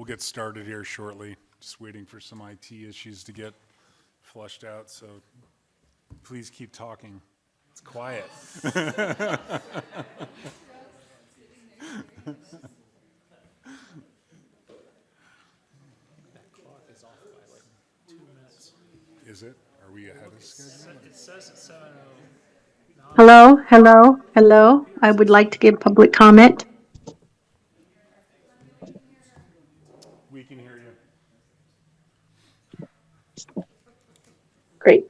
We'll get started here shortly. Just waiting for some IT issues to get flushed out, so please keep talking. It's quiet. Is it? Are we ahead of schedule? It says it's 7:09. Hello, hello, hello. I would like to give public comment. We can hear you. Great.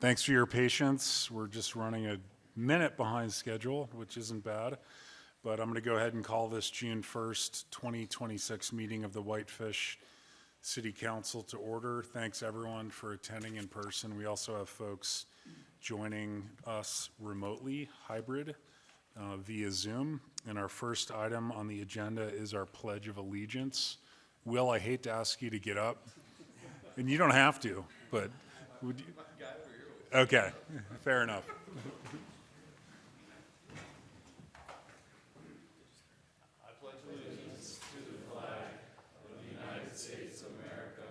Thanks for your patience. We're just running a minute behind schedule, which isn't bad. But I'm going to go ahead and call this June 1st, 2026 meeting of the Whitefish City Council to order. Thanks everyone for attending in person. We also have folks joining us remotely, hybrid, via Zoom. And our first item on the agenda is our Pledge of Allegiance. Will, I hate to ask you to get up, and you don't have to, but would you? Okay, fair enough. I pledge allegiance to the flag of the United States of America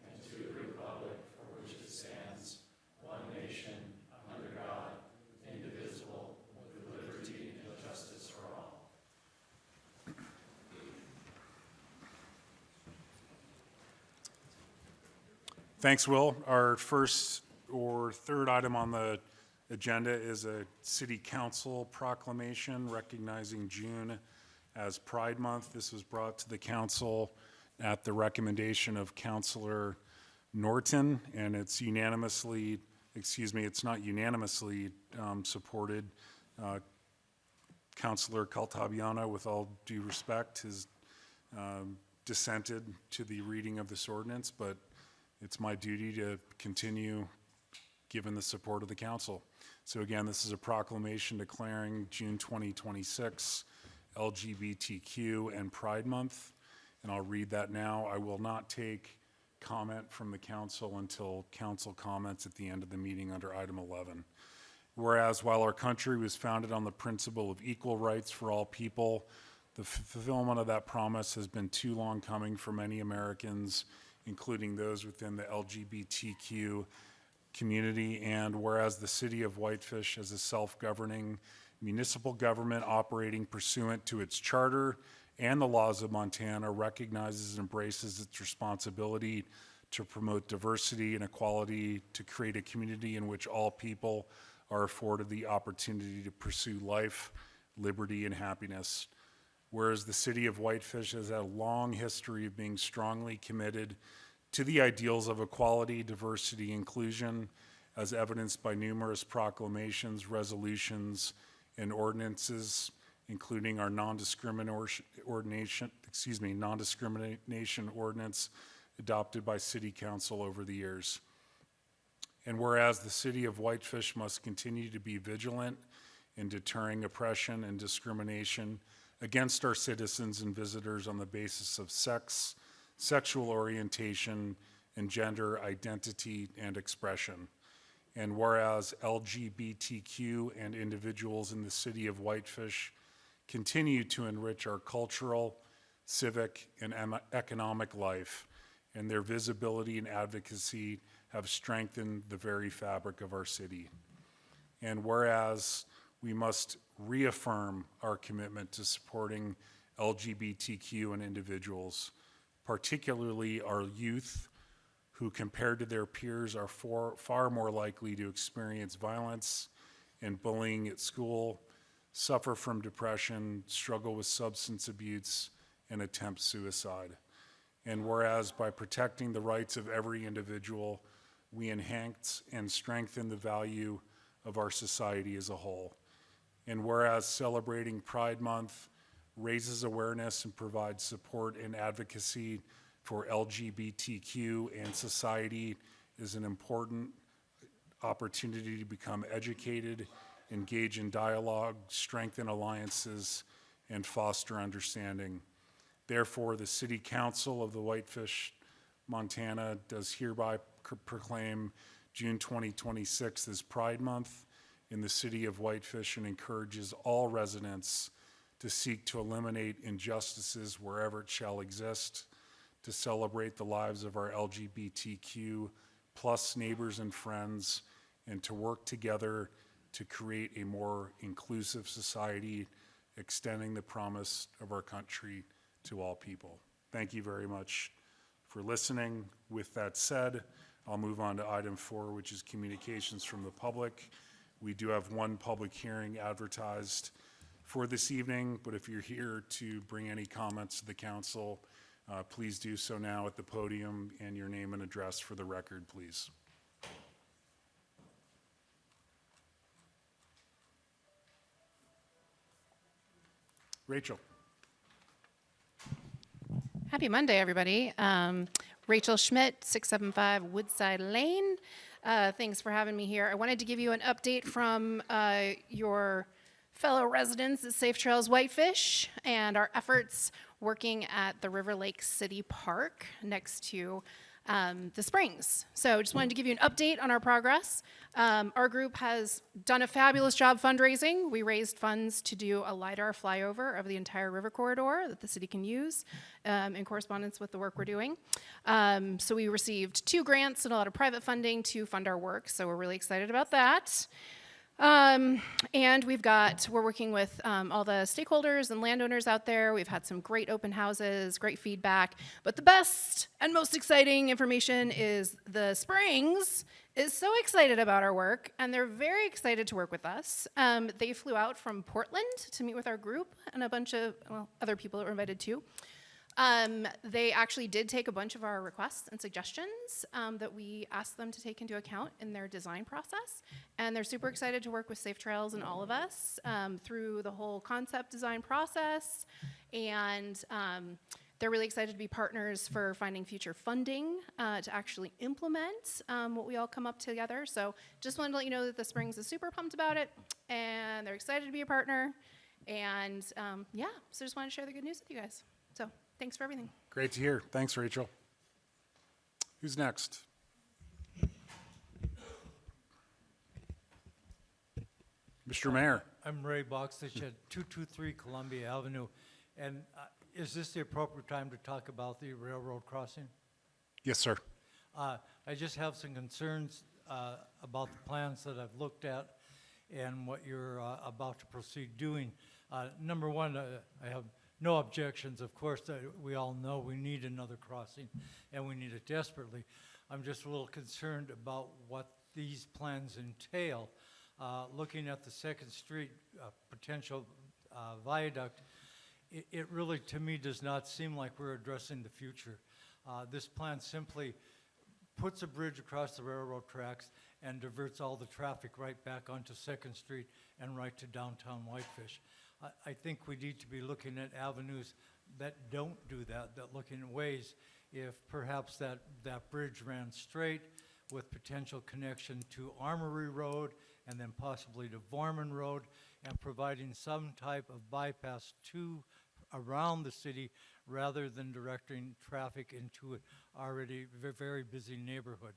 and to the republic for which it stands, one nation, under God, indivisible, with liberty and justice for all. Thanks, Will. Our first or third item on the agenda is a city council proclamation recognizing June as Pride Month. This was brought to the council at the recommendation of Councilor Norton, and it's unanimously, it's not unanimously supported. Councilor Caltabiano, with all due respect, has dissented to the reading of this ordinance, but it's my duty to continue given the support of the council. So again, this is a proclamation declaring June 2026 LGBTQ and Pride Month, and I'll read that now. I will not take comment from the council until council comments at the end of the meeting under item 11. Whereas while our country was founded on the principle of equal rights for all people, the fulfillment of that promise has been too long coming for many Americans, including those within the LGBTQ community. And whereas the city of Whitefish as a self-governing municipal government operating pursuant to its charter and the laws of Montana recognizes and embraces its responsibility to promote diversity and equality, to create a community in which all people are afforded the opportunity to pursue life, liberty, and happiness. Whereas the city of Whitefish has had a long history of being strongly committed to the ideals of equality, diversity, inclusion, as evidenced by numerous proclamations, resolutions, and ordinances, including our non-discrimination ordinance adopted by City Council over the years. And whereas the city of Whitefish must continue to be vigilant in deterring oppression and discrimination against our citizens and visitors on the basis of sex, sexual orientation, and gender identity and expression. And whereas LGBTQ and individuals in the city of Whitefish continue to enrich our cultural, civic, and economic life, and their visibility and advocacy have strengthened the very fabric of our city. And whereas we must reaffirm our commitment to supporting LGBTQ and individuals, particularly our youth, who compared to their peers are far more likely to experience violence and bullying at school, suffer from depression, struggle with substance abuse, and attempt suicide. And whereas by protecting the rights of every individual, we enhance and strengthen the value of our society as a whole. And whereas celebrating Pride Month raises awareness and provides support and advocacy for LGBTQ and society is an important opportunity to become educated, engage in dialogue, strengthen alliances, and foster understanding. Therefore, the City Council of the Whitefish, Montana does hereby proclaim June 2026 as Pride Month in the city of Whitefish and encourages all residents to seek to eliminate injustices wherever it shall exist, to celebrate the lives of our LGBTQ plus neighbors and friends, and to work together to create a more inclusive society, extending the promise of our country to all people. Thank you very much for listening. With that said, I'll move on to item 4, which is communications from the public. We do have one public hearing advertised for this evening, but if you're here to bring any comments to the council, please do so now at the podium, and your name and address for the record, please. Rachel. Happy Monday, everybody. Rachel Schmidt, 675 Woodside Lane. Thanks for having me here. I wanted to give you an update from your fellow residents at Safe Trails Whitefish and our efforts working at the River Lake City Park next to the springs. So just wanted to give you an update on our progress. Our group has done a fabulous job fundraising. We raised funds to do a LiDAR flyover of the entire river corridor that the city can use in correspondence with the work we're doing. So we received 2 grants and a lot of private funding to fund our work, so we're really excited about that. And we're working with all the stakeholders and landowners out there. We've had some great open houses, great feedback. But the best and most exciting information is the Springs is so excited about our work, and they're very excited to work with us. They flew out from Portland to meet with our group and a bunch of other people that were invited too. They actually did take a bunch of our requests and suggestions that we asked them to take into account in their design process. And they're super excited to work with Safe Trails and all of us through the whole concept design process. And they're really excited to be partners for finding future funding to actually implement what we all come up together. So just wanted to let you know that the Springs is super pumped about it, and they're excited to be a partner. And yeah, so just wanted to share the good news with you guys. So thanks for everything. Great to hear. Thanks, Rachel. Who's next? Mr. Mayor. I'm Ray Boxlich at 223 Columbia Avenue. And is this the appropriate time to talk about the railroad crossing? Yes, sir. I just have some concerns about the plans that I've looked at and what you're about to proceed doing. Number one, I have no objections. Of course, we all know we need another crossing, and we need it desperately. I'm just a little concerned about what these plans entail. Looking at the 2nd Street potential viaduct, it really, to me, does not seem like we're addressing the future. This plan simply puts a bridge across the railroad tracks and diverts all the traffic right back onto 2nd Street and right to downtown Whitefish. I think we need to be looking at avenues that don't do that, that look in ways if perhaps that bridge ran straight with potential connection to Armory Road and then possibly to Vorman Road, and providing some type of bypass to around the city rather than directing traffic into an already very busy neighborhood.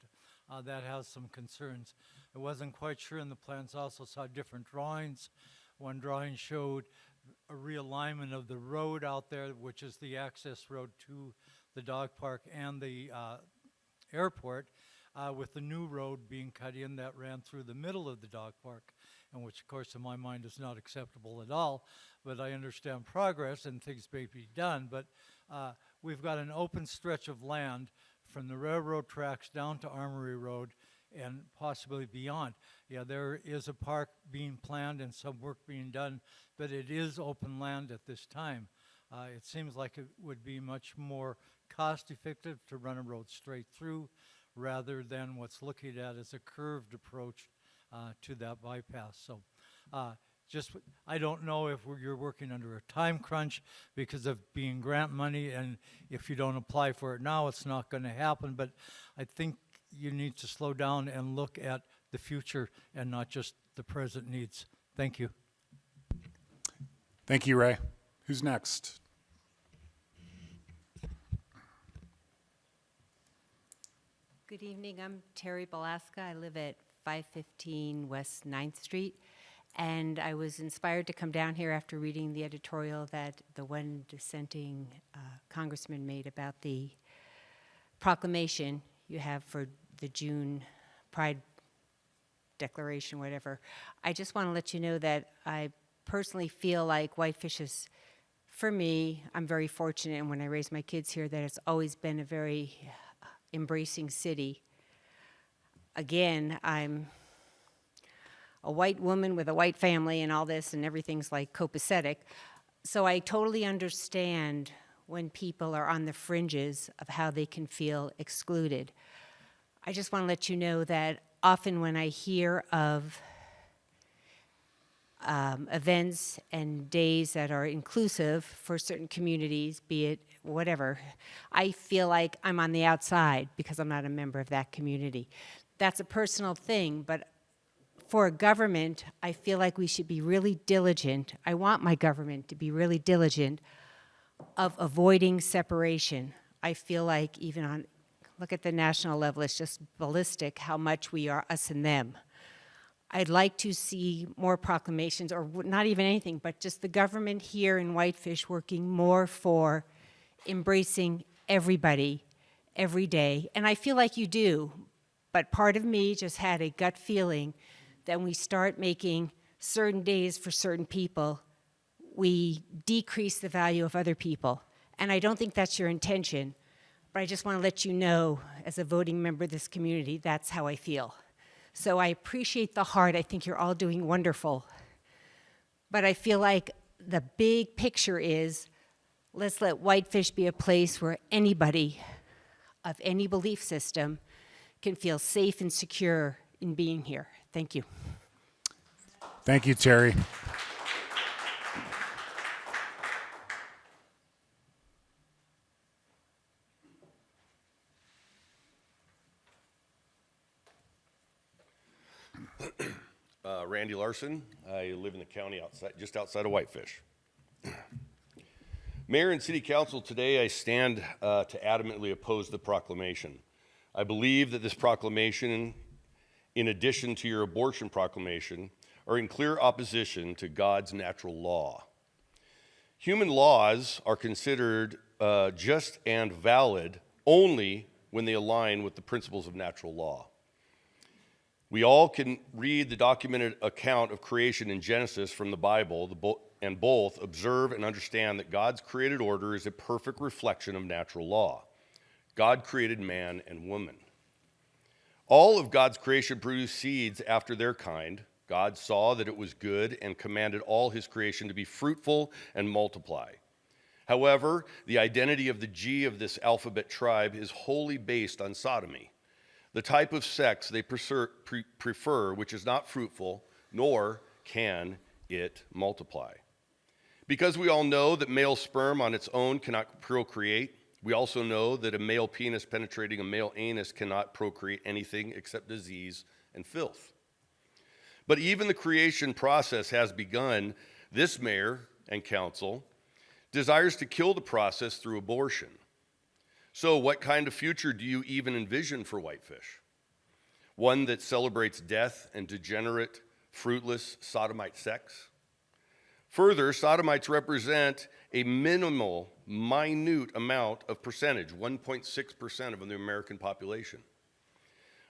That has some concerns. I wasn't quite sure in the plans, also saw different drawings. One drawing showed a realignment of the road out there, which is the access road to the dog park and the airport, with the new road being cut in that ran through the middle of the dog park, and which, of course, in my mind is not acceptable at all. But I understand progress and things may be done. But we've got an open stretch of land from the railroad tracks down to Armory Road and possibly beyond. Yeah, there is a park being planned and some work being done, but it is open land at this time. It seems like it would be much more cost-effective to run a road straight through rather than what's looked at as a curved approach to that bypass. So just, I don't know if you're working under a time crunch because of being grant money, and if you don't apply for it now, it's not going to happen. But I think you need to slow down and look at the future and not just the present needs. Thank you. Thank you, Ray. Who's next? Good evening, I'm Terry Balaska. I live at 515 West 9th Street, and I was inspired to come down here after reading the editorial that the one dissenting congressman made about the proclamation you have for the June Pride Declaration, whatever. I just want to let you know that I personally feel like Whitefish is, for me, I'm very fortunate, and when I raise my kids here, that it's always been a very embracing city. Again, I'm a white woman with a white family and all this, and everything's like copacetic. So I totally understand when people are on the fringes of how they can feel excluded. I just want to let you know that often when I hear of events and days that are inclusive for certain communities, be it whatever, I feel like I'm on the outside because I'm not a member of that community. That's a personal thing, but for a government, I feel like we should be really diligent. I want my government to be really diligent of avoiding separation. I feel like even on, look at the national level, it's just ballistic how much we are us and them. I'd like to see more proclamations, or not even anything, but just the government here in Whitefish working more for embracing everybody every day. And I feel like you do, but part of me just had a gut feeling that when we start making certain days for certain people, we decrease the value of other people. And I don't think that's your intention, but I just want to let you know, as a voting member of this community, that's how I feel. So I appreciate the heart. I think you're all doing wonderful. But I feel like the big picture is, let's let Whitefish be a place where anybody of any belief system can feel safe and secure in being here. Thank you. Thank you, Terry. Randy Larson. I live in the county just outside of Whitefish. Mayor and City Council, today I stand to adamantly oppose the proclamation. I believe that this proclamation, in addition to your abortion proclamation, are in clear opposition to God's natural law. Human laws are considered just and valid only when they align with the principles of natural law. We all can read the documented account of creation in Genesis from the Bible, and both observe and understand that God's created order is a perfect reflection of natural law. God created man and woman. All of God's creation produced seeds after their kind. God saw that it was good and commanded all his creation to be fruitful and multiply. However, the identity of the G of this alphabet tribe is wholly based on sodomy, the type of sex they prefer, which is not fruitful, nor can it multiply. Because we all know that male sperm on its own cannot procreate, we also know that a male penis penetrating a male anus cannot procreate anything except disease and filth. But even the creation process has begun. This mayor and council desires to kill the process through abortion. So what kind of future do you even envision for Whitefish? One that celebrates death and degenerate, fruitless sodomite sex? Further, sodomites represent a minimal, minute amount of percentage, 1.6% of the American population.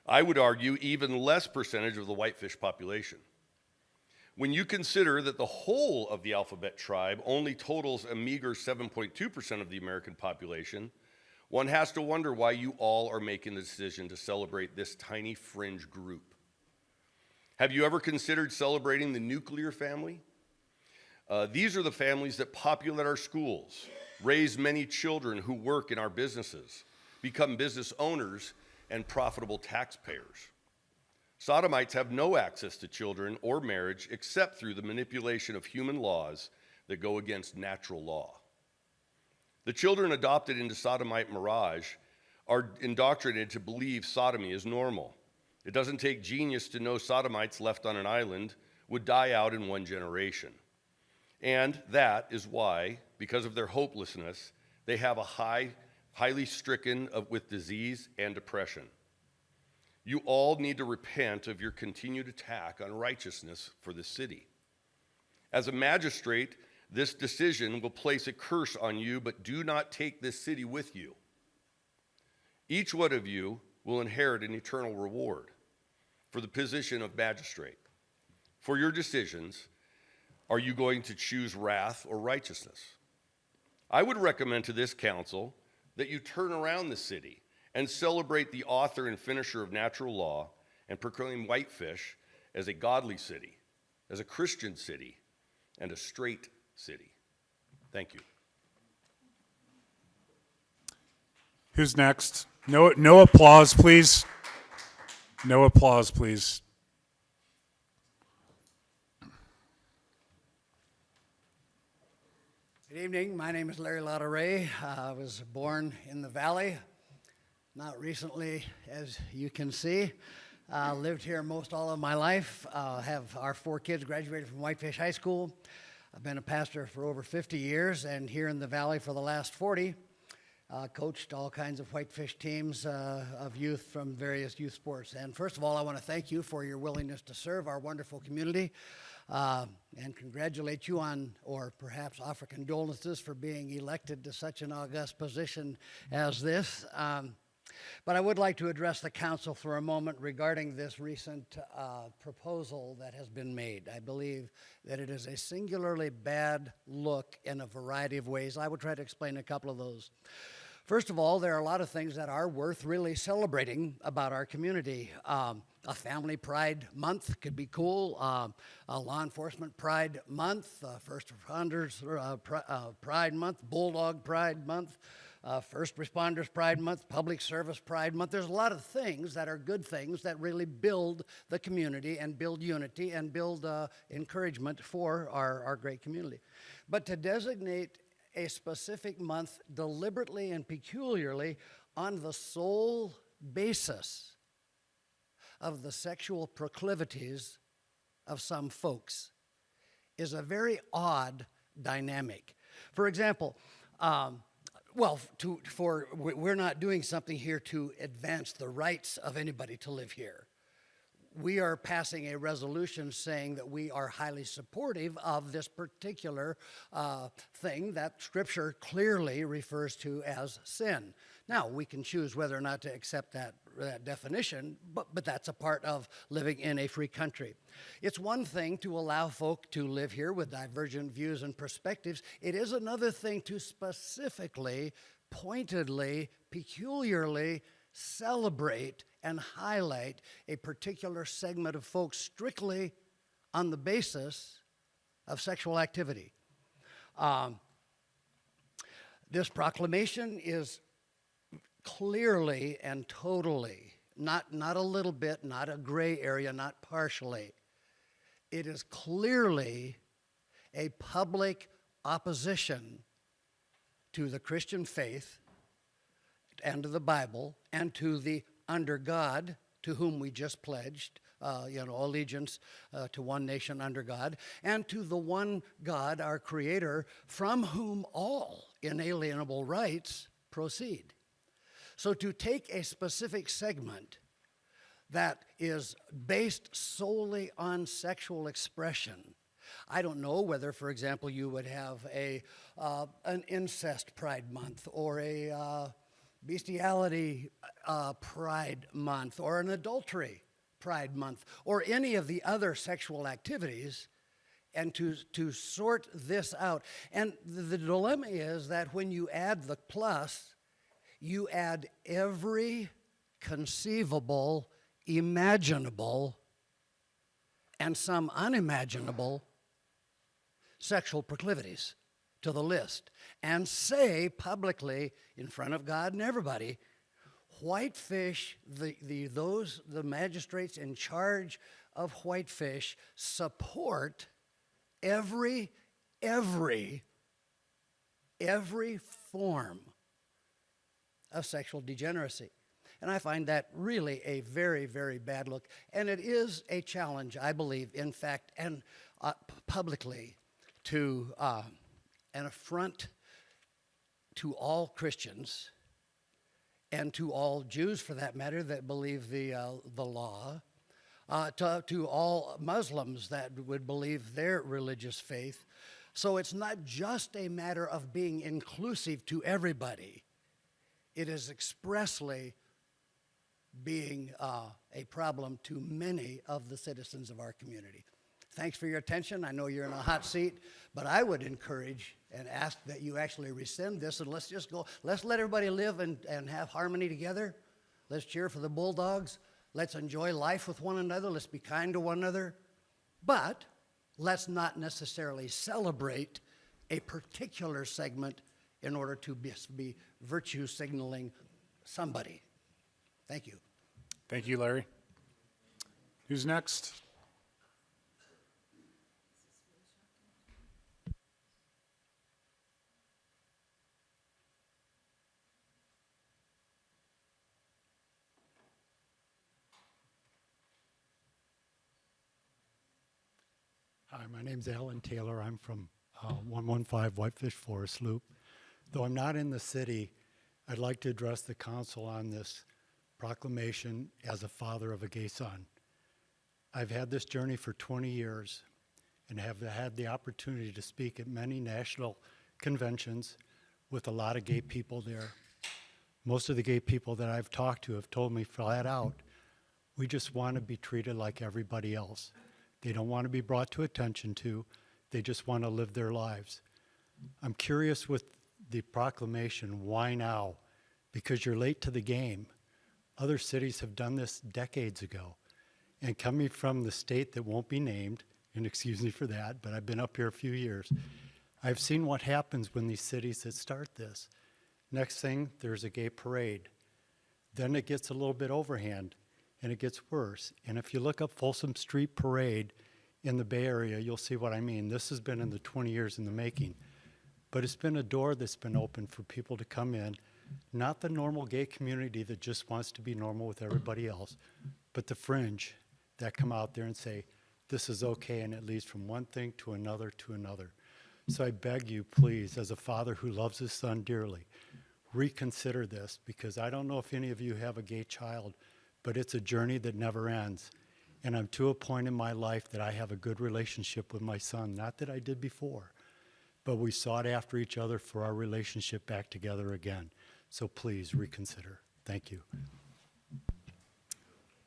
I would argue even less percentage of the Whitefish population. When you consider that the whole of the alphabet tribe only totals a meager 7.2% of the American population, one has to wonder why you all are making the decision to celebrate this tiny fringe group. Have you ever considered celebrating the nuclear family? These are the families that populate our schools, raise many children who work in our businesses, become business owners, and profitable taxpayers. Sodomites have no access to children or marriage except through the manipulation of human laws that go against natural law. The children adopted into sodomite mirage are indoctrinated to believe sodomy is normal. It doesn't take genius to know sodomites left on an island would die out in 1 generation. And that is why, because of their hopelessness, they have a highly stricken with disease and depression. You all need to repent of your continued attack on righteousness for the city. As a magistrate, this decision will place a curse on you, but do not take this city with you. Each one of you will inherit an eternal reward for the position of magistrate. For your decisions, are you going to choose wrath or righteousness? I would recommend to this council that you turn around the city and celebrate the author and finisher of natural law and proclaim Whitefish as a godly city, as a Christian city, and a straight city. Thank you. Who's next? No applause, please. No applause, please. Good evening. My name is Larry Lauderay. I was born in the Valley, not recently, as you can see. Lived here most all of my life. Have our 4 kids graduated from Whitefish High School. I've been a pastor for over 50 years, and here in the Valley for the last 40. Coached all kinds of Whitefish teams of youth from various youth sports. And first of all, I want to thank you for your willingness to serve our wonderful community and congratulate you on, or perhaps offer condolences for being elected to such an august position as this. But I would like to address the council for a moment regarding this recent proposal that has been made. I believe that it is a singularly bad look in a variety of ways. I would try to explain a couple of those. First of all, there are a lot of things that are worth really celebrating about our community. A family pride month could be cool. A law enforcement pride month, first responders pride month, bulldog pride month, first responders pride month, public service pride month. There's a lot of things that are good things that really build the community and build unity and build encouragement for our great community. But to designate a specific month deliberately and peculiarly on the sole basis of the sexual proclivities of some folks is a very odd dynamic. For example, we're not doing something here to advance the rights of anybody to live here. We are passing a resolution saying that we are highly supportive of this particular thing that Scripture clearly refers to as sin. Now, we can choose whether or not to accept that definition, but that's a part of living in a free country. It's one thing to allow folk to live here with divergent views and perspectives. It is another thing to specifically, pointedly, peculiarly celebrate and highlight a particular segment of folks strictly on the basis of sexual activity. This proclamation is clearly and totally, not a little bit, not a gray area, not partially. It is clearly a public opposition to the Christian faith and to the Bible and to the under God, to whom we just pledged, allegiance to one nation under God, and to the one God, our Creator, from whom all inalienable rights proceed. So to take a specific segment that is based solely on sexual expression, I don't know whether, for example, you would have an incest pride month or a bestiality pride month or an adultery pride month or any of the other sexual activities, and to sort this out. And the dilemma is that when you add the plus, you add every conceivable, imaginable, and some unimaginable sexual proclivities to the list, and say publicly in front of God and everybody Whitefish, the magistrates in charge of Whitefish support every form of sexual degeneracy. And I find that really a very, very bad look. And it is a challenge, I believe, in fact, and publicly, to an affront to all Christians and to all Jews, for that matter, that believe the law, to all Muslims that would believe their religious faith. So it's not just a matter of being inclusive to everybody. It is expressly being a problem to many of the citizens of our community. Thanks for your attention. I know you're in a hot seat, but I would encourage and ask that you actually rescind this, and let's just go. Let's let everybody live and have harmony together. Let's cheer for the Bulldogs. Let's enjoy life with one another. Let's be kind to one another. But let's not necessarily celebrate a particular segment in order to be virtue signaling somebody. Thank you. Thank you, Larry. Who's next? Hi, my name's Alan Taylor. I'm from 115 Whitefish Forest Loop. Though I'm not in the city, I'd like to address the council on this proclamation as a father of a gay son. I've had this journey for 20 years and have had the opportunity to speak at many national conventions with a lot of gay people there. Most of the gay people that I've talked to have told me flat out, we just want to be treated like everybody else. They don't want to be brought to attention to. They just want to live their lives. I'm curious with the proclamation, why now? Because you're late to the game. Other cities have done this decades ago. And coming from the state that won't be named, and excuse me for that, but I've been up here a few years, I've seen what happens when these cities that start this. Next thing, there's a gay parade. Then it gets a little bit overhand, and it gets worse. And if you look up Folsom Street Parade in the Bay Area, you'll see what I mean. This has been in the 20 years in the making. But it's been a door that's been open for people to come in, not the normal gay community that just wants to be normal with everybody else, but the fringe that come out there and say, this is okay, and it leads from one thing to another to another. So I beg you, please, as a father who loves his son dearly, reconsider this, because I don't know if any of you have a gay child, but it's a journey that never ends. And I'm to a point in my life that I have a good relationship with my son, not that I did before, but we sought after each other for our relationship back together again. So please reconsider. Thank you.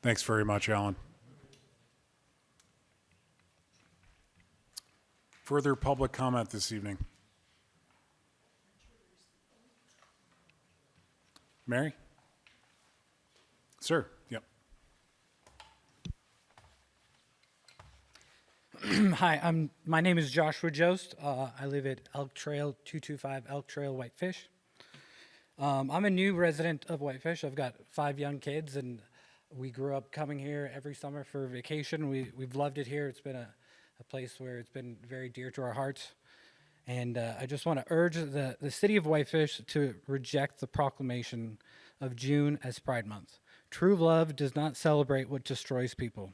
Thanks very much, Alan. Further public comment this evening? Mary? Sir, yep. Hi, my name is Joshua Jost. I live at Elk Trail, 225 Elk Trail, Whitefish. I'm a new resident of Whitefish. I've got 5 young kids, and we grew up coming here every summer for vacation. We've loved it here. It's been a place where it's been very dear to our hearts. And I just want to urge the city of Whitefish to reject the proclamation of June as Pride Month. True love does not celebrate what destroys people.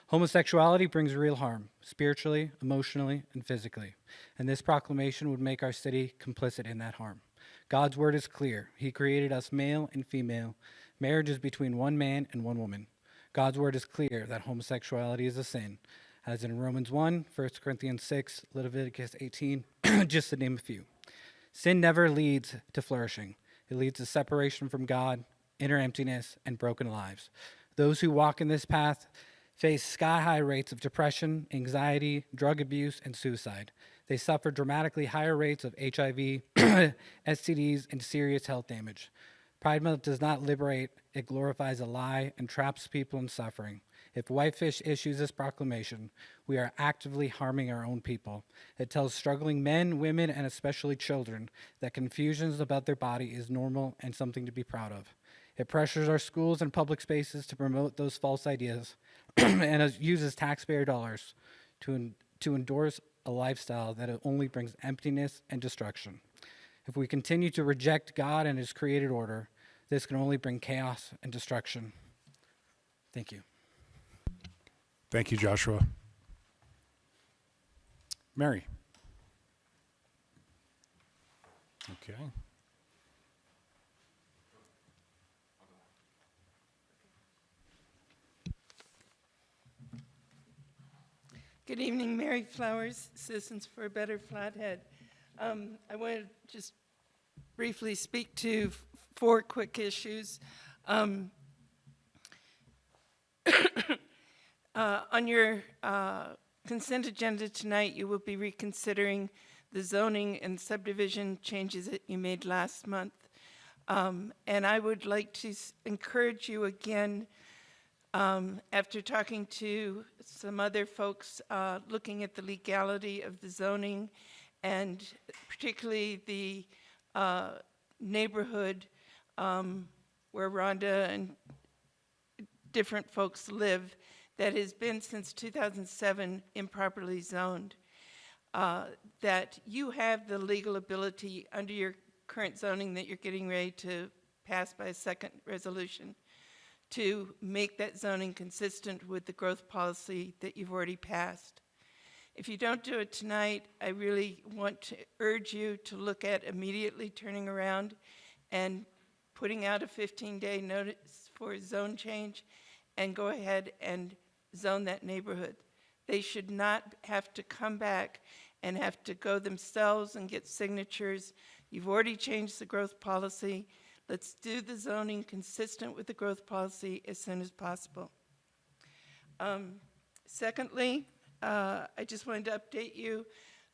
Homosexuality brings real harm, spiritually, emotionally, and physically. And this proclamation would make our city complicit in that harm. God's word is clear. He created us male and female. Marriage is between one man and one woman. God's word is clear that homosexuality is a sin, as in Romans 1, 1 Corinthians 6, Leviticus 18, just to name a few. Sin never leads to flourishing. It leads to separation from God, inner emptiness, and broken lives. Those who walk in this path face sky-high rates of depression, anxiety, drug abuse, and suicide. They suffer dramatically higher rates of HIV, STDs, and serious health damage. Pride Month does not liberate, it glorifies a lie and traps people in suffering. If Whitefish issues this proclamation, we are actively harming our own people. It tells struggling men, women, and especially children that confusions about their body is normal and something to be proud of. It pressures our schools and public spaces to promote those false ideas and uses taxpayer dollars to endorse a lifestyle that only brings emptiness and destruction. If we continue to reject God and his created order, this can only bring chaos and destruction. Thank you. Thank you, Joshua. Mary. Okay. Good evening, Mary Flowers, Citizens for a Better Flathead. I want to just briefly speak to 4 quick issues. On your consent agenda tonight, you will be reconsidering the zoning and subdivision changes that you made last month. And I would like to encourage you again, after talking to some other folks looking at the legality of the zoning and particularly the neighborhood where Rhonda and different folks live that has been since 2007 improperly zoned, that you have the legal ability under your current zoning that you're getting ready to pass by a second resolution to make that zoning consistent with the growth policy that you've already passed. If you don't do it tonight, I really want to urge you to look at immediately turning around and putting out a 15-day notice for a zone change and go ahead and zone that neighborhood. They should not have to come back and have to go themselves and get signatures. You've already changed the growth policy. Let's do the zoning consistent with the growth policy as soon as possible. Secondly, I just wanted to update you.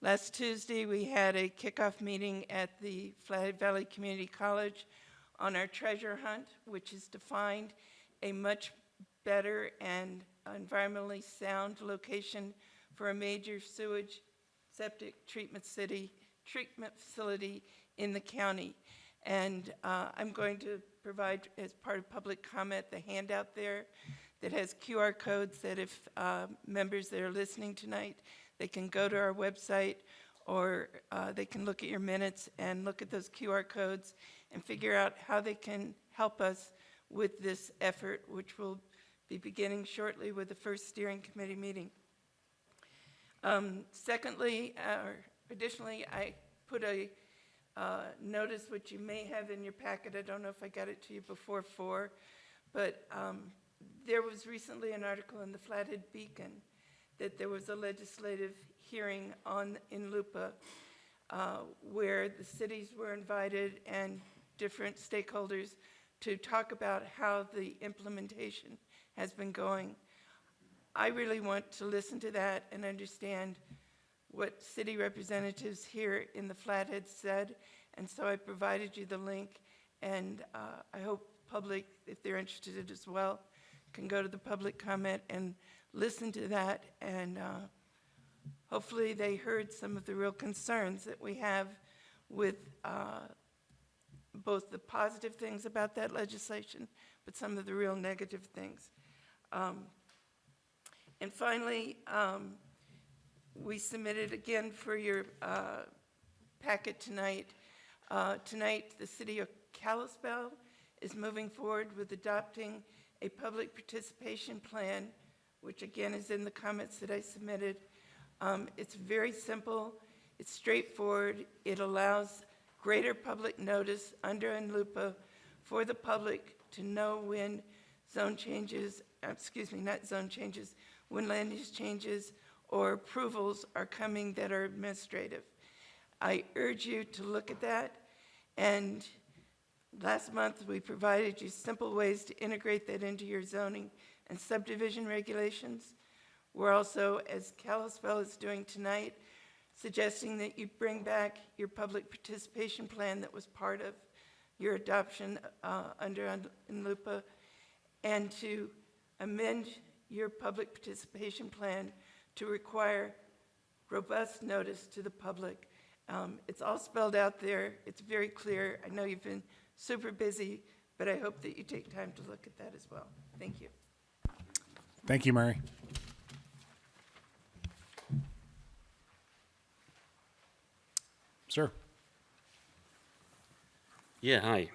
Last Tuesday, we had a kickoff meeting at the Flathead Valley Community College on our treasure hunt, which is to find a much better and environmentally sound location for a major sewage septic treatment facility in the county. And I'm going to provide, as part of public comment, the handout there that has QR codes that if members that are listening tonight, they can go to our website or they can look at your minutes and look at those QR codes and figure out how they can help us with this effort, which will be beginning shortly with the first steering committee meeting. Secondly, additionally, I put a notice which you may have in your packet. I don't know if I got it to you before 4, but there was recently an article in the Flathead Beacon that there was a legislative hearing in Lupa where the cities were invited and different stakeholders to talk about how the implementation has been going. I really want to listen to that and understand what city representatives here in the Flathead said, and so I provided you the link, and I hope public, if they're interested as well, can go to the public comment and listen to that, and hopefully they heard some of the real concerns that we have with both the positive things about that legislation, but some of the real negative things. And finally, we submitted again for your packet tonight. Tonight, the city of Kalispell is moving forward with adopting a public participation plan, which again is in the comments that I submitted. It's very simple. It's straightforward. It allows greater public notice under NLUPA for the public to know when zone changes, not zone changes, when land use changes or approvals are coming that are administrative. I urge you to look at that, and last month we provided you simple ways to integrate that into your zoning and subdivision regulations. We're also, as Kalispell is doing tonight, suggesting that you bring back your public participation plan that was part of your adoption under NLUPA, and to amend your public participation plan to require robust notice to the public. It's all spelled out there. It's very clear. I know you've been super busy, but I hope that you take time to look at that as well. Thank you. Thank you, Mary. Sir. Yeah, hi.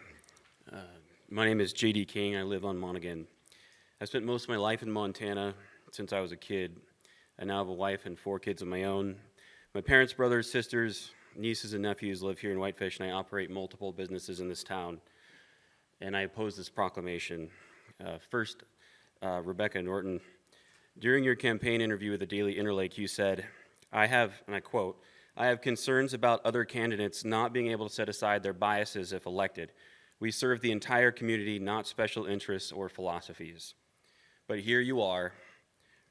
My name is J.D. King. I live on Monaghan. I spent most of my life in Montana since I was a kid. I now have a wife and 4 kids of my own. My parents, brothers, sisters, nieces, and nephews live here in Whitefish, and I operate multiple businesses in this town. And I oppose this proclamation. First, Rebecca Norton, during your campaign interview with the Daily Interlake, you said, I have, and I quote, I have concerns about other candidates not being able to set aside their biases if elected. We serve the entire community, not special interests or philosophies. But here you are,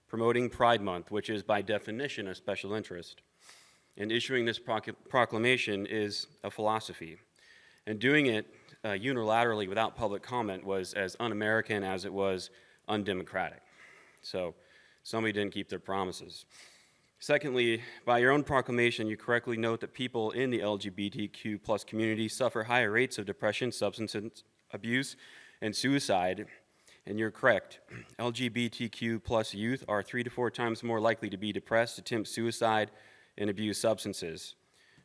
promoting Pride Month, which is by definition a special interest. And issuing this proclamation is a philosophy. And doing it unilaterally without public comment was as un-American as it was undemocratic. So somebody didn't keep their promises. Secondly, by your own proclamation, you correctly note that people in the LGBTQ plus community suffer higher rates of depression, substance abuse, and suicide. And you're correct. LGBTQ plus youth are 3 to 4 times more likely to be depressed, attempt suicide, and abuse substances.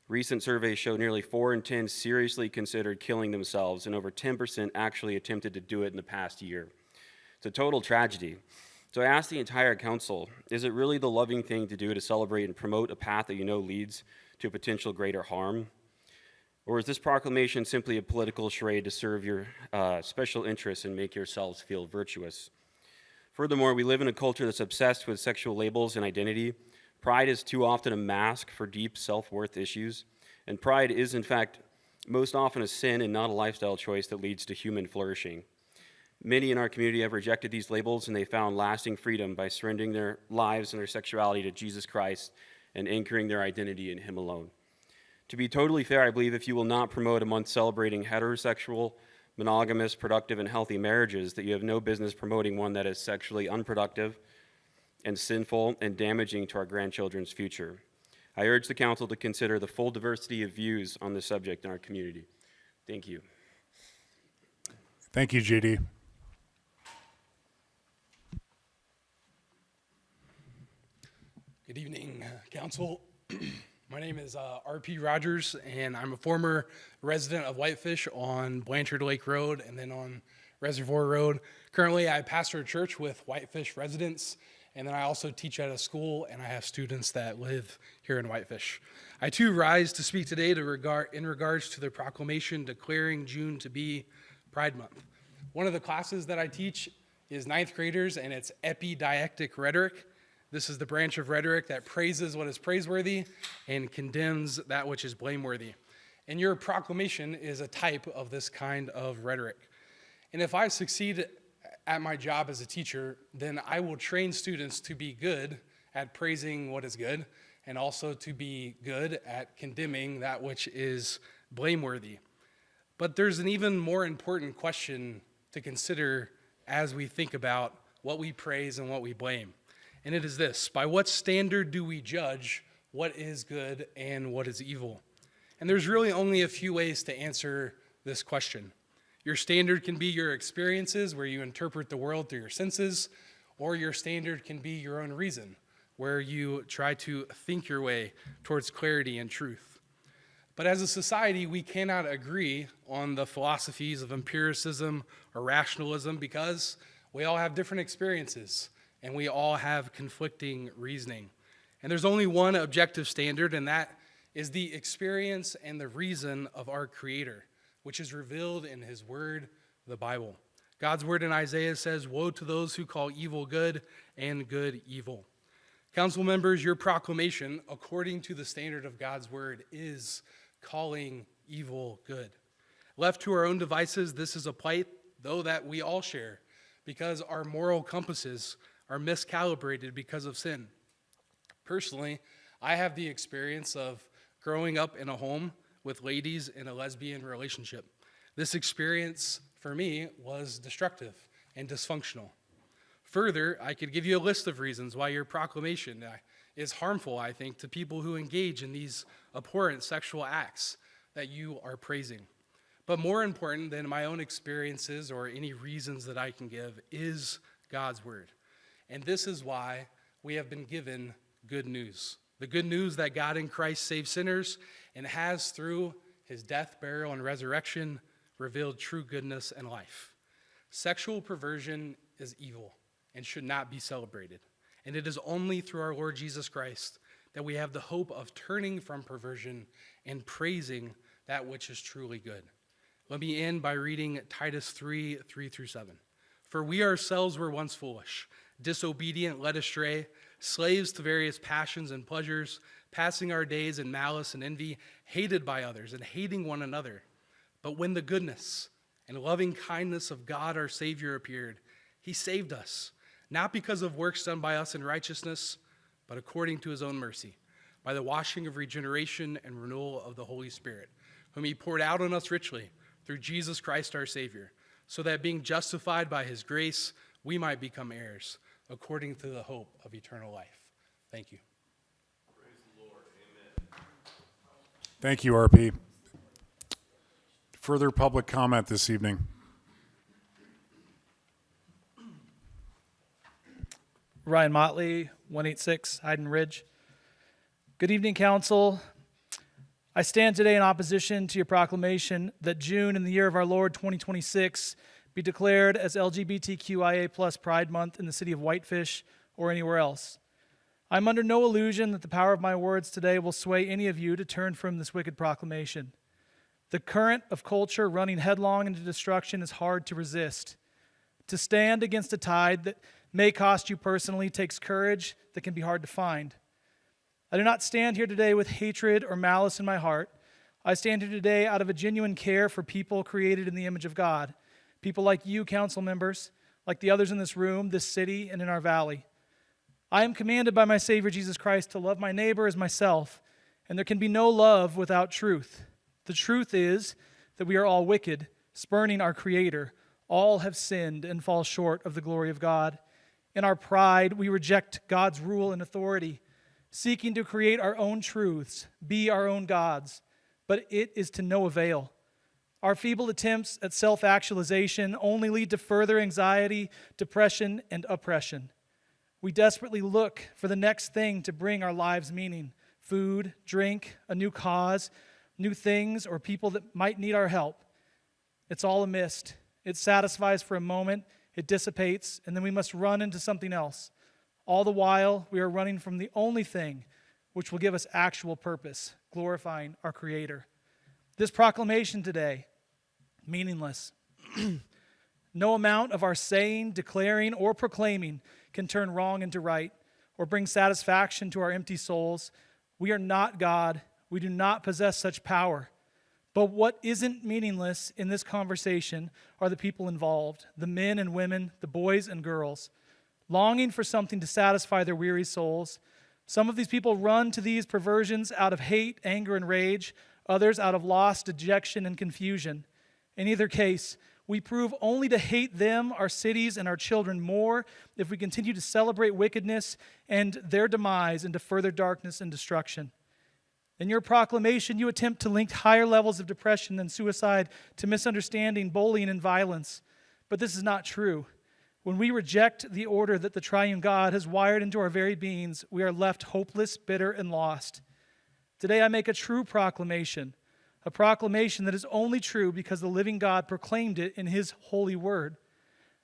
Recent surveys show nearly 4 in 10 seriously considered killing themselves, and over 10% actually attempted to do it in the past year. It's a total tragedy. So I asked the entire council, is it really the loving thing to do to celebrate and promote a path that you know leads to potential greater harm? Or is this proclamation simply a political charade to serve your special interests and make yourselves feel virtuous? Furthermore, we live in a culture that's obsessed with sexual labels and identity. Pride is too often a mask for deep self-worth issues, and pride is, in fact, most often a sin and not a lifestyle choice that leads to human flourishing. Many in our community have rejected these labels, and they found lasting freedom by surrendering their lives and their sexuality to Jesus Christ and anchoring their identity in Him alone. To be totally fair, I believe if you will not promote a month celebrating heterosexual, monogamous, productive, and healthy marriages, that you have no business promoting one that is sexually unproductive and sinful and damaging to our grandchildren's future. I urge the council to consider the full diversity of views on this subject in our community. Thank you. Thank you, JD. Good evening, council. My name is R.P. Rogers, and I'm a former resident of Whitefish on Blanchard Lake Road and then on Reservoir Road. Currently, I pastor a church with Whitefish residents, and then I also teach at a school, and I have students that live here in Whitefish. I too rise to speak today in regards to the proclamation declaring June to be Pride Month. One of the classes that I teach is 9th graders, and it's epidialectic rhetoric. This is the branch of rhetoric that praises what is praiseworthy and condemns that which is blameworthy. And your proclamation is a type of this kind of rhetoric. And if I succeed at my job as a teacher, then I will train students to be good at praising what is good and also to be good at condemning that which is blameworthy. But there's an even more important question to consider as we think about what we praise and what we blame. And it is this: by what standard do we judge what is good and what is evil? And there's really only a few ways to answer this question. Your standard can be your experiences, where you interpret the world through your senses, or your standard can be your own reason, where you try to think your way towards clarity and truth. But as a society, we cannot agree on the philosophies of empiricism or rationalism because we all have different experiences and we all have conflicting reasoning. And there's only one objective standard, and that is the experience and the reason of our Creator, which is revealed in His Word, the Bible. God's Word in Isaiah says, "Woe to those who call evil good and good evil." Council members, your proclamation, according to the standard of God's Word, is calling evil good. Left to our own devices, this is a plight, though, that we all share, because our moral compasses are miscalibrated because of sin. Personally, I have the experience of growing up in a home with ladies in a lesbian relationship. This experience, for me, was destructive and dysfunctional. Further, I could give you a list of reasons why your proclamation is harmful, I think, to people who engage in these abhorrent sexual acts that you are praising. But more important than my own experiences or any reasons that I can give is God's word. And this is why we have been given good news. The good news that God in Christ saves sinners and has, through his death, burial, and resurrection, revealed true goodness and life. Sexual perversion is evil and should not be celebrated. And it is only through our Lord Jesus Christ that we have the hope of turning from perversion and praising that which is truly good. Let me end by reading Titus 3:3-7. For we ourselves were once foolish, disobedient, led astray, slaves to various passions and pleasures, passing our days in malice and envy, hated by others and hating one another. But when the goodness and loving kindness of God our Savior appeared, he saved us, not because of works done by us in righteousness, but according to his own mercy, by the washing of regeneration and renewal of the Holy Spirit, whom he poured out on us richly through Jesus Christ our Savior, so that being justified by his grace, we might become heirs, according to the hope of eternal life. Thank you. Praise the Lord. Amen. Thank you, RP. Further public comment this evening? Ryan Motley, 186 Hayden Ridge. Good evening, Council. I stand today in opposition to your proclamation that June in the year of our Lord 2026 be declared as LGBTQIA+ Pride Month in the city of Whitefish or anywhere else. I'm under no illusion that the power of my words today will sway any of you to turn from this wicked proclamation. The current of culture running headlong into destruction is hard to resist. To stand against a tide that may cost you personally takes courage that can be hard to find. I do not stand here today with hatred or malice in my heart. I stand here today out of a genuine care for people created in the image of God, people like you, council members, like the others in this room, this city, and in our valley. I am commanded by my Savior Jesus Christ to love my neighbor as myself, and there can be no love without truth. The truth is that we are all wicked, spurning our Creator. All have sinned and fall short of the glory of God. In our pride, we reject God's rule and authority, seeking to create our own truths, be our own gods, but it is to no avail. Our feeble attempts at self-actualization only lead to further anxiety, depression, and oppression. We desperately look for the next thing to bring our lives meaning: food, drink, a new cause, new things, or people that might need our help. It's all a mist. It satisfies for a moment, it dissipates, and then we must run into something else. All the while, we are running from the only thing which will give us actual purpose, glorifying our Creator. This proclamation today, meaningless. No amount of our saying, declaring, or proclaiming can turn wrong into right or bring satisfaction to our empty souls. We are not God. We do not possess such power. But what isn't meaningless in this conversation are the people involved, the men and women, the boys and girls, longing for something to satisfy their weary souls. Some of these people run to these perversions out of hate, anger, and rage, others out of loss, dejection, and confusion. In either case, we prove only to hate them, our cities, and our children more if we continue to celebrate wickedness and their demise into further darkness and destruction. In your proclamation, you attempt to link higher levels of depression and suicide to misunderstanding, bullying, and violence. But this is not true. When we reject the order that the triune God has wired into our very beings, we are left hopeless, bitter, and lost. Today I make a true proclamation, a proclamation that is only true because the living God proclaimed it in his holy word.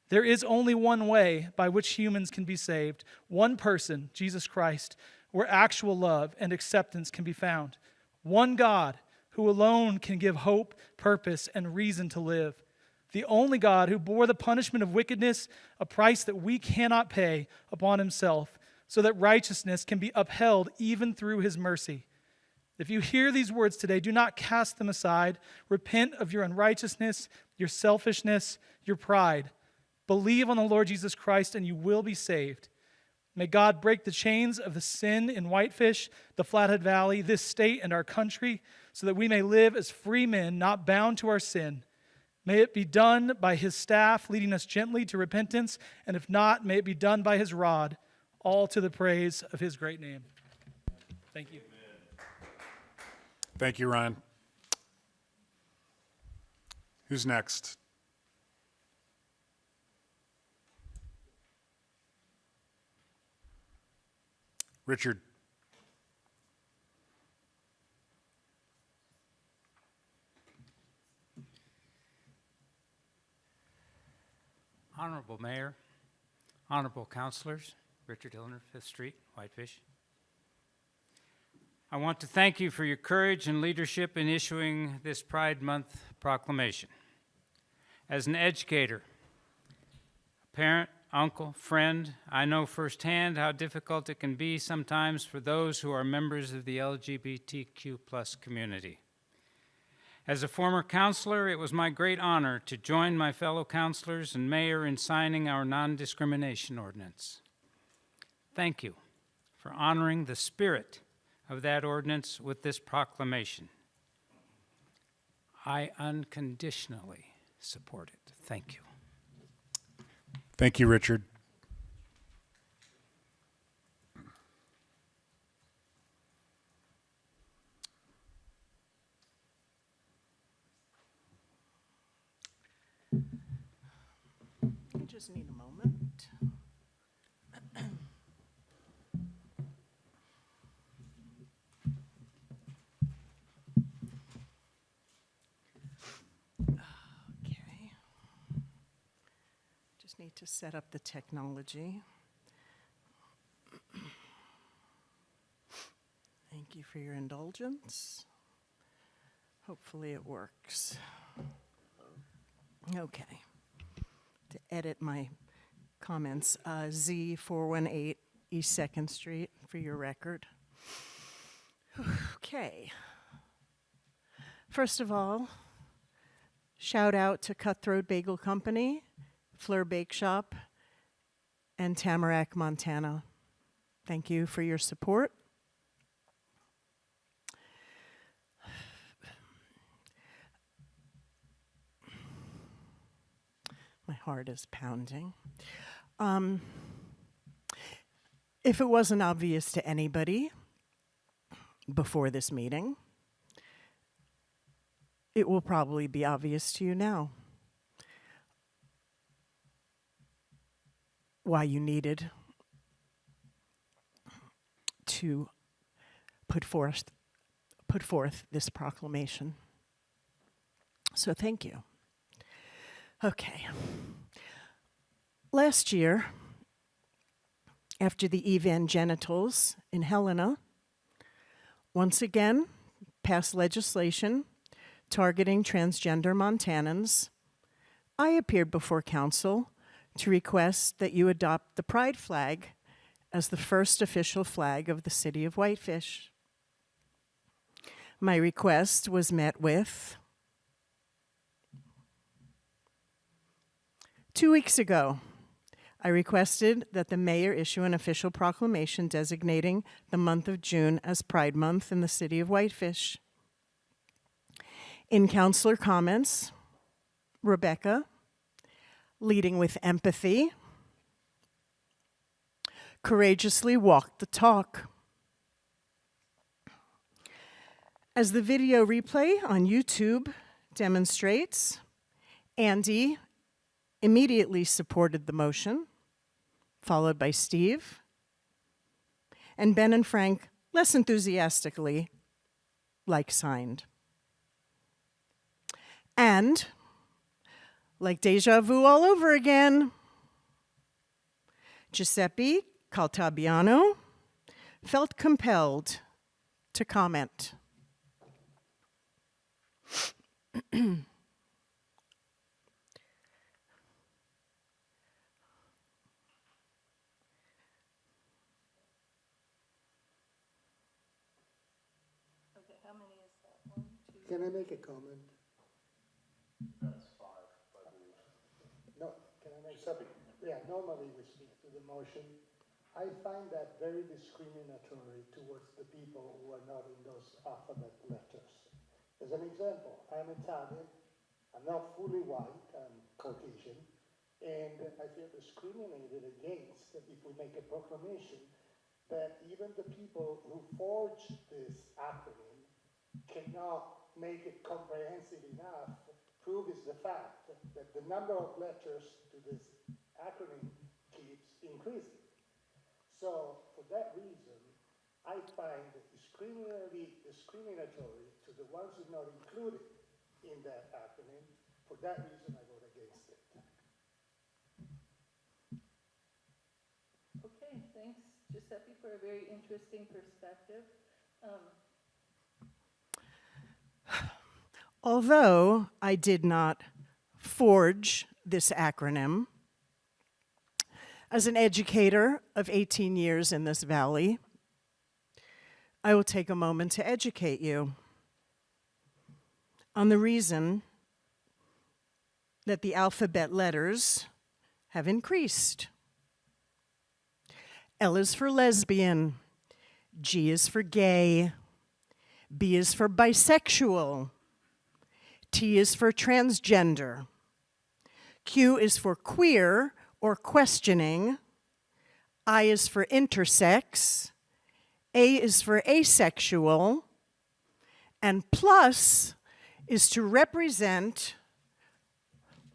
There is only one way by which humans can be saved, one person, Jesus Christ, where actual love and acceptance can be found. One God who alone can give hope, purpose, and reason to live. The only God who bore the punishment of wickedness, a price that we cannot pay, upon himself, so that righteousness can be upheld even through his mercy. If you hear these words today, do not cast them aside. Repent of your unrighteousness, your selfishness, your pride. Believe on the Lord Jesus Christ and you will be saved. May God break the chains of the sin in Whitefish, the Flathead Valley, this state, and our country, so that we may live as free men, not bound to our sin. May it be done by his staff, leading us gently to repentance, and if not, may it be done by his rod, all to the praise of his great name. Thank you. Thank you, Ryan. Who's next? Richard. Honorable Mayor, honorable councilors, Richard Hillner, 5th Street, Whitefish. I want to thank you for your courage and leadership in issuing this Pride Month proclamation. As an educator, a parent, uncle, friend, I know firsthand how difficult it can be sometimes for those who are members of the LGBTQ+ community. As a former counselor, it was my great honor to join my fellow counselors and mayor in signing our non-discrimination ordinance. Thank you for honoring the spirit of that ordinance with this proclamation. I unconditionally support it. Thank you. Thank you, Richard. I just need a moment. Okay. Just need to set up the technology. Thank you for your indulgence. Hopefully it works. Okay. To edit my comments, Z418 East 2nd Street for your record. Okay. First of all, shout out to Cutthroat Bagel Company, Fleur Bake Shop, and Tamarack, Montana. Thank you for your support. My heart is pounding. If it wasn't obvious to anybody before this meeting, it will probably be obvious to you now why you needed to put forth this proclamation. So thank you. Okay. Last year, after the evangelicals in Helena once again passed legislation targeting transgender Montanans, I appeared before council to request that you adopt the pride flag as the first official flag of the city of Whitefish. My request was met with 2 weeks ago, I requested that the mayor issue an official proclamation designating the month of June as Pride Month in the city of Whitefish. In councilor comments, Rebecca, leading with empathy, courageously walked the talk. As the video replay on YouTube demonstrates, Andy immediately supported the motion, followed by Steve, and Ben and Frank less enthusiastically like-signed. And, like deja vu all over again, Giuseppe Caltabiano felt compelled to comment. Can I make a comment? That's 5, I believe. No, can I make something? Yeah, normally we speak to the motion. I find that very discriminatory towards the people who are not in those alphabet letters. As an example, I'm Italian, I'm not fully white, I'm Caucasian, and I feel discriminated against if we make a proclamation that even the people who forged this acronym cannot make it comprehensive enough proof is the fact that the number of letters to this acronym keeps increasing. So for that reason, I find it discriminatory to the ones who are not included in that acronym. For that reason, I vote against it. Okay, thanks, Giuseppe, for a very interesting perspective. Although I did not forge this acronym, as an educator of 18 years in this valley, I will take a moment to educate you on the reason that the alphabet letters have increased. L is for lesbian, G is for gay, B is for bisexual, T is for transgender, Q is for queer or questioning, I is for intersex, A is for asexual, and plus is to represent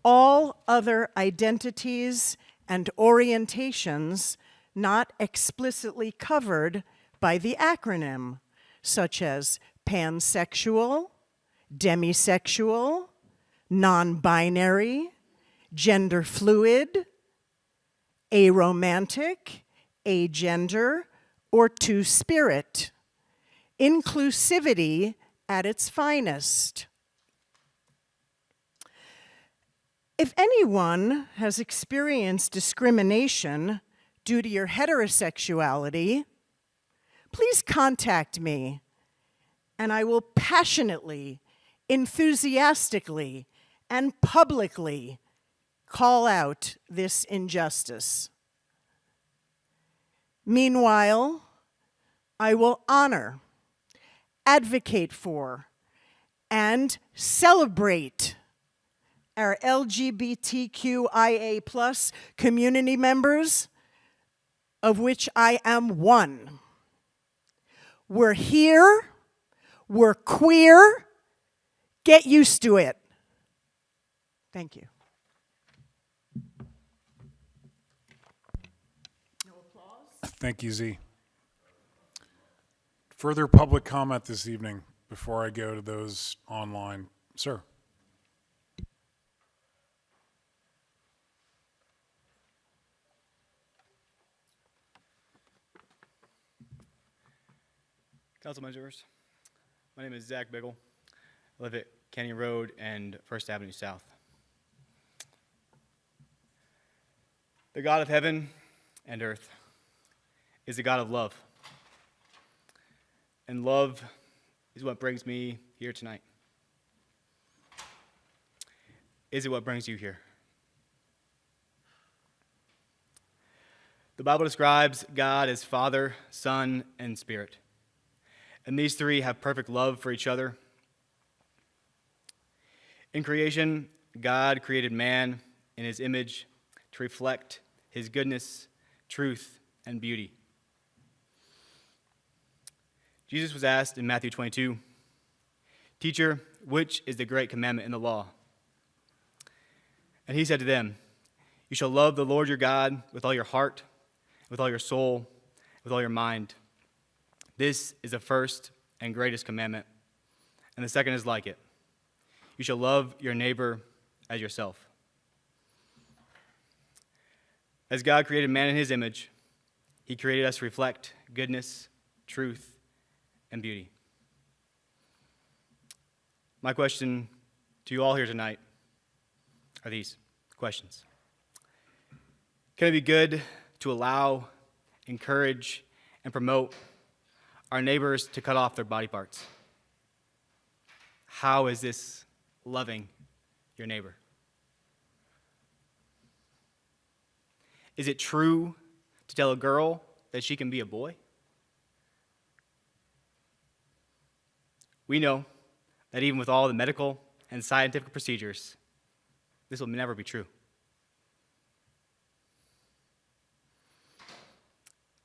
all other identities and orientations not explicitly covered by the acronym, such as pansexual, demisexual, non-binary, gender fluid, aromantic, agender, or two-spirit. Inclusivity at its finest. If anyone has experienced discrimination due to your heterosexuality, please contact me, and I will passionately, enthusiastically, and publicly call out this injustice. Meanwhile, I will honor, advocate for, and celebrate our LGBTQIA+ community members, of which I am one. We're here, we're queer, get used to it. Thank you. Thank you, Z. Further public comment this evening before I go to those online. Sir. Council members, my name is Zach Biggle. I live at Canyon Road and First Avenue South. The God of heaven and earth is a God of love. And love is what brings me here tonight. Is it what brings you here? The Bible describes God as Father, Son, and Spirit. And these three have perfect love for each other. In creation, God created man in his image to reflect his goodness, truth, and beauty. Jesus was asked in Matthew 22, "Teacher, which is the great commandment in the law?" And he said to them, "You shall love the Lord your God with all your heart, with all your soul, with all your mind. This is the first and greatest commandment, and the second is like it. You shall love your neighbor as yourself." As God created man in his image, he created us to reflect goodness, truth, and beauty. My question to you all here tonight are these questions. Can it be good to allow, encourage, and promote our neighbors to cut off their body parts? How is this loving your neighbor? Is it true to tell a girl that she can be a boy? We know that even with all the medical and scientific procedures, this will never be true.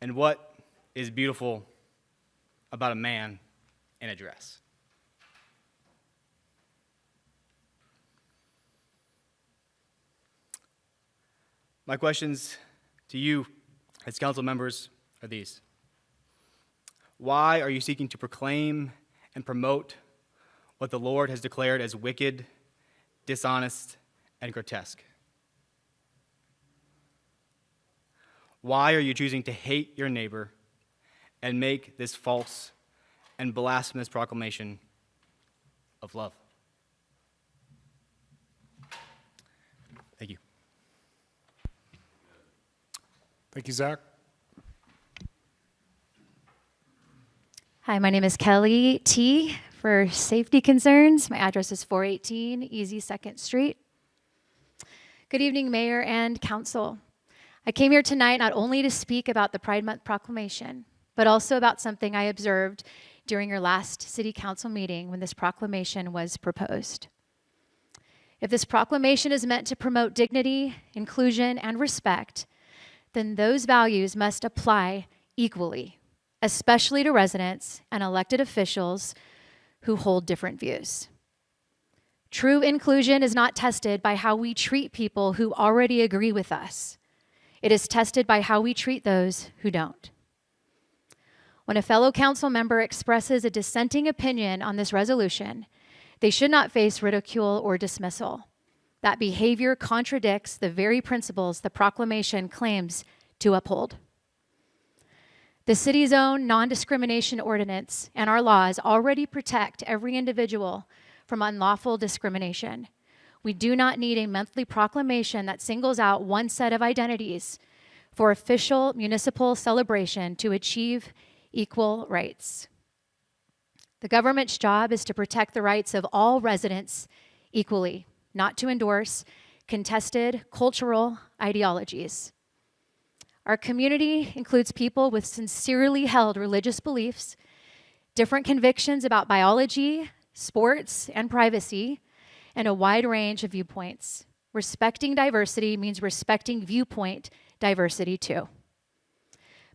And what is beautiful about a man in a dress? My questions to you as council members are these. Why are you seeking to proclaim and promote what the Lord has declared as wicked, dishonest, and grotesque? Why are you choosing to hate your neighbor and make this false and blasphemous proclamation of love? Thank you. Thank you, Zach. Hi, my name is Kelly T. For safety concerns, my address is 418 Easy 2nd Street. Good evening, Mayor and Council. I came here tonight not only to speak about the Pride Month proclamation, but also about something I observed during your last City Council meeting when this proclamation was proposed. If this proclamation is meant to promote dignity, inclusion, and respect, then those values must apply equally, especially to residents and elected officials who hold different views. True inclusion is not tested by how we treat people who already agree with us. It is tested by how we treat those who don't. When a fellow council member expresses a dissenting opinion on this resolution, they should not face ridicule or dismissal. That behavior contradicts the very principles the proclamation claims to uphold. The city's own non-discrimination ordinance and our laws already protect every individual from unlawful discrimination. We do not need a monthly proclamation that singles out one set of identities for official municipal celebration to achieve equal rights. The government's job is to protect the rights of all residents equally, not to endorse contested cultural ideologies. Our community includes people with sincerely held religious beliefs, different convictions about biology, sports, and privacy, and a wide range of viewpoints. Respecting diversity means respecting viewpoint diversity too.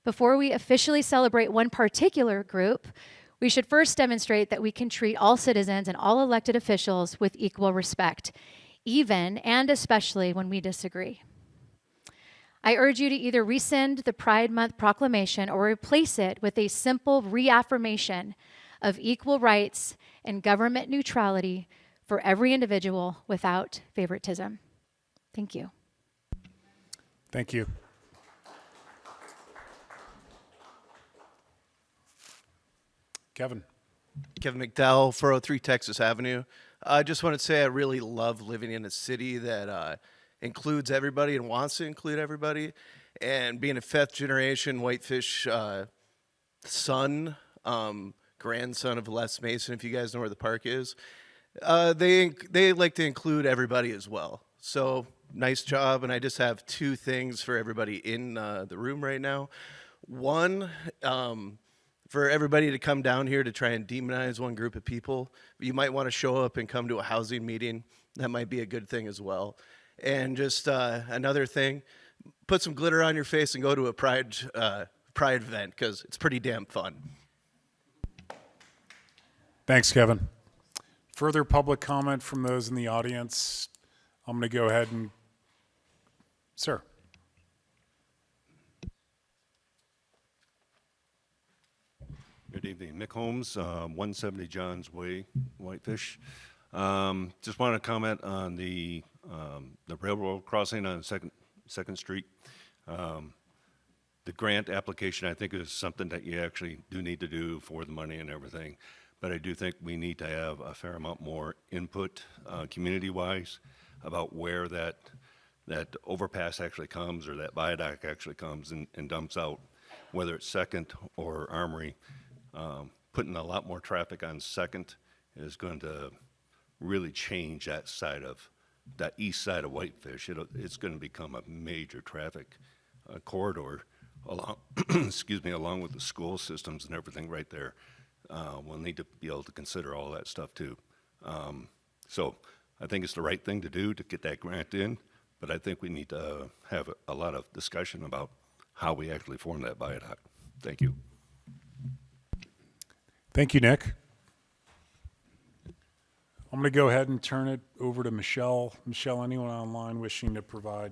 Before we officially celebrate one particular group, we should first demonstrate that we can treat all citizens and all elected officials with equal respect, even and especially when we disagree. I urge you to either rescind the Pride Month proclamation or replace it with a simple reaffirmation of equal rights and government neutrality for every individual without favoritism. Thank you. Thank you. Kevin. Kevin McDowell, 403 Texas Avenue. I just want to say I really love living in a city that includes everybody and wants to include everybody. And being a fifth generation Whitefish son, grandson of Les Mason, if you guys know where the park is, they like to include everybody as well. So nice job. And I just have two things for everybody in the room right now. One, for everybody to come down here to try and demonize one group of people, you might want to show up and come to a housing meeting. That might be a good thing as well. And just another thing, put some glitter on your face and go to a pride event, because it's pretty damn fun. Thanks, Kevin. Further public comment from those in the audience? I'm going to go ahead and, sir. Good evening. Mick Holmes, 170 Johns Way, Whitefish. Just want to comment on the railroad crossing on Second Street. The grant application, I think, is something that you actually do need to do for the money and everything. But I do think we need to have a fair amount more input, community-wise, about where that overpass actually comes, or that viaduct actually comes and dumps out, whether it's Second or Armory. Putting a lot more traffic on Second is going to really change that east side of Whitefish. It's going to become a major traffic corridor along, excuse me, along with the school systems and everything right there. We'll need to be able to consider all that stuff too. So I think it's the right thing to do to get that grant in, but I think we need to have a lot of discussion about how we actually form that viaduct. Thank you. Thank you, Nick. I'm going to go ahead and turn it over to Michelle. Michelle, anyone online wishing to provide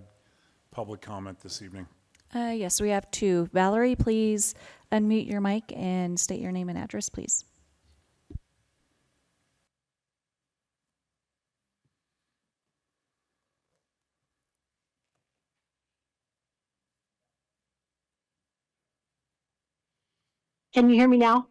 public comment this evening? Yes, we have two. Valerie, please unmute your mic and state your name and address, please. Can you hear me now?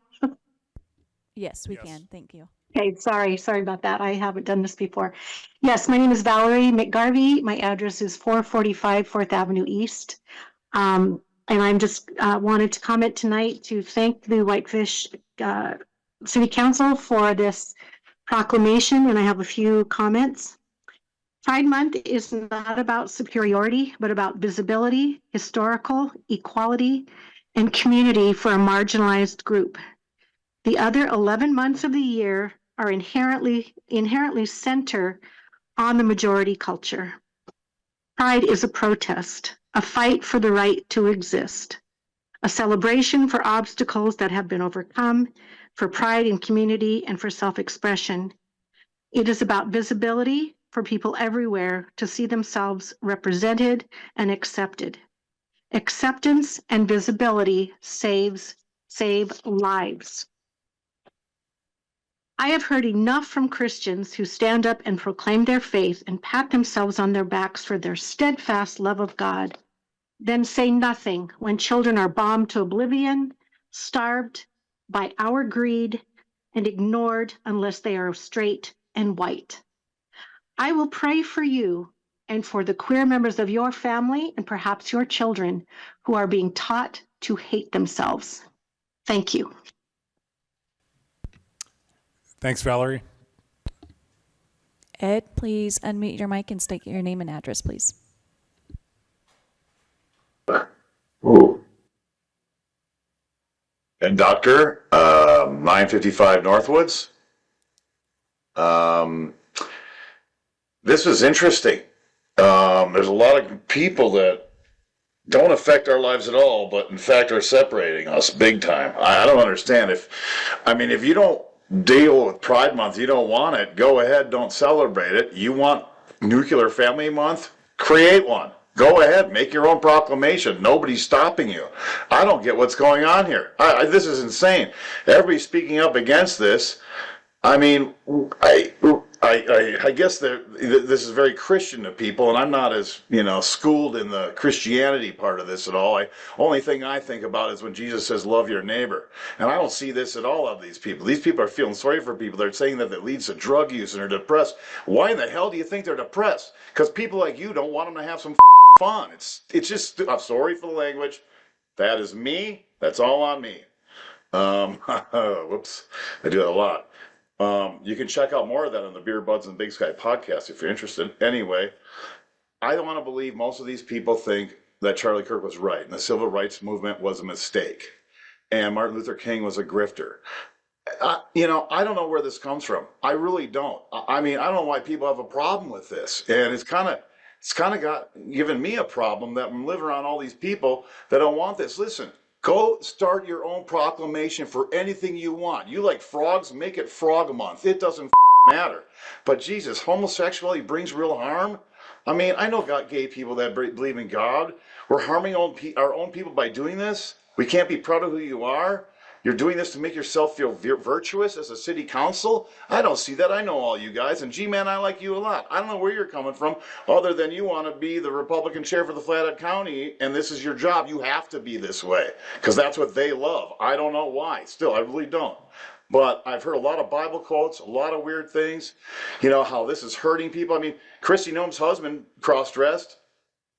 Yes, we can. Thank you. Okay, sorry about that. I haven't done this before. Yes, my name is Valerie McGarvey. My address is 445 4th Avenue East. And I'm just wanted to comment tonight to thank the Whitefish City Council for this proclamation, and I have a few comments. Pride Month is not about superiority, but about visibility, historical, equality, and community for a marginalized group. The other 11 months of the year are inherently center on the majority culture. Pride is a protest, a fight for the right to exist, a celebration for obstacles that have been overcome, for pride in community, and for self-expression. It is about visibility for people everywhere to see themselves represented and accepted. Acceptance and visibility save lives. I have heard enough from Christians who stand up and proclaim their faith and pat themselves on their backs for their steadfast love of God, then say nothing when children are bombed to oblivion, starved by our greed, and ignored unless they are straight and white. I will pray for you and for the queer members of your family and perhaps your children who are being taught to hate themselves. Thank you. Thanks, Valerie. Ed, please unmute your mic and state your name and address, please. Ooh. And Doctor, 955 Northwoods. This was interesting. There's a lot of people that don't affect our lives at all, but in fact are separating us big time. I don't understand. If you don't deal with Pride Month, you don't want it, go ahead, don't celebrate it. You want Nuclear Family Month? Create one. Go ahead, make your own proclamation. Nobody's stopping you. I don't get what's going on here. This is insane. Everybody's speaking up against this. I guess this is very Christian to people, and I'm not as schooled in the Christianity part of this at all. Only thing I think about is when Jesus says, "Love your neighbor," and I don't see this at all of these people. These people are feeling sorry for people. They're saying that it leads to drug use and are depressed. Why in the hell do you think they're depressed? Because people like you don't want them to have some fun. It's just. I'm sorry for the language. That is me. That's all on me. Whoops, I do that a lot. You can check out more of that on the Beer Buds and Big Sky podcast if you're interested. Anyway, I don't want to believe most of these people think that Charlie Kirk was right and the civil rights movement was a mistake and Martin Luther King was a grifter. I don't know where this comes from. I really don't. I don't know why people have a problem with this. And it's kind of given me a problem that I'm living around all these people that don't want this. Listen, go start your own proclamation for anything you want. You like frogs, make it Frog Month. It doesn't matter. But Jesus, homosexuality brings real harm. I know gay people that believe in God. We're harming our own people by doing this. We can't be proud of who you are. You're doing this to make yourself feel virtuous as a city council? I don't see that. I know all you guys. And G-Man, I like you a lot. I don't know where you're coming from other than you want to be the Republican chair for the Flathead County and this is your job. You have to be this way because that's what they love. I don't know why. Still, I really don't. But I've heard a lot of Bible quotes, a lot of weird things. How this is hurting people. Christy Noem's husband cross-dressed.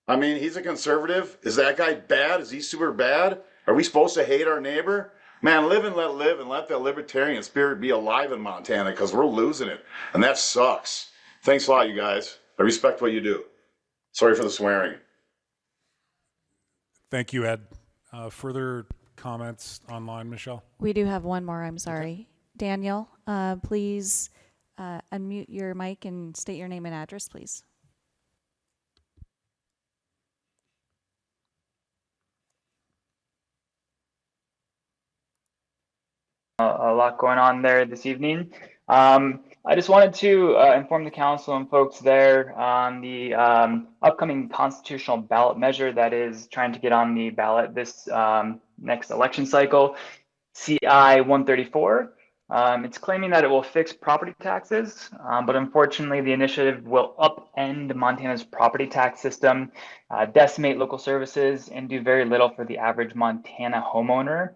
He's a conservative. Is that guy bad? Is he super bad? Are we supposed to hate our neighbor? Man, live and let that libertarian spirit be alive in Montana because we're losing it. And that sucks. Thanks a lot, you guys. I respect what you do. Sorry for the swearing. Thank you, Ed. Further comments online, Michelle? We do have one more, I'm sorry. Okay. Daniel, please unmute your mic and state your name and address, please. A lot going on there this evening. I just wanted to inform the council and folks there on the upcoming constitutional ballot measure that is trying to get on the ballot this next election cycle, CI 134. It's claiming that it will fix property taxes, but unfortunately the initiative will upend Montana's property tax system, decimate local services, and do very little for the average Montana homeowner.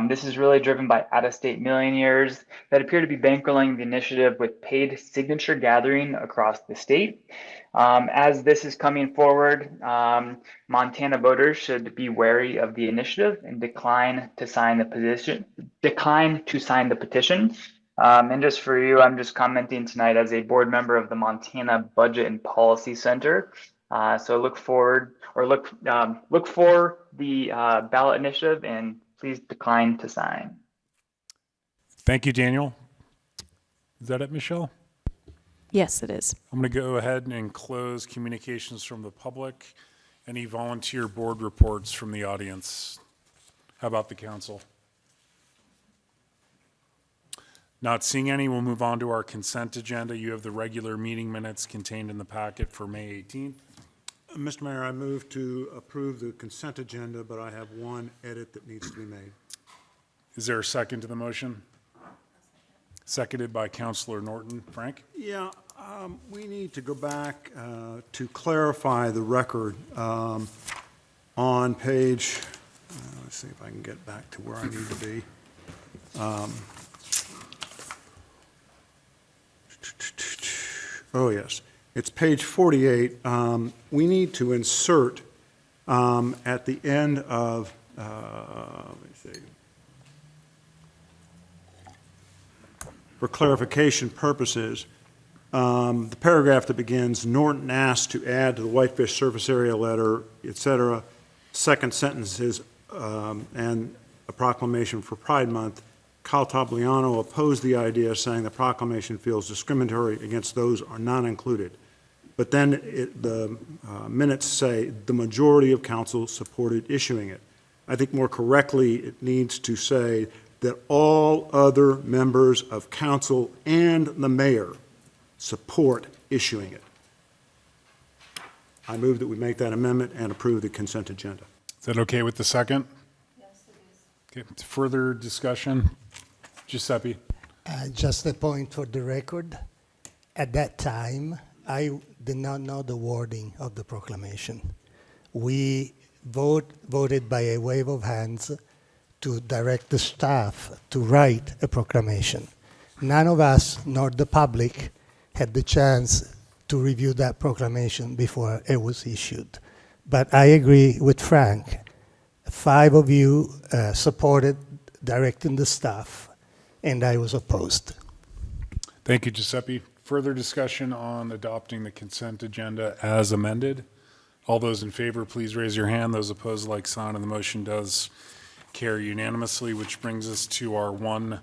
This is really driven by out-of-state millionaires that appear to be bankrolling the initiative with paid signature gathering across the state. As this is coming forward, Montana voters should be wary of the initiative and decline to sign the petition. And just for you, I'm just commenting tonight as a board member of the Montana Budget and Policy Center. So look for the ballot initiative and please decline to sign. Thank you, Daniel. Is that it, Michelle? Yes, it is. I'm going to go ahead and close communications from the public. Any volunteer board reports from the audience? How about the council? Not seeing any, we'll move on to our consent agenda. You have the regular meeting minutes contained in the packet for May 18th. Mr. Mayor, I move to approve the consent agenda, but I have one edit that needs to be made. Is there a second to the motion? Seconded by Councilor Norton. Frank? Yeah, we need to go back to clarify the record on page, let's see if I can get back to where I need to be. Oh, yes. It's page 48. We need to insert at the end of, let me see. For clarification purposes, the paragraph that begins, Norton asked to add to the Whitefish surface area letter, et cetera. Second sentence is, and a proclamation for Pride Month. Kyle Tobliano opposed the idea, saying the proclamation feels discriminatory against those who are not included. But then the minutes say the majority of council supported issuing it. I think more correctly, it needs to say that all other members of council and the mayor support issuing it. I move that we make that amendment and approve the consent agenda. Is that okay with the second? Yes, it is. Okay. Further discussion? Giuseppe? Just a point for the record. At that time, I did not know the wording of the proclamation. We voted by a wave of hands to direct the staff to write a proclamation. None of us, nor the public, had the chance to review that proclamation before it was issued. But I agree with Frank. 5 of you supported directing the staff, and I was opposed. Thank you, Giuseppe. Further discussion on adopting the consent agenda as amended? All those in favor, please raise your hand. Those opposed, like sign, and the motion does carry unanimously, which brings us to our one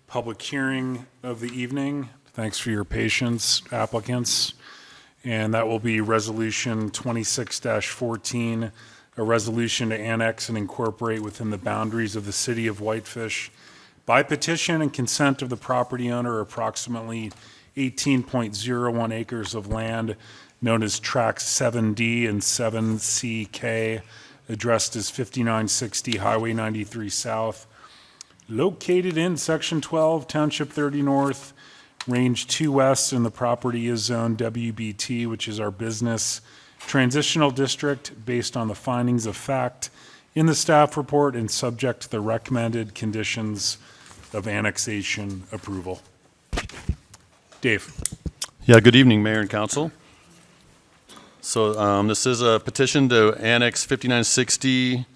public hearing of the evening. Thanks for your patience, applicants. And that will be Resolution 26-14, a resolution to annex and incorporate within the boundaries of the city of Whitefish by petition and consent of the property owner approximately 18.01 acres of land known as Tracts 7D and 7CK, addressed as 5960 Highway 93 South, located in Section 12, Township 30 North, Range 2 West, and the property is Zone WBT, which is our business transitional district, based on the findings of fact in the staff report and subject to the recommended conditions of annexation approval. Dave. Yeah, good evening, Mayor and Council. So this is a petition to annex 5960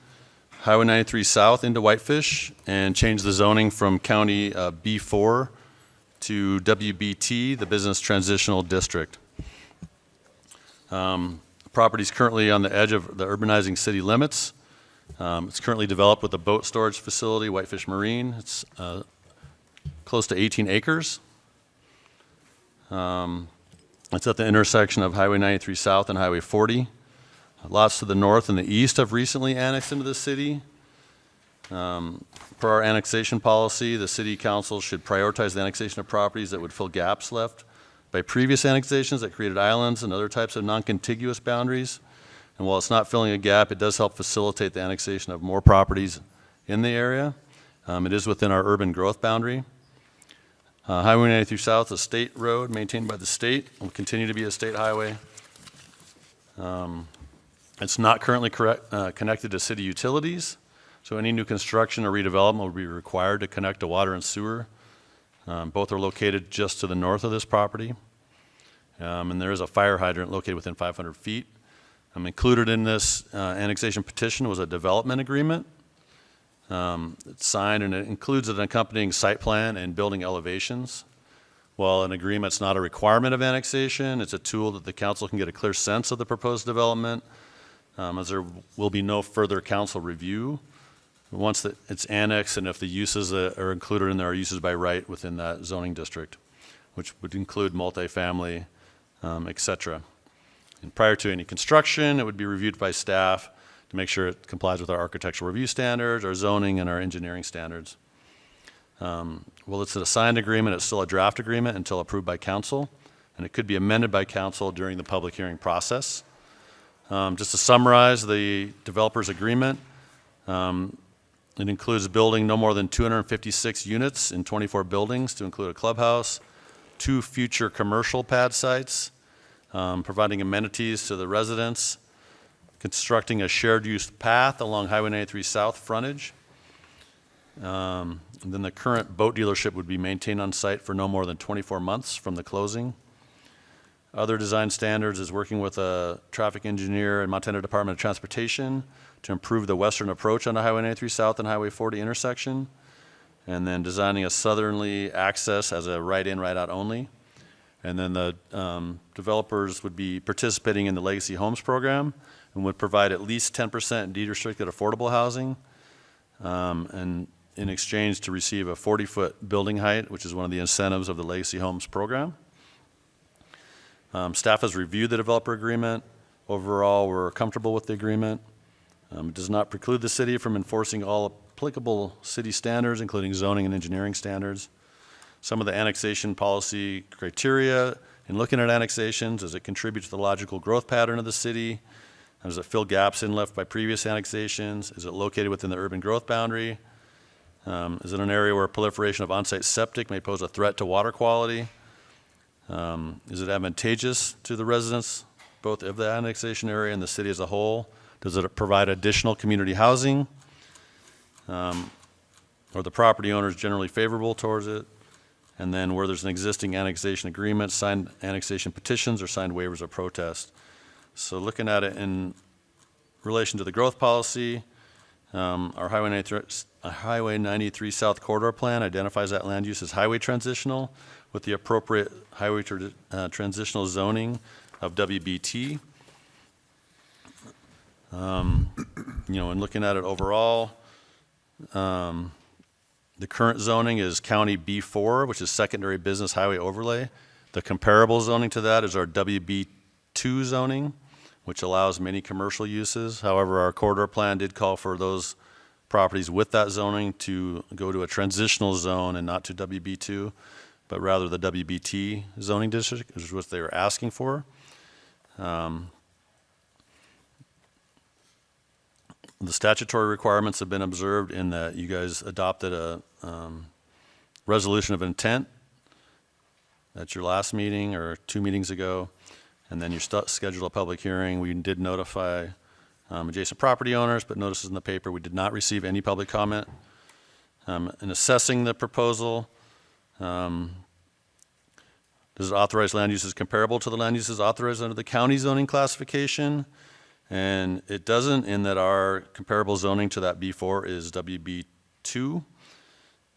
Highway 93 South into Whitefish and change the zoning from County B4 to WBT, the Business Transitional District. The property is currently on the edge of the urbanizing city limits. It's currently developed with a boat storage facility, Whitefish Marine. It's close to 18 acres. It's at the intersection of Highway 93 South and Highway 40. Lots to the north and the east have recently annexed into the city. Per our annexation policy, the city council should prioritize the annexation of properties that would fill gaps left by previous annexations that created islands and other types of non-contiguous boundaries. And while it's not filling a gap, it does help facilitate the annexation of more properties in the area. It is within our urban growth boundary. Highway 93 South, a state road maintained by the state, will continue to be a state highway. It's not currently connected to city utilities, so any new construction or redevelopment will be required to connect to water and sewer. Both are located just to the north of this property. And there is a fire hydrant located within 500 feet. Included in this annexation petition was a development agreement. It's signed, and it includes an accompanying site plan and building elevations. While an agreement's not a requirement of annexation, it's a tool that the council can get a clear sense of the proposed development, as there will be no further council review once it's annexed, and if the uses that are included in there are uses by right within that zoning district, which would include multifamily, et cetera. And prior to any construction, it would be reviewed by staff to make sure it complies with our architectural review standards, our zoning, and our engineering standards. Well, it's a signed agreement. It's still a draft agreement until approved by council, and it could be amended by council during the public hearing process. Just to summarize the developer's agreement, it includes building no more than 256 units in 24 buildings to include a clubhouse, 2 future commercial pad sites, providing amenities to the residents, constructing a shared use path along Highway 93 South frontage. And then the current boat dealership would be maintained on site for no more than 24 months from the closing. Other design standards is working with a traffic engineer and Montana Department of Transportation to improve the western approach on the Highway 93 South and Highway 40 intersection, and then designing a southerly access as a right-in, right-out only. And then the developers would be participating in the Legacy Homes program and would provide at least 10% deed-restricted affordable housing, and in exchange to receive a 40-foot building height, which is one of the incentives of the Legacy Homes program. Staff has reviewed the developer agreement. Overall, we're comfortable with the agreement. It does not preclude the city from enforcing all applicable city standards, including zoning and engineering standards. Some of the annexation policy criteria in looking at annexations: does it contribute to the logical growth pattern of the city? Does it fill gaps in left by previous annexations? Is it located within the urban growth boundary? Is it an area where proliferation of on-site septic may pose a threat to water quality? Is it advantageous to the residents, both of the annexation area and the city as a whole? Does it provide additional community housing? Are the property owners generally favorable towards it? And then where there's an existing annexation agreement, signed annexation petitions, or signed waivers of protest. So looking at it in relation to the growth policy, our Highway 93 South Corridor Plan identifies that land use as highway transitional with the appropriate highway transitional zoning of WBT. In looking at it overall, the current zoning is County B4, which is secondary business highway overlay. The comparable zoning to that is our WB2 zoning, which allows many commercial uses. However, our corridor plan did call for those properties with that zoning to go to a transitional zone and not to WB2, but rather the WBT zoning district, which is what they were asking for. The statutory requirements have been observed in that you guys adopted a resolution of intent at your last meeting or 2 meetings ago, and then you scheduled a public hearing. We did notify adjacent property owners, but notices in the paper. We did not receive any public comment. In assessing the proposal, does it authorize land uses comparable to the land uses authorized under the county zoning classification? And it doesn't, in that our comparable zoning to that B4 is WB2.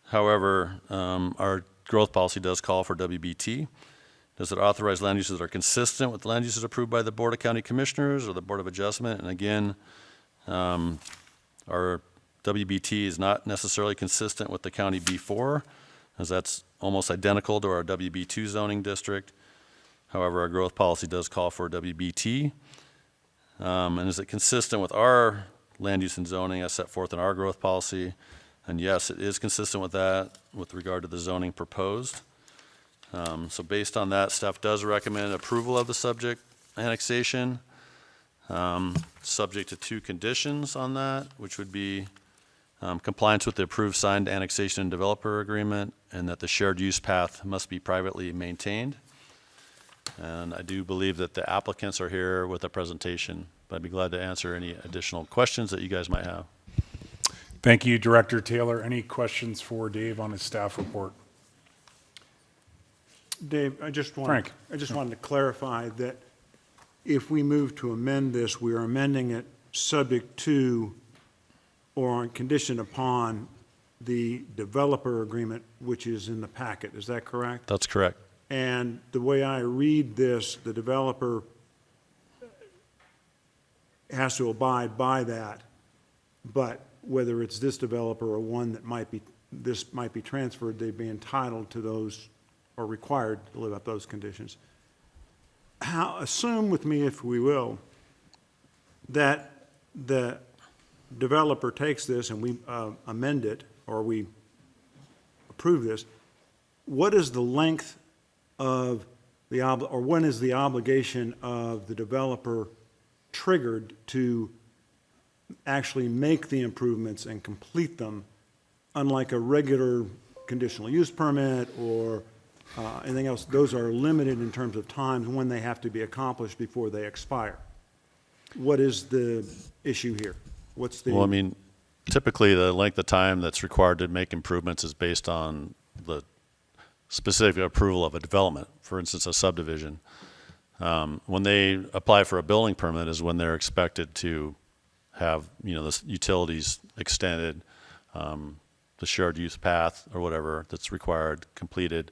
However, our growth policy does call for WBT. Does it authorize land uses that are consistent with land uses approved by the Board of County Commissioners or the Board of Adjustment? And again, our WBT is not necessarily consistent with the county B4, as that's almost identical to our WB2 zoning district. However, our growth policy does call for WBT. And is it consistent with our land use and zoning as set forth in our growth policy. And yes, it is consistent with that with regard to the zoning proposed. So based on that, staff does recommend approval of the subject annexation, subject to 2 conditions on that, which would be compliance with the approved signed annexation and developer agreement, and that the shared use path must be privately maintained. And I do believe that the applicants are here with a presentation, but I'd be glad to answer any additional questions that you guys might have. Thank you, Director Taylor. Any questions for Dave on his staff report? Dave, Frank. I just wanted to clarify that if we move to amend this, we are amending it subject to or on condition upon the developer agreement, which is in the packet. Is that correct? That's correct. And the way I read this, the developer has to abide by that, but whether it's this developer or one that might be transferred, they'd be entitled to those or required to live up those conditions. Assume with me, if we will, that the developer takes this and we amend it or we approve this. What is the length of the or when is the obligation of the developer triggered to actually make the improvements and complete them, unlike a regular conditional use permit or anything else? Those are limited in terms of times when they have to be accomplished before they expire. What is the issue here? What's the? Well, I mean, typically the length of time that's required to make improvements is based on the specific approval of a development, for instance, a subdivision. When they apply for a building permit is when they're expected to have, the utilities extended, the shared use path or whatever that's required, completed,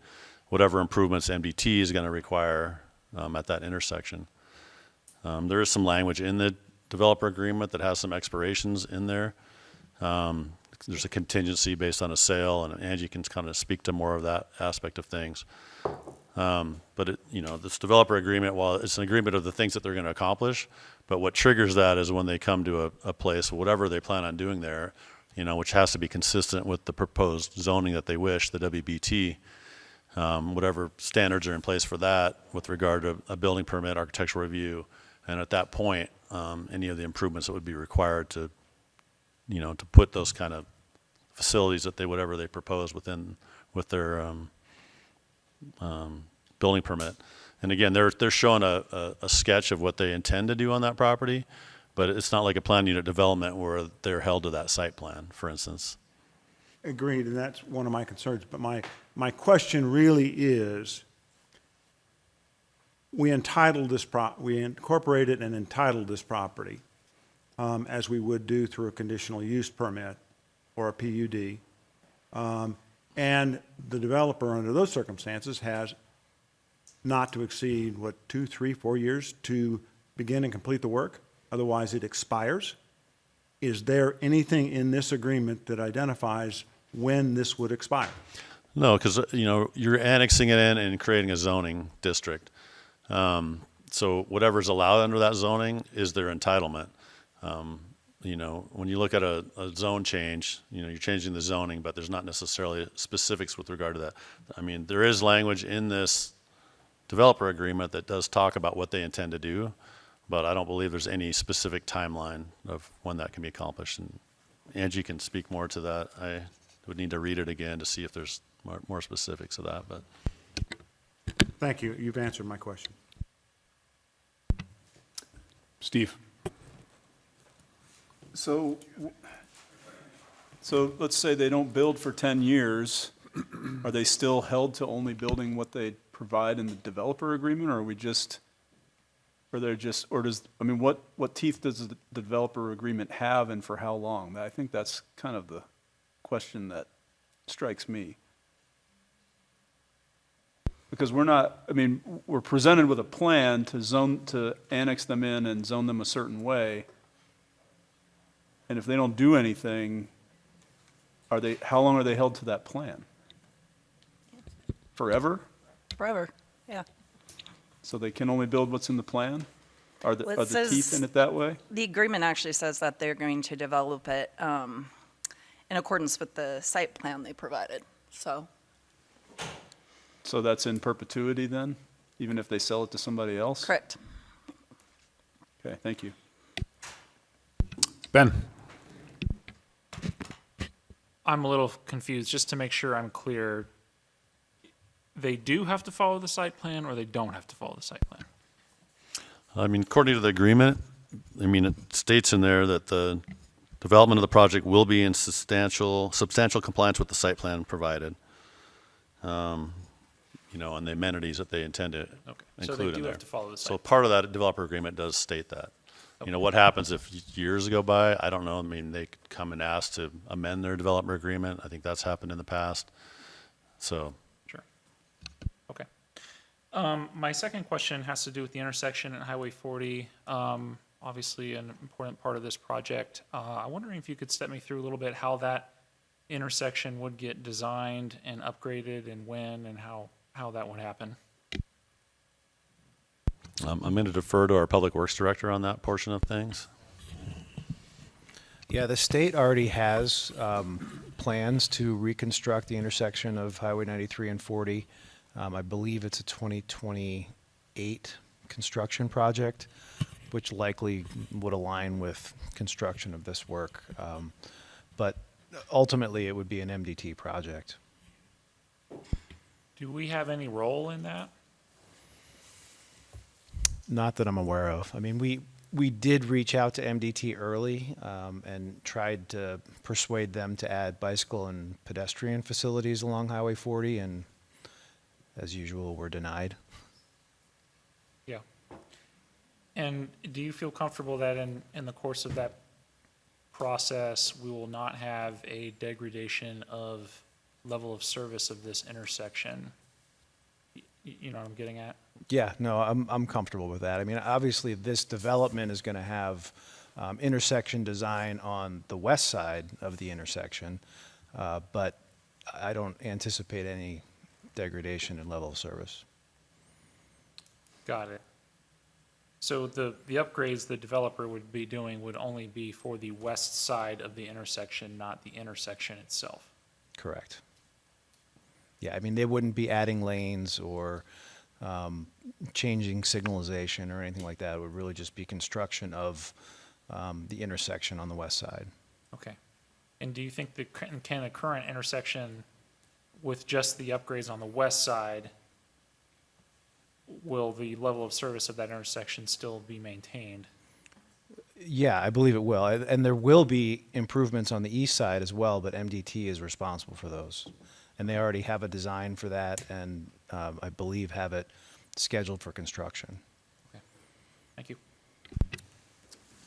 whatever improvements MDT is going to require at that intersection. There is some language in the developer agreement that has some expirations in there. There's a contingency based on a sale, and Angie can kind of speak to more of that aspect of things. But this developer agreement, while it's an agreement of the things that they're going to accomplish, but what triggers that is when they come to a place, whatever they plan on doing there, which has to be consistent with the proposed zoning that they wish, the WBT, whatever standards are in place for that with regard to a building permit, architectural review, and at that point, any of the improvements that would be required to put those kind of facilities that whatever they propose with their building permit. And again, they're showing a sketch of what they intend to do on that property, but it's not like a planned unit development where they're held to that site plan, for instance. Agreed, and that's one of my concerns. But my question really is, we incorporated and entitled this property as we would do through a conditional use permit or a PUD. And the developer, under those circumstances, has not to exceed, 2, 3, 4 years to begin and complete the work? Otherwise, it expires. Is there anything in this agreement that identifies when this would expire? No, because, you're annexing it in and creating a zoning district. So whatever's allowed under that zoning is their entitlement. When you look at a zone change, you're changing the zoning, but there's not necessarily specifics with regard to that. I mean, there is language in this developer agreement that does talk about what they intend to do, but I don't believe there's any specific timeline of when that can be accomplished. And Angie can speak more to that. I would need to read it again to see if there's more specifics of that, but. Thank you. You've answered my question. Steve. So let's say they don't build for 10 years. Are they still held to only building what they provide in the developer agreement, or what teeth does the developer agreement have and for how long? I think that's kind of the question that strikes me. Because we're presented with a plan to annex them in and zone them a certain way. And if they don't do anything, how long are they held to that plan? Forever? Forever, yeah. So they can only build what's in the plan? Are Well, the teeth in it that way? The agreement actually says that they're going to develop it in accordance with the site plan they provided, so. So that's in perpetuity then, even if they sell it to somebody else? Correct. Okay, thank you. Ben? I'm a little confused, just to make sure I'm clear. They do have to follow the site plan, or they don't have to follow the site plan? I mean, according to the agreement, I mean, it states in there that the development of the project will be in substantial compliance with the site plan provided. You know, and the amenities that they intend to So include they in do there. have to follow the site So plan. part of that developer agreement does state that. You know, what happens if years go by? I don't know. I mean, they could come and ask to amend their developer agreement. I think that's happened in the past. So. Sure. Okay. My second question has to do with the intersection at Highway 40. Obviously, an important part of this project. I'm wondering if you could step me through a little bit how that intersection would get designed and upgraded, and when, and how that would happen. I'm going to defer to our Public Works Director on that portion of things. Yeah, the state already has plans to reconstruct the intersection of Highway 93 and 40. I believe it's a 2028 construction project, which likely would align with construction of this work. But ultimately, it would be an MDT project. Do we have any role in that? Not that I'm aware of. I mean, we did reach out to MDT early and tried to persuade them to add bicycle and pedestrian facilities along Highway 40, and as usual, were denied. Yeah. And do you feel comfortable that in the course of that process, we will not have a degradation of level of service of this intersection? You know what I'm getting at? Yeah, no, I'm comfortable with that. I mean, obviously, this development is going to have intersection design on the west side of the intersection, but I don't anticipate any degradation in level of service. Got it. So the upgrades the developer would be doing would only be for the west side of the intersection, not the intersection itself? Correct. Yeah, I mean, they wouldn't be adding lanes or changing signalization or anything like that. It would really just be construction of the intersection on the west side. Okay. And do you think can the current intersection with just the upgrades on the west side, will the level of service of that intersection still be maintained? Yeah, I believe it will. And there will be improvements on the east side as well, but MDT is responsible for those. And they already have a design for that, and I believe have it scheduled for construction. Okay. Thank you.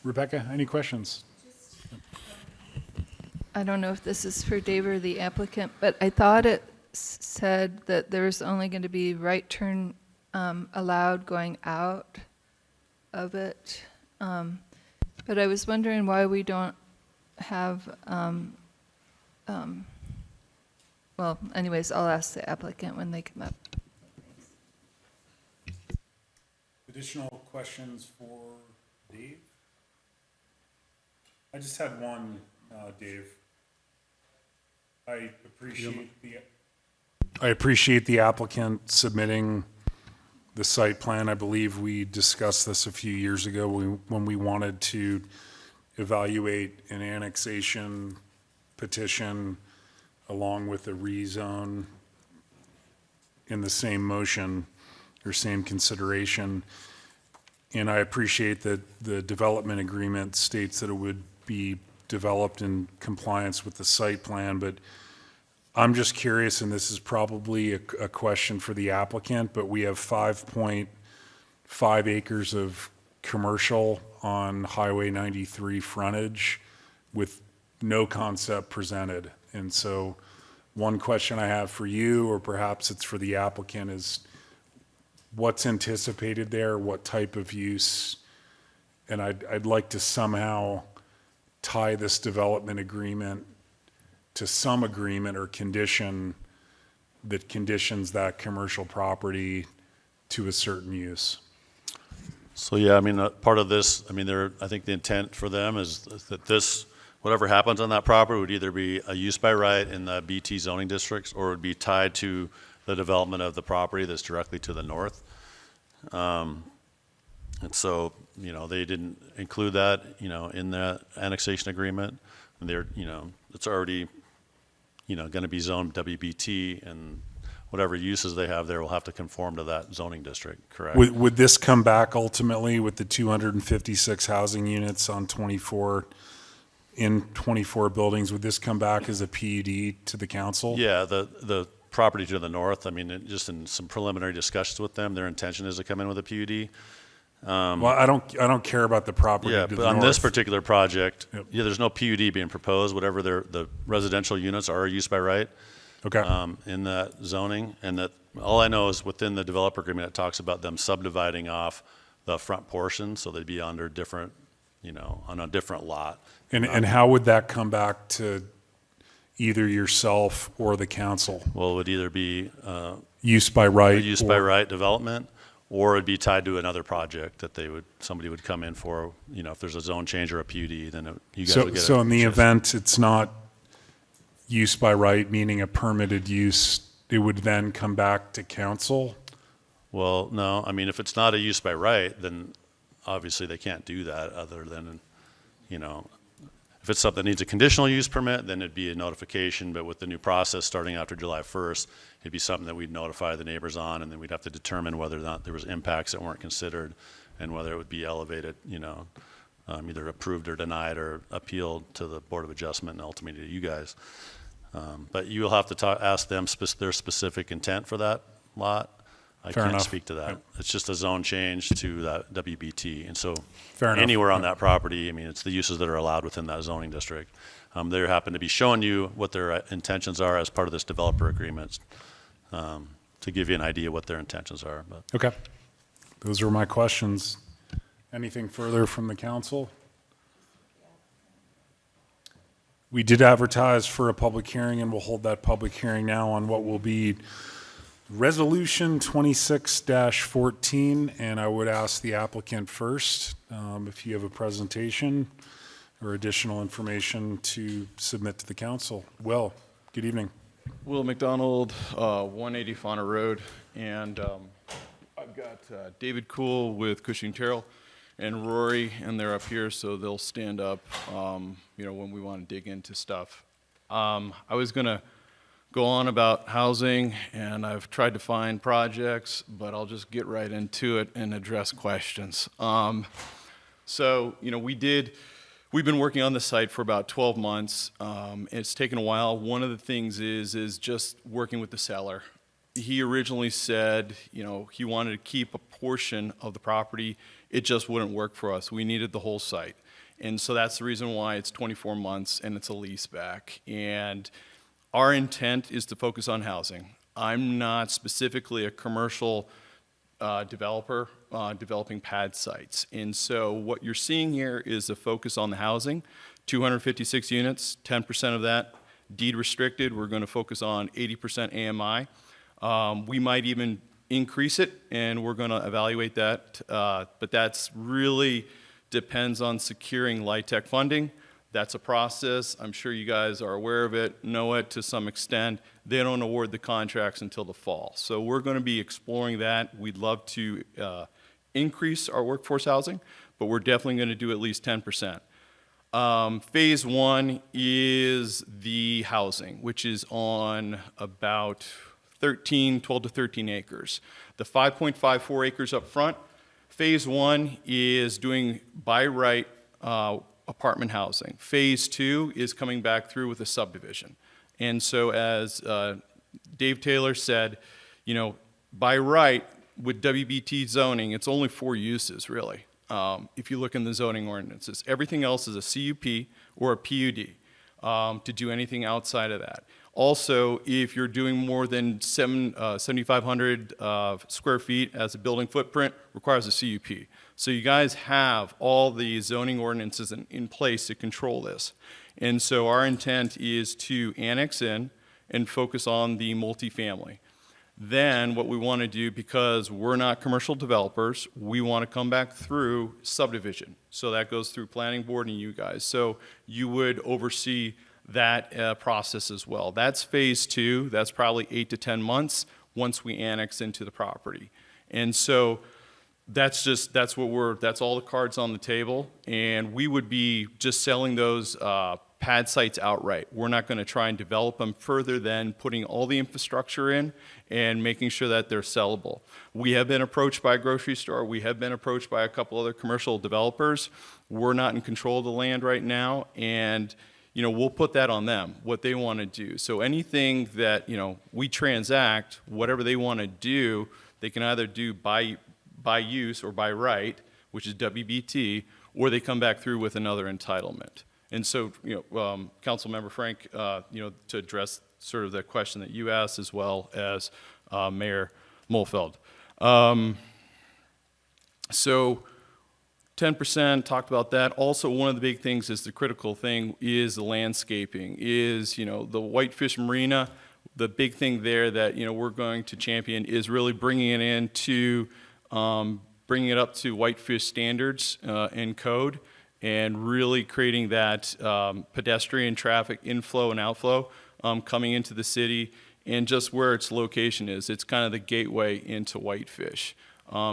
Rebecca, any questions? I don't know if this is for Dave or the applicant, but I thought it said that there's only going to be right turn allowed going out of it. But I was wondering why we don't have, well, anyways, I'll ask the applicant when they come up. Additional questions for Dave? I just had one, Dave. I appreciate the applicant submitting the site plan. I believe we discussed this a few years ago when we wanted to evaluate an annexation petition along with a rezone in the same motion or same consideration. And I appreciate that the development agreement states that it would be developed in compliance with the site plan, but I'm just curious, and this is probably a question for the applicant, but we have 5.5 acres of commercial on Highway 93 frontage with no concept presented. And so one question I have for you, or perhaps it's for the applicant, is what's anticipated there, what type of use? And I'd like to somehow tie this development agreement to some agreement or condition that conditions that commercial property to a certain use. So, yeah, I mean, part of this, I mean, I think the intent for them is that this, whatever happens on that property would either be a use by right in the BT zoning districts, or it would be tied to the development of the property that's directly to the north. And so, you know, they didn't include that, you know, in the annexation agreement. And they're, you know, it's already, you know, going to be zoned WBT, and whatever uses they have there will have to conform to that zoning district, correct? Would this come back ultimately with the 256 housing units on 24 buildings? Would this come back as a PUD to the council? Yeah, the property to the north, I mean, just in some preliminary discussions with them, their intention is to come in with a PUD. Well, I don't care about the property Yeah, to but the on north. this particular project, Yep. yeah, there's no PUD being proposed. Whatever the residential units are used by right. Okay. In that zoning, and that, all I know is within the developer agreement, it talks about them subdividing off the front portion, so they'd be under different, you know, on a different lot. And how would that come back to either yourself or the council? Well, it would either be Use by right? use by right development, or it'd be tied to another project that somebody would come in for. You know, if there's a zone change or a PUD, then you guys would get So in the interest. event it's not use by right, meaning a permitted use, it would then come back to council? Well, no, I mean, if it's not a use by right, then obviously they can't do that, other than, you know, if it's something that needs a conditional use permit, then it'd be a notification. But with the new process starting after July 1st, it'd be something that we'd notify the neighbors on, and then we'd have to determine whether or not there was impacts that weren't considered, and whether it would be elevated, you know, either approved or denied or appealed to the Board of Adjustment and ultimately to you guys. But you will have to ask them their specific intent for that lot. I Fair can't enough. speak to that. Yep. It's just a zone change to that WBT. And so Fair enough. anywhere on Yep. that property, I mean, it's the uses that are allowed within that zoning district. They happen to be showing you what their intentions are as part of this developer agreement, to give you an idea what their intentions are. But Okay. Those were my questions. Anything further from the council? We did advertise for a public hearing, and we'll hold that public hearing now on what will be Resolution 26-14, and I would ask the applicant first, if you have a presentation or additional information to submit to the council. Will, good evening. Will McDonald, 180 Fauna Road, and I've got David Cool with Cushing Terrell and Rory, and they're up here, so they'll stand up, you know, when we want to dig into stuff. I was going to go on about housing, and I've tried to find projects, but I'll just get right into it and address questions. So, you know, we've been working on the site for about 12 months. It's taken a while. One of the things is just working with the seller. He originally said, you know, he wanted to keep a portion of the property. It just wouldn't work for us. We needed the whole site. And so that's the reason why it's 24 months and it's a lease back. And our intent is to focus on housing. I'm not specifically a commercial developer developing pad sites. And so what you're seeing here is a focus on the housing, 256 units, 10% of that deed restricted. We're going to focus on 80% AMI. We might even increase it, and we're going to evaluate that. But that's really depends on securing LIHTC funding. That's a process. I'm sure you guys are aware of it, know it to some extent. They don't award the contracts until the fall. So we're going to be exploring that. We'd love to increase our workforce housing, but we're definitely going to do at least 10%. Phase one is the housing, which is on about 12 to 13 acres. The 5.54 acres up front, phase one is doing by right apartment housing. Phase two is coming back through with a subdivision. And so as Dave Taylor said, you know, by right with WBT zoning, it's only 4 uses really. If you look in the zoning ordinances, everything else is a CUP or a PUD to do anything outside of that. Also, if you're doing more than 7,500 square feet as a building footprint, requires a CUP. So you guys have all the zoning ordinances in place to control this. And so our intent is to annex in and focus on the multifamily. Then what we want to do, because we're not commercial developers, we want to come back through subdivision. So that goes through planning board and you guys. So you would oversee that process as well. That's phase 2. That's probably 8 to 10 months once we annex into the property. And so that's all the cards on the table. And we would be just selling those pad sites outright. We're not going to try and develop them further than putting all the infrastructure in and making sure that they're sellable. We have been approached by a grocery store. We have been approached by a couple other commercial developers. We're not in control of the land right now, and we'll put that on them, what they want to do. So anything that we transact, whatever they want to do, they can either do by use or by right, which is WBT, or they come back through with another entitlement. And so, Councilmember Frank, to address sort of the question that you asked, as well as Mayor Mulfeld. So 10%, talked about that. Also, one of the big things is the critical thing is the landscaping, is, the Whitefish Marina. The big thing there that, we're going to champion is really bringing it into, bringing it up to Whitefish standards and code, and really creating that pedestrian traffic inflow and outflow coming into the city, and just where its location is. It's kind of the gateway into Whitefish.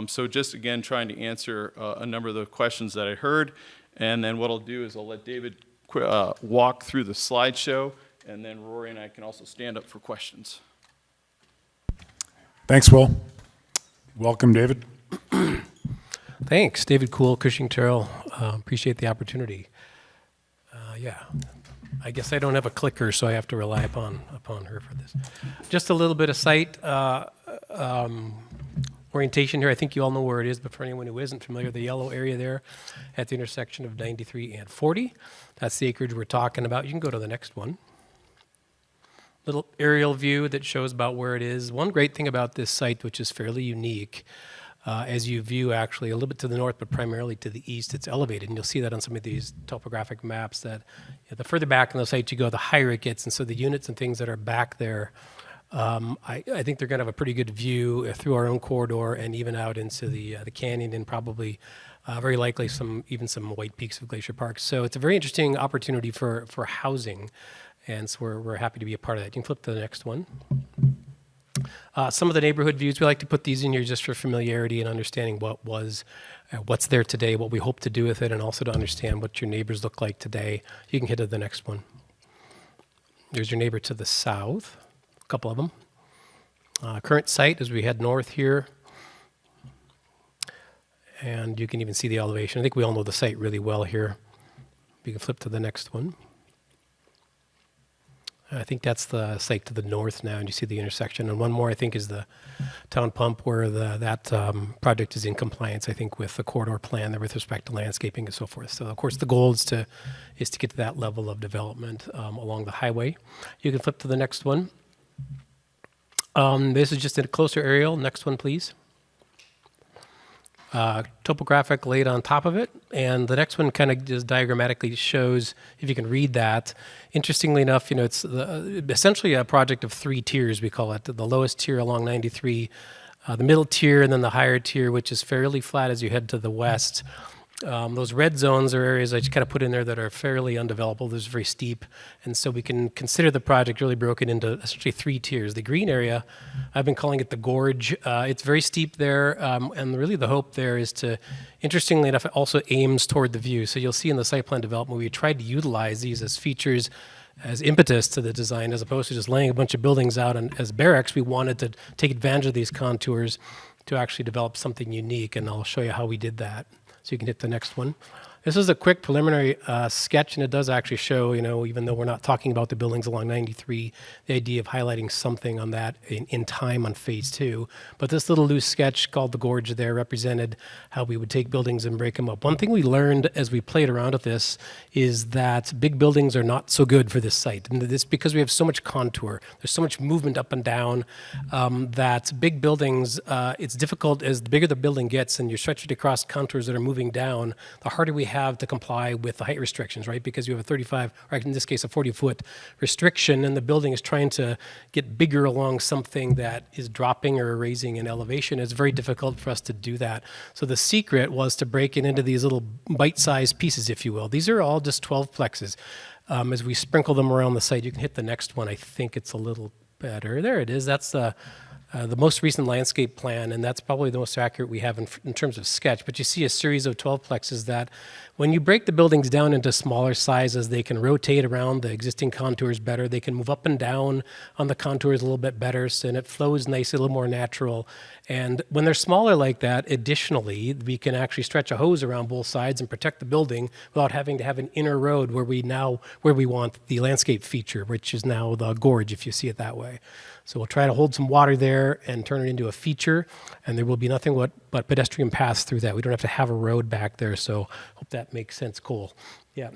So just, again, trying to answer a number of the questions that I heard, and then what I'll do is I'll let David walk through the slideshow, and then Rory and I can also stand up for questions. Thanks, Will. Welcome, David. Thanks, David Cool, Cushing Terrell. Appreciate the opportunity. Yeah, I guess I don't have a clicker, so I have to rely upon her for this. Just a little bit of site orientation here. I think you all know where it is, but for anyone who isn't familiar, the yellow area there at the intersection of 93 and 40, that's the acreage we're talking about. You can go to the next one. Little aerial view that shows about where it is. One great thing about this site, which is fairly unique, as you view actually a little bit to the north, but primarily to the east, it's elevated. And you'll see that on some of these topographic maps that the further back in the site you go, the higher it gets. And so the units and things that are back there, I think they're going to have a pretty good view through our own corridor and even out into the canyon, and probably very likely even some white peaks of Glacier Park. So it's a very interesting opportunity for housing. And so we're happy to be a part of that. You can flip to the next one. Some of the neighborhood views, we like to put these in here just for familiarity and understanding what's there today, what we hope to do with it, and also to understand what your neighbors look like today. You can hit to the next one. There's your neighbor to the south, a couple of them. Current site as we head north here. And you can even see the elevation. I think we all know the site really well here. You can flip to the next one. I think that's the site to the north now, and you see the intersection. And one more, I think, is the town pump, where that project is in compliance, I think, with the corridor plan there with respect to landscaping and so forth. So, of course, the goal is to get to that level of development along the highway. You can flip to the next one. This is just a closer aerial. Next one, please. Topographic laid on top of it, and the next one kind of just diagrammatically shows, if you can read that. Interestingly enough, it's essentially a project of 3 tiers, we call it. The lowest tier along 93, the middle tier, and then the higher tier, which is fairly flat as you head to the west. Those red zones are areas I just kind of put in there that are fairly undevelopable. There's very steep, and so we can consider the project really broken into essentially 3 tiers. The green area, I've been calling it the gorge. It's very steep there, and really the hope there is to, interestingly enough, it also aims toward the view. So you'll see in the site plan development, we tried to utilize these as features, as impetus to the design, as opposed to just laying a bunch of buildings out. And as barracks, we wanted to take advantage of these contours to actually develop something unique, and I'll show you how we did that. So you can hit the next one. This is a quick preliminary sketch, and it does actually show, even though we're not talking about the buildings along 93, the idea of highlighting something on that in time on phase 2. But this little loose sketch called the gorge there represented how we would take buildings and break them up. One thing we learned as we played around with this is that big buildings are not so good for this site. And it's because we have so much contour. There's so much movement up and down that big buildings, it's difficult as the bigger the building gets and you're stretching across contours that are moving down, the harder we have to comply with the height restrictions, right? Because you have a 35, or in this case, a 40-foot restriction, and the building is trying to get bigger along something that is dropping or raising in elevation. It's very difficult for us to do that. So the secret was to break it into these little bite-sized pieces, if you will. These are all just 12 plexes. As we sprinkle them around the site, you can hit the next one. I think it's a little better. There it is. That's the most recent landscape plan, and that's probably the most accurate we have in terms of sketch. But you see a series of 12 plexes that, when you break the buildings down into smaller sizes, they can rotate around the existing contours better. They can move up and down on the contours a little bit better, so and it flows nicely, a little more natural. And when they're smaller like that, additionally, we can actually stretch a hose around both sides and protect the building without having to have an inner road where we want the landscape feature, which is now the gorge, if you see it that way. So we'll try to hold some water there and turn it into a feature, and there will be nothing but pedestrian paths through that. We don't have to have a road back there, so hope that makes sense, Cole. Yeah,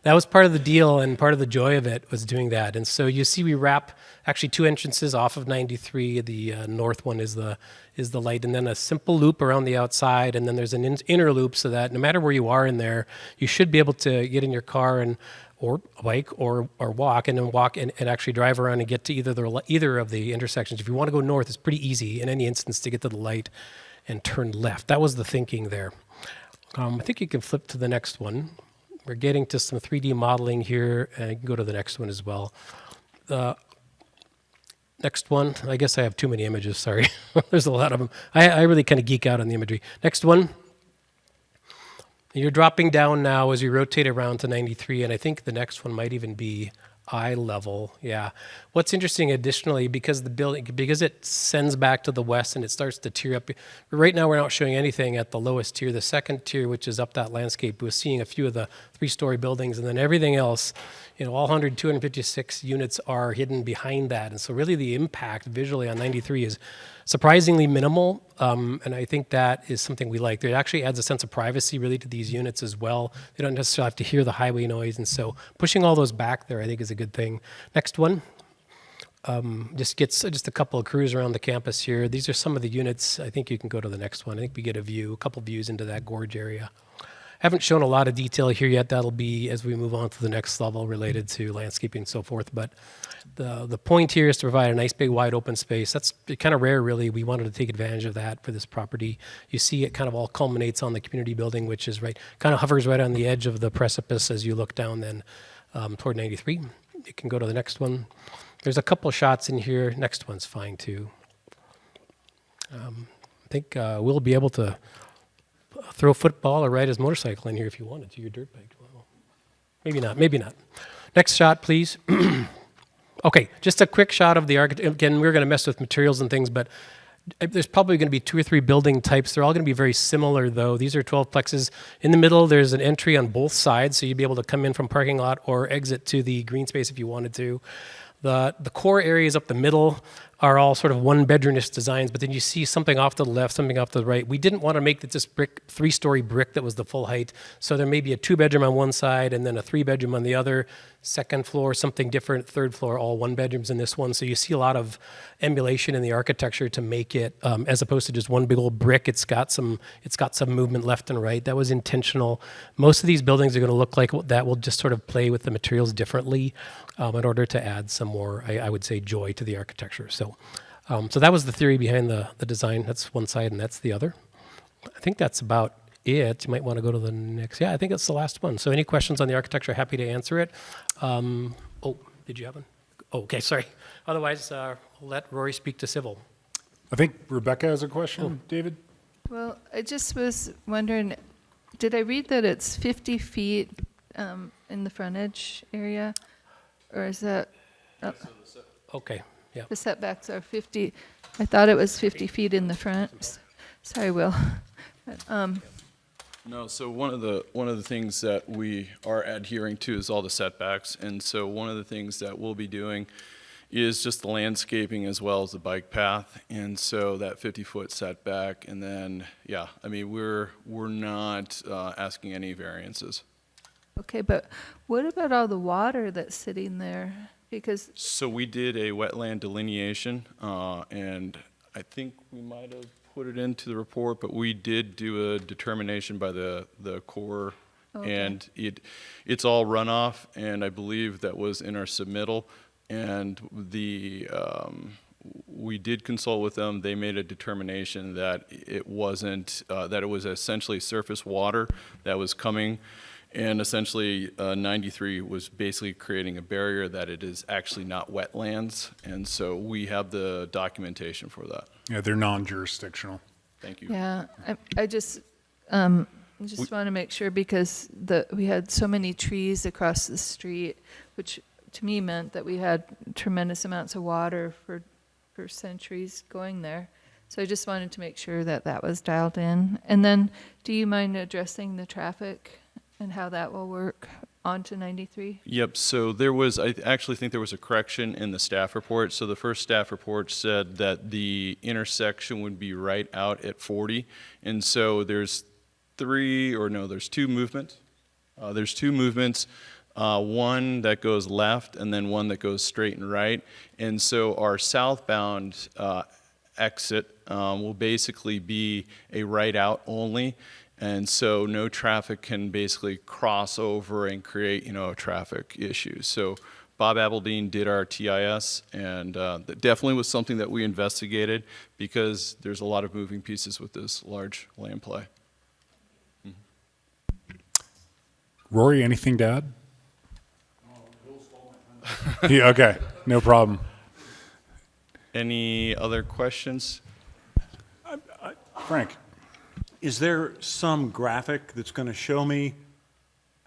that was part of the deal, and part of the joy of it was doing that. And so you see we wrap actually 2 entrances off of 93. The north one is the light, and then a simple loop around the outside, and then there's an inner loop so that no matter where you are in there, you should be able to get in your car or a bike or walk, and then walk and actually drive around and get to either of the intersections. If you want to go north, it's pretty easy in any instance to get to the light and turn left. That was the thinking there. I think you can flip to the next one. We're getting to some 3D modeling here, and you can go to the next one as well. Next one, I guess I have too many images, sorry. There's a lot of them. I really kind of geek out on the imagery. Next one. You're dropping down now as you rotate around to 93, and I think the next one might even be eye level. Yeah. What's interesting additionally, because it sends back to the west and it starts to tier up. Right now we're not showing anything at the lowest tier. The second tier, which is up that landscape, we're seeing a few of the 3-story buildings, and then everything else, all 256 units are hidden behind that. And so really the impact visually on 93 is surprisingly minimal, and I think that is something we like. It actually adds a sense of privacy really to these units as well. They don't necessarily have to hear the highway noise, and so pushing all those back there I think is a good thing. Next one. Just a couple of crews around the campus here. These are some of the units. I think you can go to the next one. I think we get a couple views into that gorge area. Haven't shown a lot of detail here yet. That'll be as we move on to the next level related to landscaping and so forth. But the point here is to provide a nice big wide open space. That's kind of rare really. We wanted to take advantage of that for this property. You see it kind of all culminates on the community building, which is kind of hovers right on the edge of the precipice as you look down then toward 93. You can go to the next one. There's a couple shots in here. Next one's fine too. I think we'll be able to throw a football or ride his motorcycle in here if you wanted to, your dirt bike. Well, maybe not. Next shot, please. Okay, just a quick shot of the architect. Again, we're going to mess with materials and things, but there's probably going to be 2 or 3 building types. They're all going to be very similar, though. These are 12 plexes. In the middle, there's an entry on both sides, so you'd be able to come in from parking lot or exit to the green space if you wanted to. The core areas up the middle are all sort of one-bedroomist designs, but then you see something off to the left, something off to the right. We didn't want to make this 3-story brick that was the full height, so there may be a 2-bedroom on one side and then a 3-bedroom on the other. Second floor, something different. Third floor, all 1-bedrooms in this one. So you see a lot of emulation in the architecture to make it, as opposed to just one big old brick. It's got some movement left and right. That was intentional. Most of these buildings are going to look like that. We'll just sort of play with the materials differently in order to add some more, I would say, joy to the architecture. So that was the theory behind the design. That's one side and that's the other. I think that's about it. You might want to go to the next. Yeah, I think that's the last one. So any questions on the architecture, happy to answer it. Did you have one? Oh, okay, sorry. Otherwise, we'll let Rory speak to civil. I think Rebecca has a question, David? Well, I just was wondering, did I read that it's 50 feet in the frontage area? Or is that... Okay, yeah. The setbacks are 50. I thought it was 50 feet in the front. Sorry, Will. No, so one of the things that we are adhering to is all the setbacks, and so one of the things that we'll be doing is just the landscaping as well as the bike path, and so that 50-foot setback, and then we're not asking any variances. Okay, but what about all the water that's sitting there? Because so we did a wetland delineation, and I think we might have put it into the report, but we did do a determination by the Corps Okay. And it's all runoff, and I believe that was in our submittal. And we did consult with them. They made a determination that it wasn't, that it was essentially surface water that was coming. And essentially, 93 was basically creating a barrier that it is actually not wetlands. And so we have the documentation for that. Yeah, they're non-jurisdictional. Thank you. Yeah, I just want to make sure because we had so many trees across the street, which to me meant that we had tremendous amounts of water for centuries going there. So I just wanted to make sure that that was dialed in. And then, do you mind addressing the traffic and how that will work onto 93? Yep, so I actually think there was a correction in the staff report. So the first staff report said that the intersection would be right out at 40. And so there's two movements. There's two movements, one that goes left and then one that goes straight and right. And so our southbound exit will basically be a right out only. And so no traffic can basically cross over and create, a traffic issue. So Bob Abeldean did our TIS, and that definitely was something that we investigated because there's a lot of moving pieces with this large land play. Rory, anything to add? Yeah, okay, no problem. Any other questions? Frank? Is there some graphic that's going to show me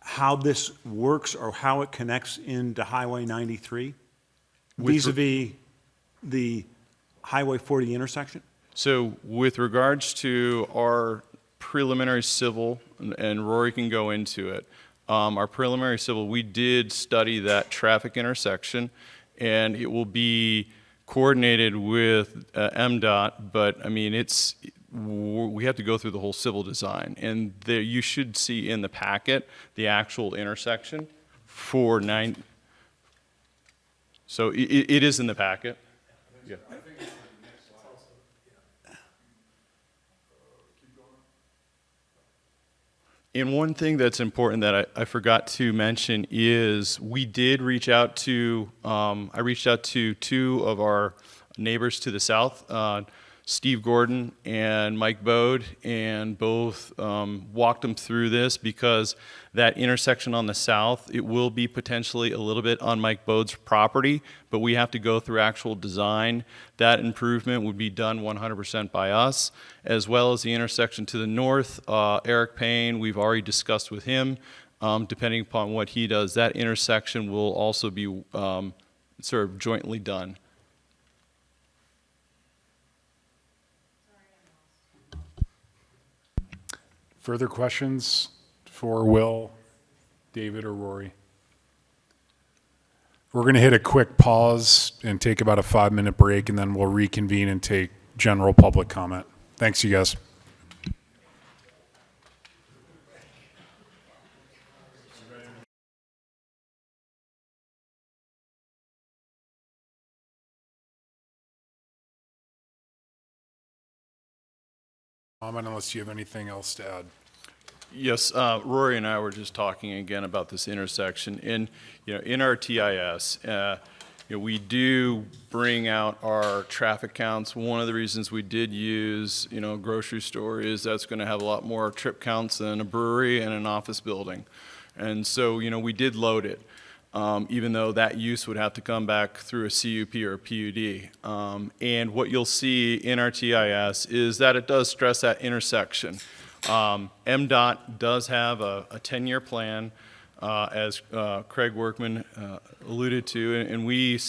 how this works or how it connects into Highway 93 vis-a-vis the Highway 40 intersection? So with regards to our preliminary civil, and Rory can go into it, our preliminary civil, we did study that traffic intersection, and it will be coordinated with MDOT, but I mean, we have to go through the whole civil design, and there you should see in the packet the actual intersection for 9. So it is in the packet. Yeah. And one thing that's important that I forgot to mention is we did reach out to, I reached out to two of our neighbors to the south, Steve Gordon and Mike Bode, and both walked them through this because that intersection on the south, it will be potentially a little bit on Mike Bode's property, but we have to go through actual design. That improvement would be done 100% by us, as well as the intersection to the north. Eric Payne, we've already discussed with him, depending upon what he does, that intersection will also be sort of jointly done. Further questions for Will, David, or Rory? We're going to hit a quick pause and take about a 5-minute break, and then we'll reconvene and take general public comment. Thanks, you guys. Comment unless you have anything else to add. Yes, Rory and I were just talking again about this intersection. In our TIS, we do bring out our traffic counts. One of the reasons we did use, a grocery store is that's going to have a lot more trip counts than a brewery and an office building. And so, we did load it, even though that use would have to come back through a CUP or a PUD. And what you'll see in our TIS is that it does stress that intersection. MDOT does have a 10-year plan, as Craig Workman alluded to, and we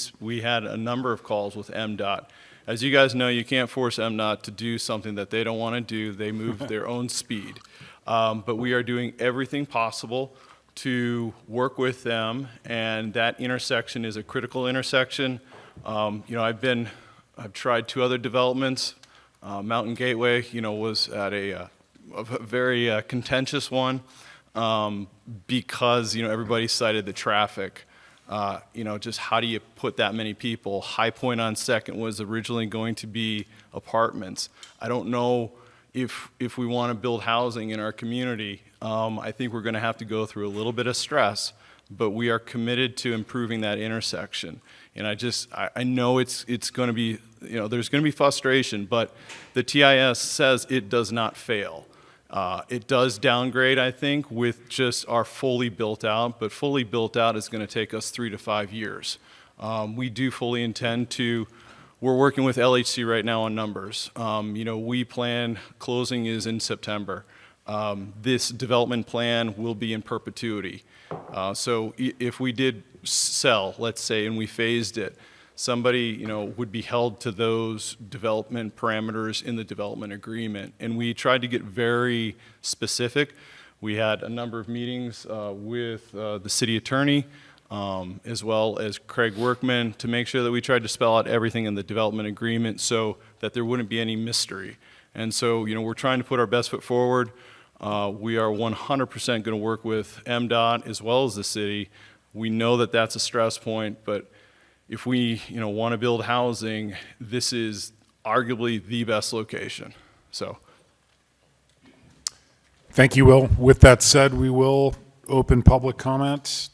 had a number of calls with MDOT. As you guys know, you can't force MDOT to do something that they don't want to do. They move their own speed. But we are doing everything possible to work with them, and that intersection is a critical intersection. I've tried 2 other developments. Mountain Gateway, was at a very contentious one because everybody cited the traffic. Just how do you put that many people? High Point on Second was originally going to be apartments. I don't know if we want to build housing in our community, I think we're going to have to go through a little bit of stress, but we are committed to improving that intersection. And I know it's going to be, there's going to be frustration, but the TIS says it does not fail. It does downgrade, I think, with just our fully built out, but fully built out is going to take us 3 to 5 years. We do fully intend to, we're working with LHC right now on numbers. We plan, closing is in September. This development plan will be in perpetuity. So if we did sell, let's say, and we phased it, somebody, would be held to those development parameters in the development agreement. And we tried to get very specific. We had a number of meetings with the city attorney, as well as Craig Workman, to make sure that we tried to spell out everything in the development agreement so that there wouldn't be any mystery. And so, we're trying to put our best foot forward. We are 100% going to work with MDOT as well as the city. We know that that's a stress point, but if we, want to build housing, this is arguably the best location. So. Thank you, Will. With that said, we will open public comment.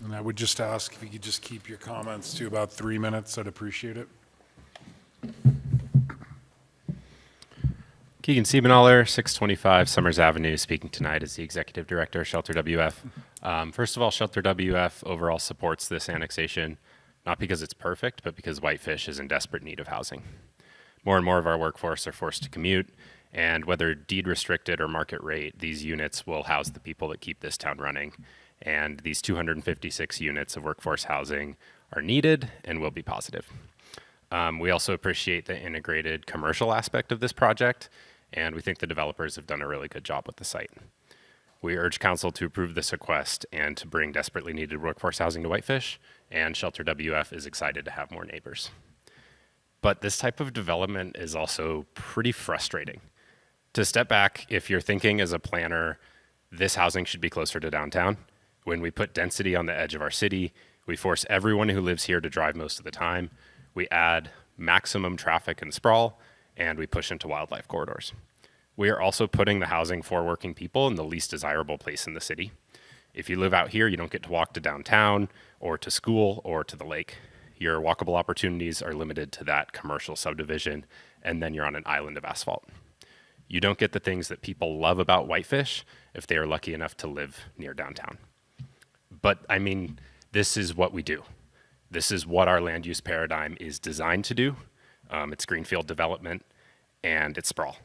And I would just ask if you could just keep your comments to about 3 minutes. I'd appreciate it. Keegan Siebenaller, 625 Summers Avenue, speaking tonight as the Executive Director of Shelter WF. First of all, Shelter WF overall supports this annexation, not because it's perfect, but because Whitefish is in desperate need of housing. More and more of our workforce are forced to commute, and whether deed restricted or market rate, these units will house the people that keep this town running. And these 256 units of workforce housing are needed and will be positive. We also appreciate the integrated commercial aspect of this project, and we think the developers have done a really good job with the site. We urge council to approve this request and to bring desperately needed workforce housing to Whitefish, and Shelter WF is excited to have more neighbors. But this type of development is also pretty frustrating. To step back, if you're thinking as a planner, this housing should be closer to downtown. When we put density on the edge of our city, we force everyone who lives here to drive most of the time. We add maximum traffic and sprawl, and we push into wildlife corridors. We are also putting the housing for working people in the least desirable place in the city. If you live out here, you don't get to walk to downtown or to school or to the lake. Your walkable opportunities are limited to that commercial subdivision, and then you're on an island of asphalt. You don't get the things that people love about Whitefish if they are lucky enough to live near downtown. But I mean, this is what we do. This is what our land use paradigm is designed to do. It's greenfield development and it's sprawl.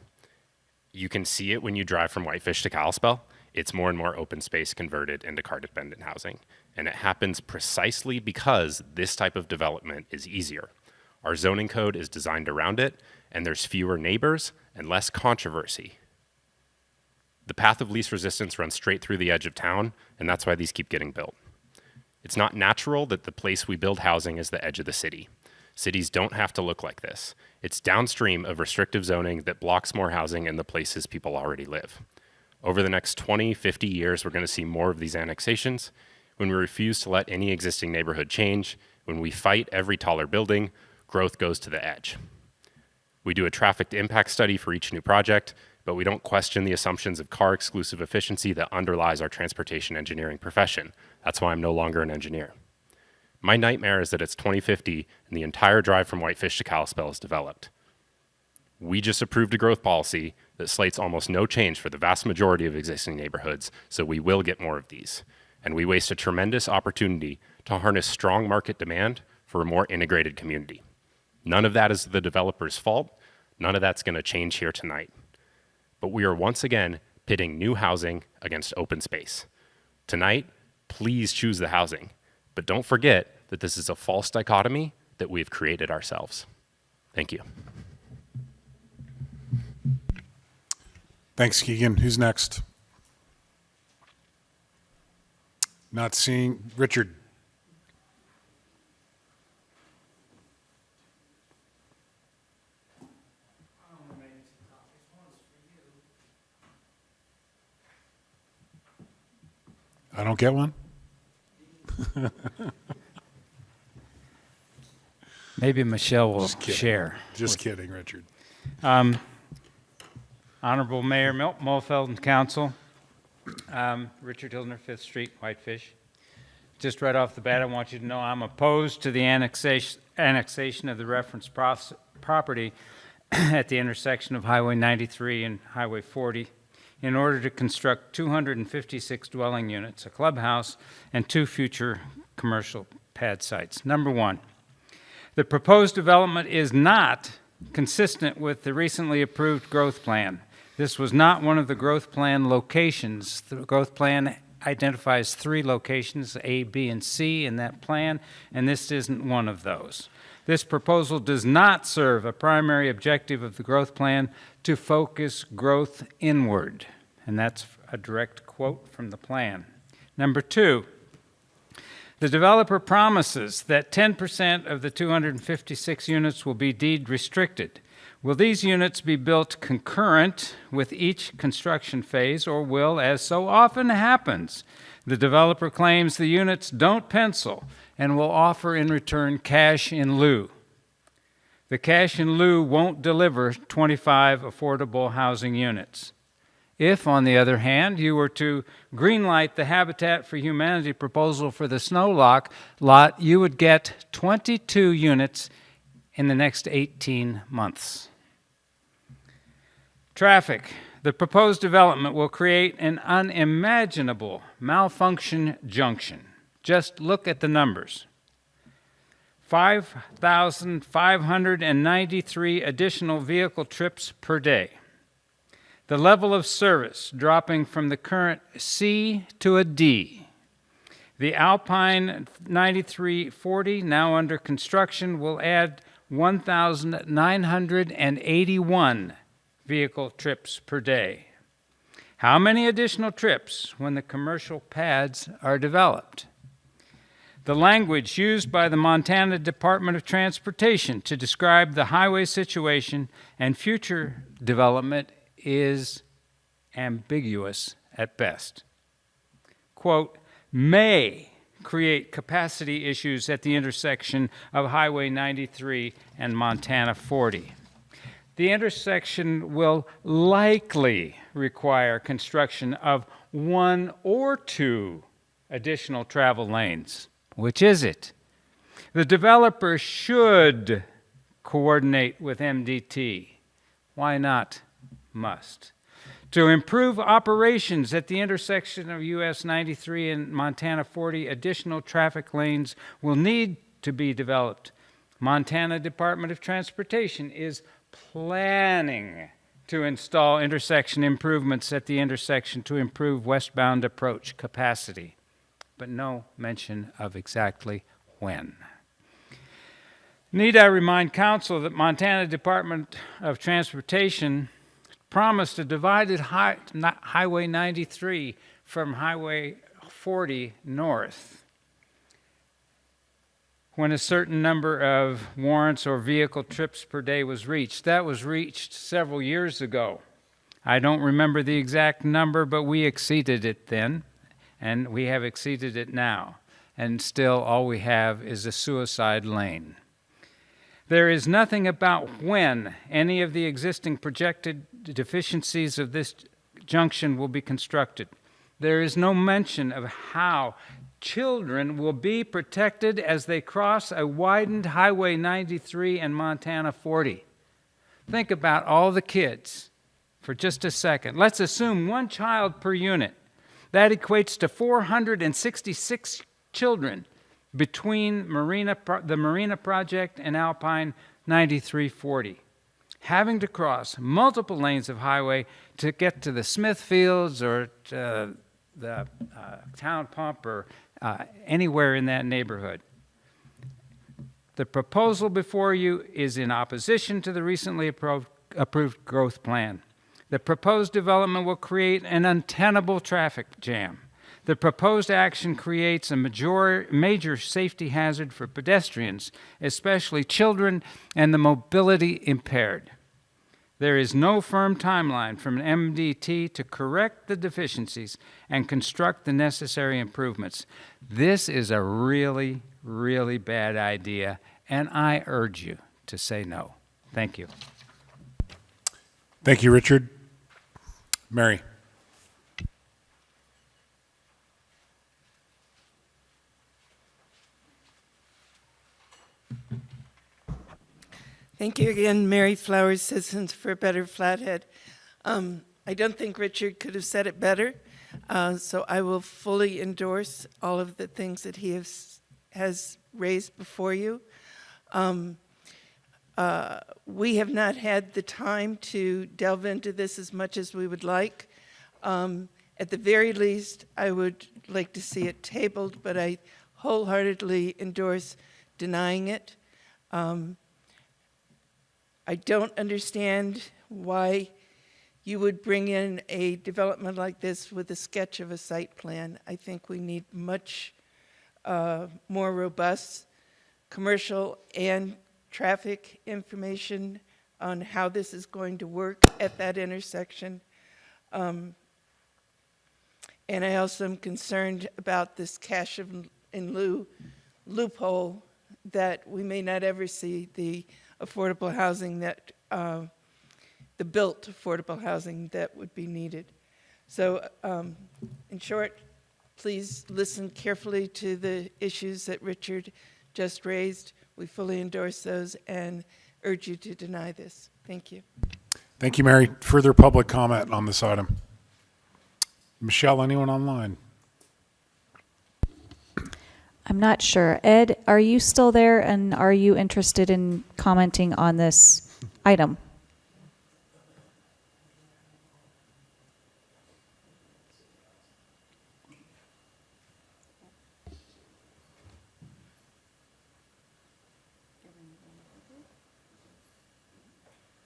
You can see it when you drive from Whitefish to Kalispell. It's more and more open space converted into car-dependent housing. And it happens precisely because this type of development is easier. Our zoning code is designed around it, and there's fewer neighbors and less controversy. The path of least resistance runs straight through the edge of town, and that's why these keep getting built. It's not natural that the place we build housing is the edge of the city. Cities don't have to look like this. It's downstream of restrictive zoning that blocks more housing in the places people already live. Over the next 20, 50 years, we're going to see more of these annexations. When we refuse to let any existing neighborhood change, when we fight every taller building, growth goes to the edge. We do a traffic impact study for each new project, but we don't question the assumptions of car-exclusive efficiency that underlies our transportation engineering profession. That's why I'm no longer an engineer. My nightmare is that it's 2050 and the entire drive from Whitefish to Kalispell is developed. We just approved a growth policy that slates almost no change for the vast majority of existing neighborhoods, so we will get more of these. And we waste a tremendous opportunity to harness strong market demand for a more integrated community. None of that is the developer's fault. None of that's going to change here tonight. But we are once again pitting new housing against open space. Tonight, please choose the housing. But don't forget that this is a false dichotomy that we've created ourselves. Thank you. Thanks, Keegan. Who's next? Not seeing Richard. I don't get one? Maybe Michelle will Just kidding. share. Just kidding, Richard. Honorable Mayor Mulfeld and Council, Richard Hildner, 5th Street, Whitefish. Just right off the bat, I want you to know I'm opposed to the annexation of the reference property at the intersection of Highway 93 and Highway 40 in order to construct 256 dwelling units, a clubhouse, and 2 future commercial pad sites. Number one, the proposed development is not consistent with the recently approved growth plan. This was not one of the growth plan locations. The growth plan identifies 3 locations, A, B, and C in that plan, and this isn't one of those. This proposal does not serve a primary objective of the growth plan to focus growth inward, and that's a direct quote from the plan. Number 2, the developer promises that 10% of the 256 units will be deed restricted. Will these units be built concurrent with each construction phase, or will, as so often happens, the developer claims the units don't pencil and will offer in return cash in lieu? The cash in lieu won't deliver 25 affordable housing units. If, on the other hand, you were to greenlight the Habitat for Humanity proposal for the snow lot, you would get 22 units in the next 18 months. Traffic. The proposed development will create an unimaginable malfunction junction. Just look at the numbers. 5,593 additional vehicle trips per day. The level of service dropping from the current C to a D. The Alpine 9340, now under construction, will add 1,981 vehicle trips per day. How many additional trips when the commercial pads are developed? The language used by the Montana Department of Transportation to describe the highway situation and future development is ambiguous at best. Quote, may create capacity issues at the intersection of Highway 93 and Montana 40. The intersection will likely require construction of 1 or 2 additional travel lanes. Which is it? The developer should coordinate with MDT. Why not must? To improve operations at the intersection of US 93 and Montana 40, additional traffic lanes will need to be developed. Montana Department of Transportation is planning to install intersection improvements at the intersection to improve westbound approach capacity, but no mention of exactly when. Need I remind Council that Montana Department of Transportation promised a divided Highway 93 from Highway 40 north when a certain number of warrants or vehicle trips per day was reached. That was reached several years ago. I don't remember the exact number, but we exceeded it then, and we have exceeded it now. And still all we have is a suicide lane. There is nothing about when any of the existing projected deficiencies of this junction will be constructed. There is no mention of how children will be protected as they cross a widened Highway 93 and Montana 40. Think about all the kids for just a second. Let's assume 1 child per unit. That equates to 466 children between the Marina Project and Alpine 9340, having to cross multiple lanes of highway to get to the Smithfields or to the town pump or anywhere in that neighborhood. The proposal before you is in opposition to the recently approved growth plan. The proposed development will create an untenable traffic jam. The proposed action creates a major safety hazard for pedestrians, especially children and the mobility impaired. There is no firm timeline from MDT to correct the deficiencies and construct the necessary improvements. This is a really, really bad idea, and I urge you to say no. Thank you. Thank you, Richard. Mary? Thank you again, Mary Flowers, Citizens for a Better Flathead. I don't think Richard could have said it better, so I will fully endorse all of the things that he has raised before you. We have not had the time to delve into this as much as we would like. At the very least, I would like to see it tabled, but I wholeheartedly endorse denying it. I don't understand why you would bring in a development like this with a sketch of a site plan. I think we need much more robust commercial and traffic information on how this is going to work at that intersection. And I also am concerned about this cash in lieu loophole that we may not ever see the affordable housing that, the built affordable housing that would be needed. So in short, please listen carefully to the issues that Richard just raised. We fully endorse those and urge you to deny this. Thank you. Thank you, Mary. Further public comment on this item? Michelle, anyone online? I'm not sure. Ed, are you still there, and are you interested in commenting on this item?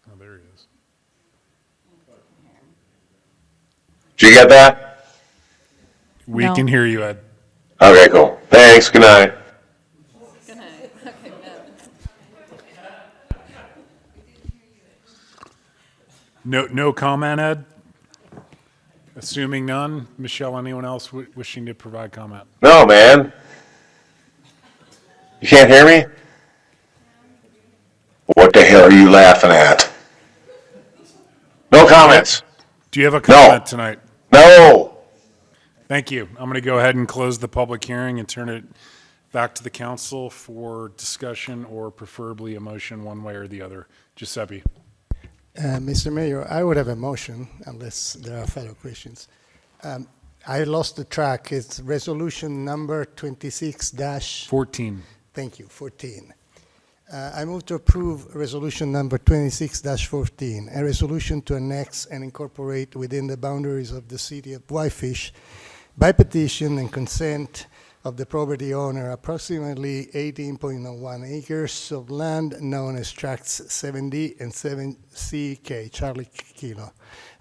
Oh, there he is. Did you get that? We No. can hear you, Ed. Okay, cool. Thanks. Good night. Good night. Okay, No comment, Ed? Assuming none. Michelle, anyone else wishing to provide comment? No, man. You can't hear me? What the hell are you laughing at? No comments. Do you have a comment tonight? No. Thank you. I'm going to go ahead and close the public hearing and turn it back to the council for discussion, or preferably a motion one way or the other. Giuseppe. Mr. Mayor, I would have a motion unless there are fellow questions. I lost the track. It's resolution number 26- 14. Thank you, 14. I move to approve resolution number 26-14, a resolution to annex and incorporate within the boundaries of the city of Whitefish by petition and consent of the property owner approximately 18.01 acres of land known as tracts 7D and 7CK, Charlie Kilo,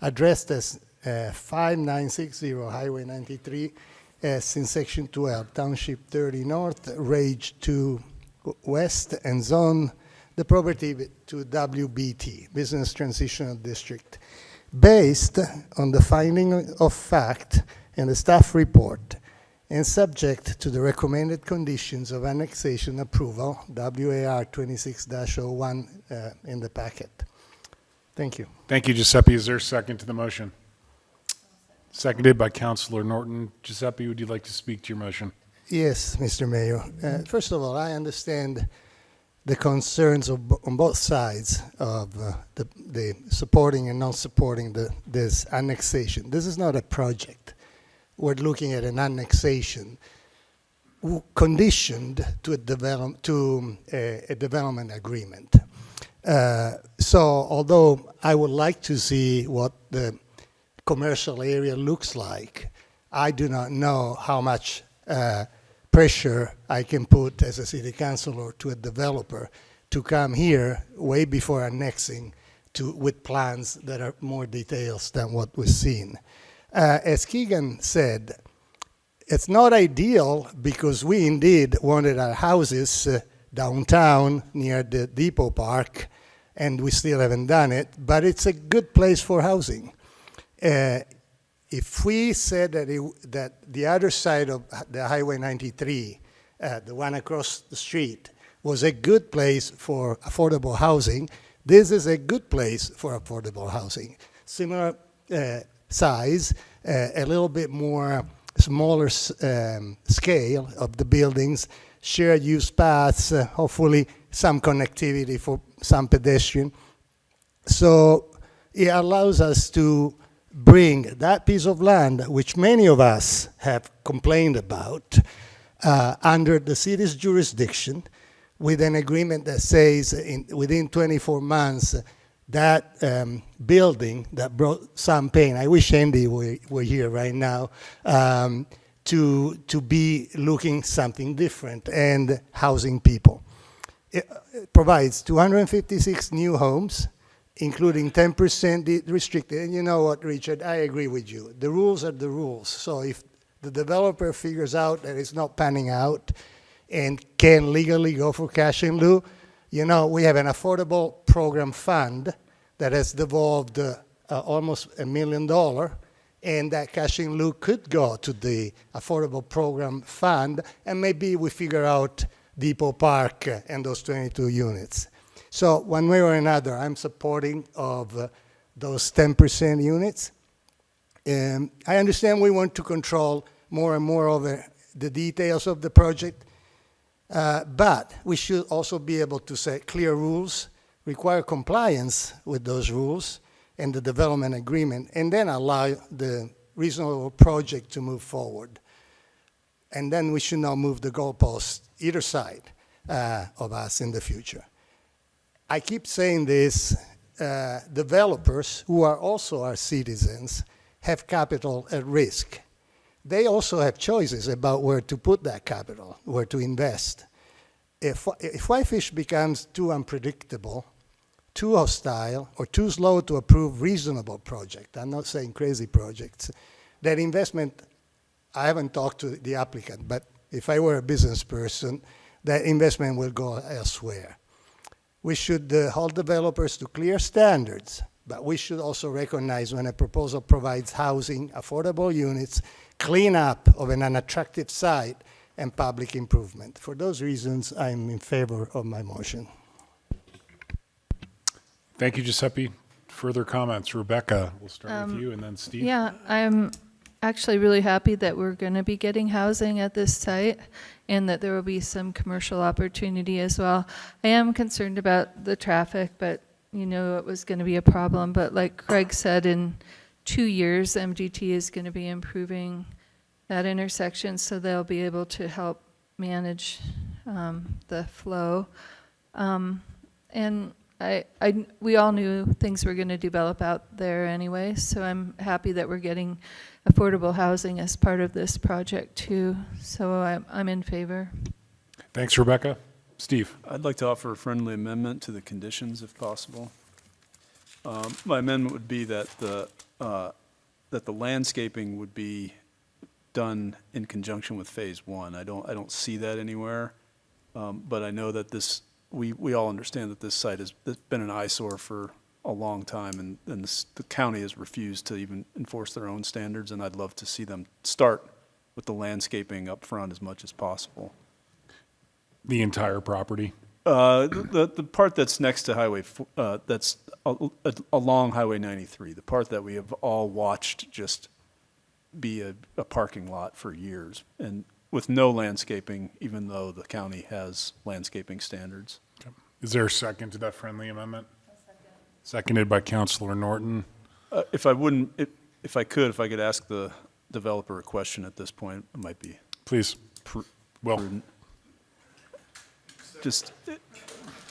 addressed as 5960 Highway 93, as in section 12, Township 30 North, Range 2 West, and zone the property to WBT, Business Transitional District, based on the finding of fact and the staff report, and subject to the recommended conditions of annexation approval, WAR 26-01 in the packet. Thank you. Thank you, Giuseppe. Is there a second to the motion? Seconded by Councilor Norton. Giuseppe, would you like to speak to your motion? Yes, Mr. Mayor. First of all, I understand the concerns on both sides of the supporting and not supporting this annexation. This is not a project. We're looking at an annexation conditioned to a development agreement. So although I would like to see what the commercial area looks like, I do not know how much pressure I can put as a city councilor to a developer to come here way before annexing with plans that are more detailed than what we've seen. As Keegan said, it's not ideal because we indeed wanted our houses downtown near the depot park, and we still haven't done it, but it's a good place for housing. If we said that the other side of the Highway 93, the one across the street, was a good place for affordable housing, this is a good place for affordable housing. Similar size, a little bit more smaller scale of the buildings, shared use paths, hopefully some connectivity for some pedestrian. So it allows us to bring that piece of land, which many of us have complained about, under the city's jurisdiction, with an agreement that says within 24 months that building that brought some pain, I wish Andy were here right now, to be looking something different and housing people. It provides 256 new homes, including 10% restricted. And you know what, Richard, I agree with you. The rules are the rules. So if the developer figures out that it's not panning out and can legally go for cash in lieu, you know, we have an affordable program fund that has devolved almost $1 million, and that cash in lieu could go to the affordable program fund, and maybe we figure out Depot Park and those 22 units. So one way or another, I'm supporting of those 10% units. I understand we want to control more and more over the details of the project, but we should also be able to set clear rules, require compliance with those rules and the development agreement, and then allow the reasonable project to move forward. And then we should not move the goalposts either side of us in the future. I keep saying this, developers who are also our citizens have capital at risk. They also have choices about where to put that capital, where to invest. If Whitefish becomes too unpredictable, too hostile, or too slow to approve reasonable projects, I'm not saying crazy projects, that investment, I haven't talked to the applicant, but if I were a business person, that investment will go elsewhere. We should hold developers to clear standards, but we should also recognize when a proposal provides housing, affordable units, cleanup of an unattractive site, and public improvement. For those reasons, I'm in favor of my motion. Thank you, Giuseppe. Further comments? Rebecca, we'll start with you, and then Steve. Yeah, I'm actually really happy that we're going to be getting housing at this site and that there will be some commercial opportunity as well. I am concerned about the traffic, but you know it was going to be a problem. But like Craig said, in 2 years, MDT is going to be improving that intersection, so they'll be able to help manage the flow. And we all knew things were going to develop out there anyway, so I'm happy that we're getting affordable housing as part of this project too. So I'm in favor. Thanks, Rebecca. Steve. I'd like to offer a friendly amendment to the conditions if possible. My amendment would be that the landscaping would be done in conjunction with phase one. I don't see that anywhere, but I know that we all understand that this site has been an eyesore for a long time, and the county has refused to even enforce their own standards, and I'd love to see them start with the landscaping up front as much as possible. The entire property? The part that's next to Highway, that's along Highway 93, the part that we have all watched just be a parking lot for years, and with no landscaping, even though the county has landscaping standards. Okay. Is there a second to that friendly amendment? Seconded by Councilor Norton. If I could ask the developer a question at this point, it might be. Please. Well. Prudent.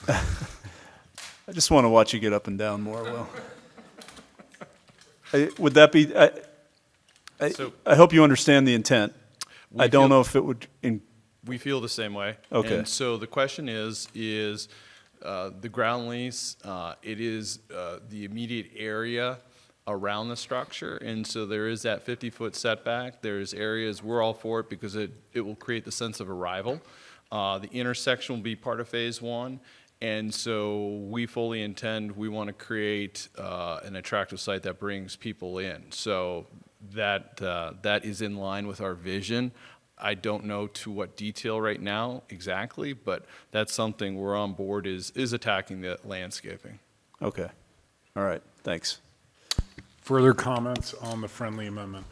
I just want to watch you get up and down more, Will. Would that be, I hope you understand the intent. I don't know if it would. We feel the same way. Okay. And so the question is the ground lease, it is the immediate area around the structure, and so there is that 50-foot setback. There's areas, we're all for it because it will create the sense of arrival. The intersection will be part of phase one, and so we fully intend, we want to create an attractive site that brings people in. So that is in line with our vision. I don't know to what detail right now exactly, but that's something we're on board is attacking the landscaping. Okay. All right. Thanks. Further comments on the friendly amendment?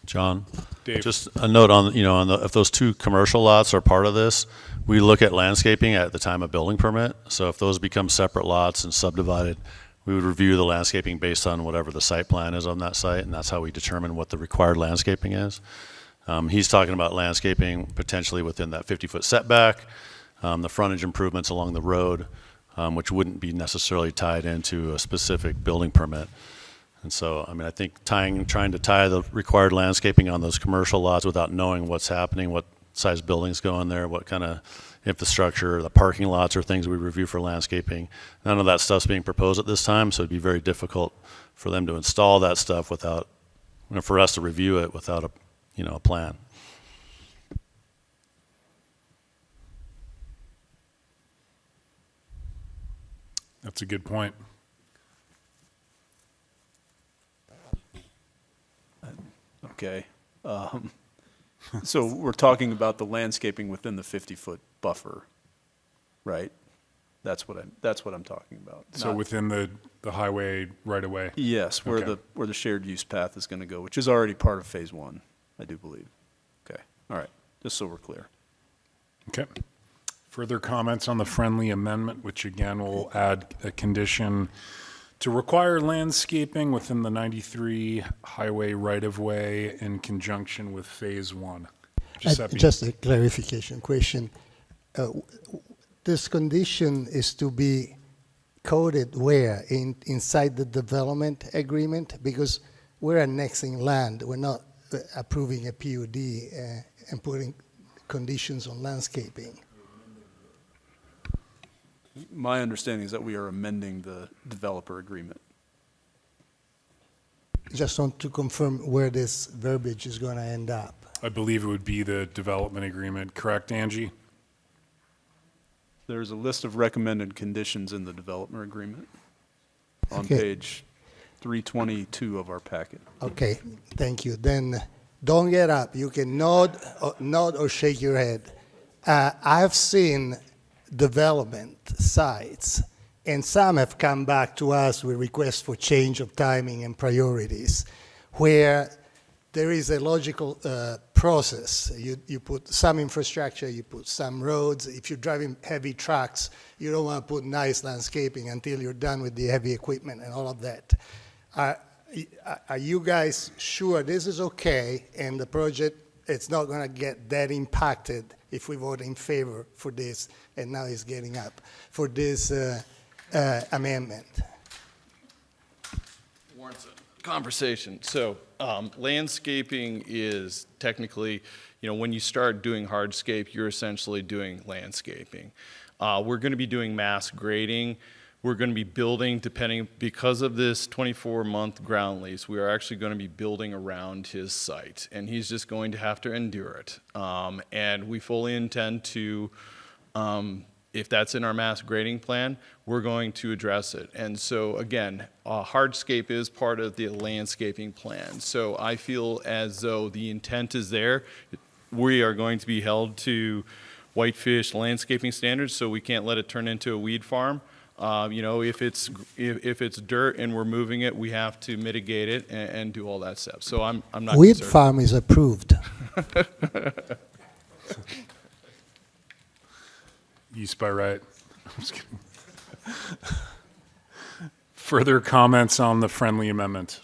John? Dave. Just a note on, if those two commercial lots are part of this, we look at landscaping at the time of building permit. So if those become separate lots and subdivided, we would review the landscaping based on whatever the site plan is on that site, and that's how we determine what the required landscaping is. He's talking about landscaping potentially within that 50-foot setback, the frontage improvements along the road, which wouldn't be necessarily tied into a specific building permit. And so, I think trying to tie the required landscaping on those commercial lots without knowing what's happening, what size buildings go in there, what kind of infrastructure, the parking lots are things we review for landscaping. None of that stuff's being proposed at this time, so it'd be very difficult for them to install that stuff without, for us to review it without a plan. That's a good point. Okay. So we're talking about the landscaping within the 50-foot buffer, right? That's what I'm talking about. So Not- within the highway right away? Yes, where Okay. the shared use path is going to go, which is already part of phase one, I do believe. Okay, all right, just so we're clear. Okay. Further comments on the friendly amendment, which again will add a condition to require landscaping within the 93 highway right-of-way in conjunction with phase one. Giuseppe. Just a clarification question. This condition is to be coded where? Inside the development agreement? Because we're annexing land. We're not approving a PUD and putting conditions on landscaping. My understanding is that we are amending the developer agreement. Just want to confirm where this verbiage is going to end up. I believe it would be the development agreement, correct, Angie? There's a list of recommended conditions in the development agreement on Okay. page 322 of our packet. Okay, thank you. Then don't get up. You can nod or shake your head. I've seen development sites, and some have come back to us with requests for change of timing and priorities, where there is a logical process. You put some infrastructure, you put some roads. If you're driving heavy trucks, you don't want to put nice landscaping until you're done with the heavy equipment and all of that. Are you guys sure this is okay, and the project, it's not going to get that impacted if we vote in favor for this, and now it's getting up, for this amendment? Warrants a conversation. So landscaping is technically, when you start doing hardscape, you're essentially doing landscaping. We're going to be doing mass grading. We're going to be building, because of this 24-month ground lease, we are actually going to be building around his site, and he's just going to have to endure it. And we fully intend to, if that's in our mass grading plan, we're going to address it. And so again, hardscape is part of the landscaping plan. So I feel as though the intent is there. We are going to be held to Whitefish landscaping standards, so we can't let it turn into a weed farm. If it's dirt and we're moving it, we have to mitigate it and do all that stuff. So I'm not Weed concerned. farm is approved. East by right. I'm just kidding. Further comments on the friendly amendment?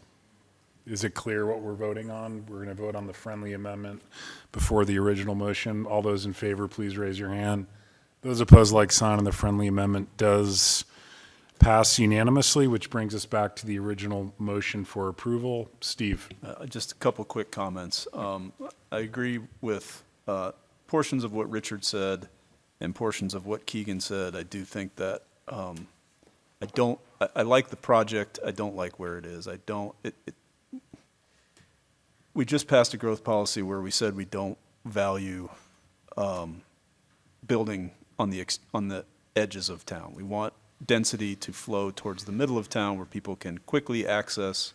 Is it clear what we're voting on? We're going to vote on the friendly amendment before the original motion. All those in favor, please raise your hand. Those opposed, like sign, and the friendly amendment does pass unanimously, which brings us back to the original motion for approval. Steve? Just a couple quick comments. I agree with portions of what Richard said and portions of what Keegan said. I do think that I like the project. I don't like where it is. We just passed a growth policy where we said we don't value building on the edges of town. We want density to flow towards the middle of town where people can quickly access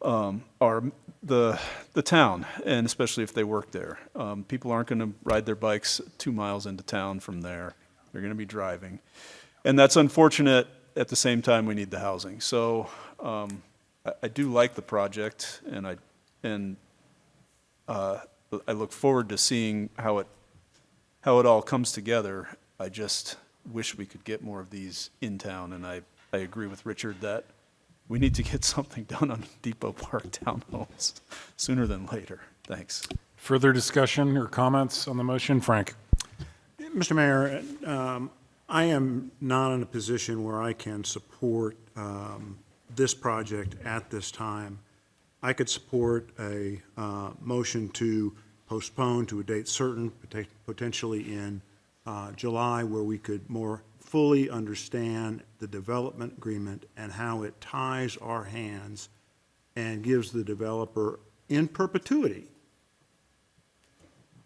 the town, and especially if they work there. People aren't going to ride their bikes 2 miles into town from there. They're going to be driving. And that's unfortunate. At the same time, we need the housing. So I do like the project, and I look forward to seeing how it all comes together. I just wish we could get more of these in town, and I agree with Richard that we need to get something done on Depot Park townhomes sooner than later. Thanks. Further discussion or comments on the motion? Frank? Mr. Mayor, I am not in a position where I can support this project at this time. I could support a motion to postpone to a date certain, potentially in July, where we could more fully understand the development agreement and how it ties our hands and gives the developer in perpetuity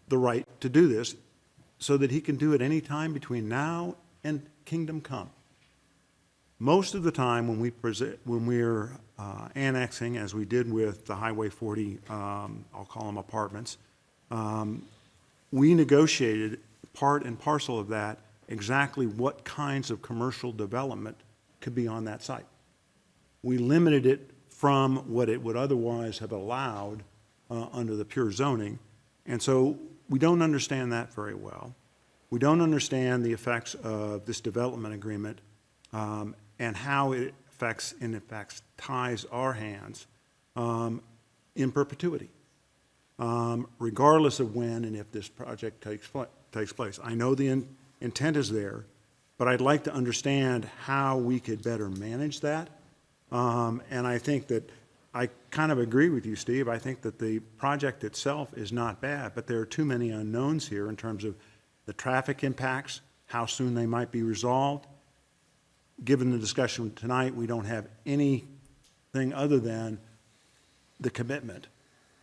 the right to do this, so that he can do it any time between now and kingdom come. Most of the time when we're annexing, as we did with the Highway 40, I'll call them apartments, we negotiated part and parcel of that exactly what kinds of commercial development could be on that site. We limited it from what it would otherwise have allowed under the pure zoning, and so we don't understand that very well. We don't understand the effects of this development agreement and how it affects, and in fact ties our hands in perpetuity, regardless of when and if this project takes place. I know the intent is there, but I'd like to understand how we could better manage that. And I think that I kind of agree with you, Steve. I think that the project itself is not bad, but there are too many unknowns here in terms of the traffic impacts, how soon they might be resolved. Given the discussion tonight, we don't have anything other than the commitment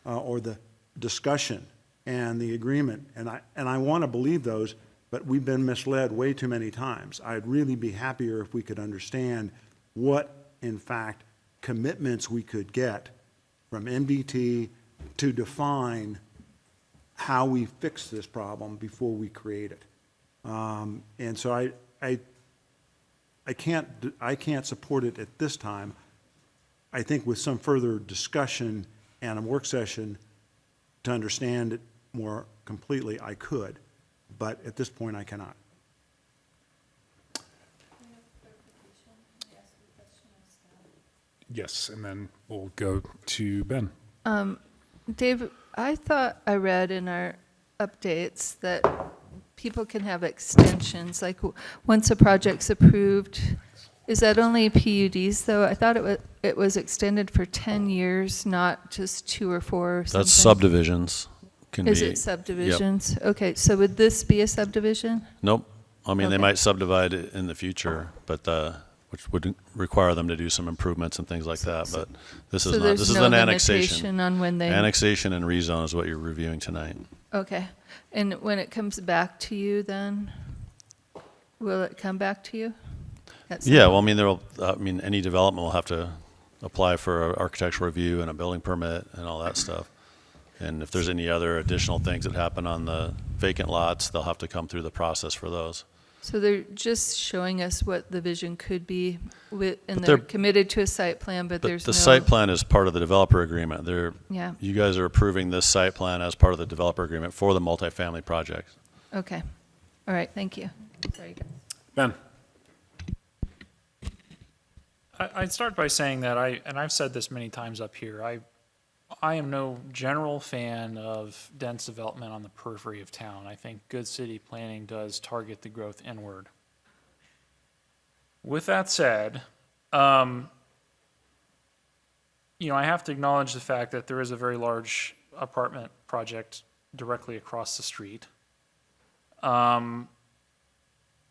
or the discussion and the agreement. And I want to believe those, but we've been misled way too many times. I'd really be happier if we could understand what, in fact, commitments we could get from NBT to define how we fix this problem before we create it. And so I can't support it at this time. I think with some further discussion and a work session to understand it more completely, I could, but at this point I cannot. Yes, and then we'll go to Ben. Dave, I thought I read in our updates that people can have extensions, like once a project's approved. Is that only PUDs though? I thought it was extended for 10 years, not just 2 or 4 or something. That's subdivisions. Is it subdivisions? Yep. Okay, so would this be a subdivision? Nope. I mean, Okay. they might subdivide it in the future, but which would require them to do some improvements and things like that. But this is So not. there's This is no an limitation annexation. on when they- Annexation and rezone is what you're reviewing tonight. Okay, and when it comes back to you then, will it come back to you? At some Yeah, point? well, I mean, any development will have to apply for an architectural review and a building permit and all that stuff. And if there's any other additional things that happen on the vacant lots, they'll have to come through the process for those. So they're just showing us what the vision could be with, and But they're they're- committed to a site plan, but But there's the no. site plan is part of the developer agreement. Yeah. You guys are approving this site plan as part of the developer agreement for the multifamily projects. Okay, all right, thank you. Sorry, guys. Ben? I'd start by saying that I've said this many times up here, I am no general fan of dense development on the periphery of town. I think good city planning does target the growth inward. With that said, I have to acknowledge the fact that there is a very large apartment project directly across the street.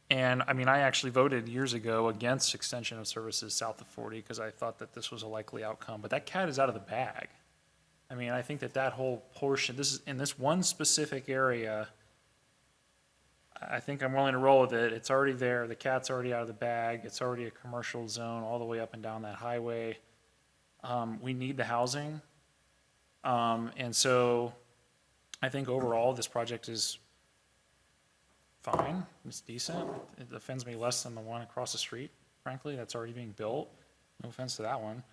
And I mean, I actually voted years ago against extension of services south of 40 because I thought that this was a likely outcome, but that cat is out of the bag. I mean, I think that whole portion, this is in this one specific area, I think I'm willing to roll with it. It's already there. The cat's already out of the bag. It's already a commercial zone all the way up and down that highway. We need the housing. And so I think overall this project is fine. It's decent. It offends me less than the one across the street, frankly, that's already being built. No offense to that one.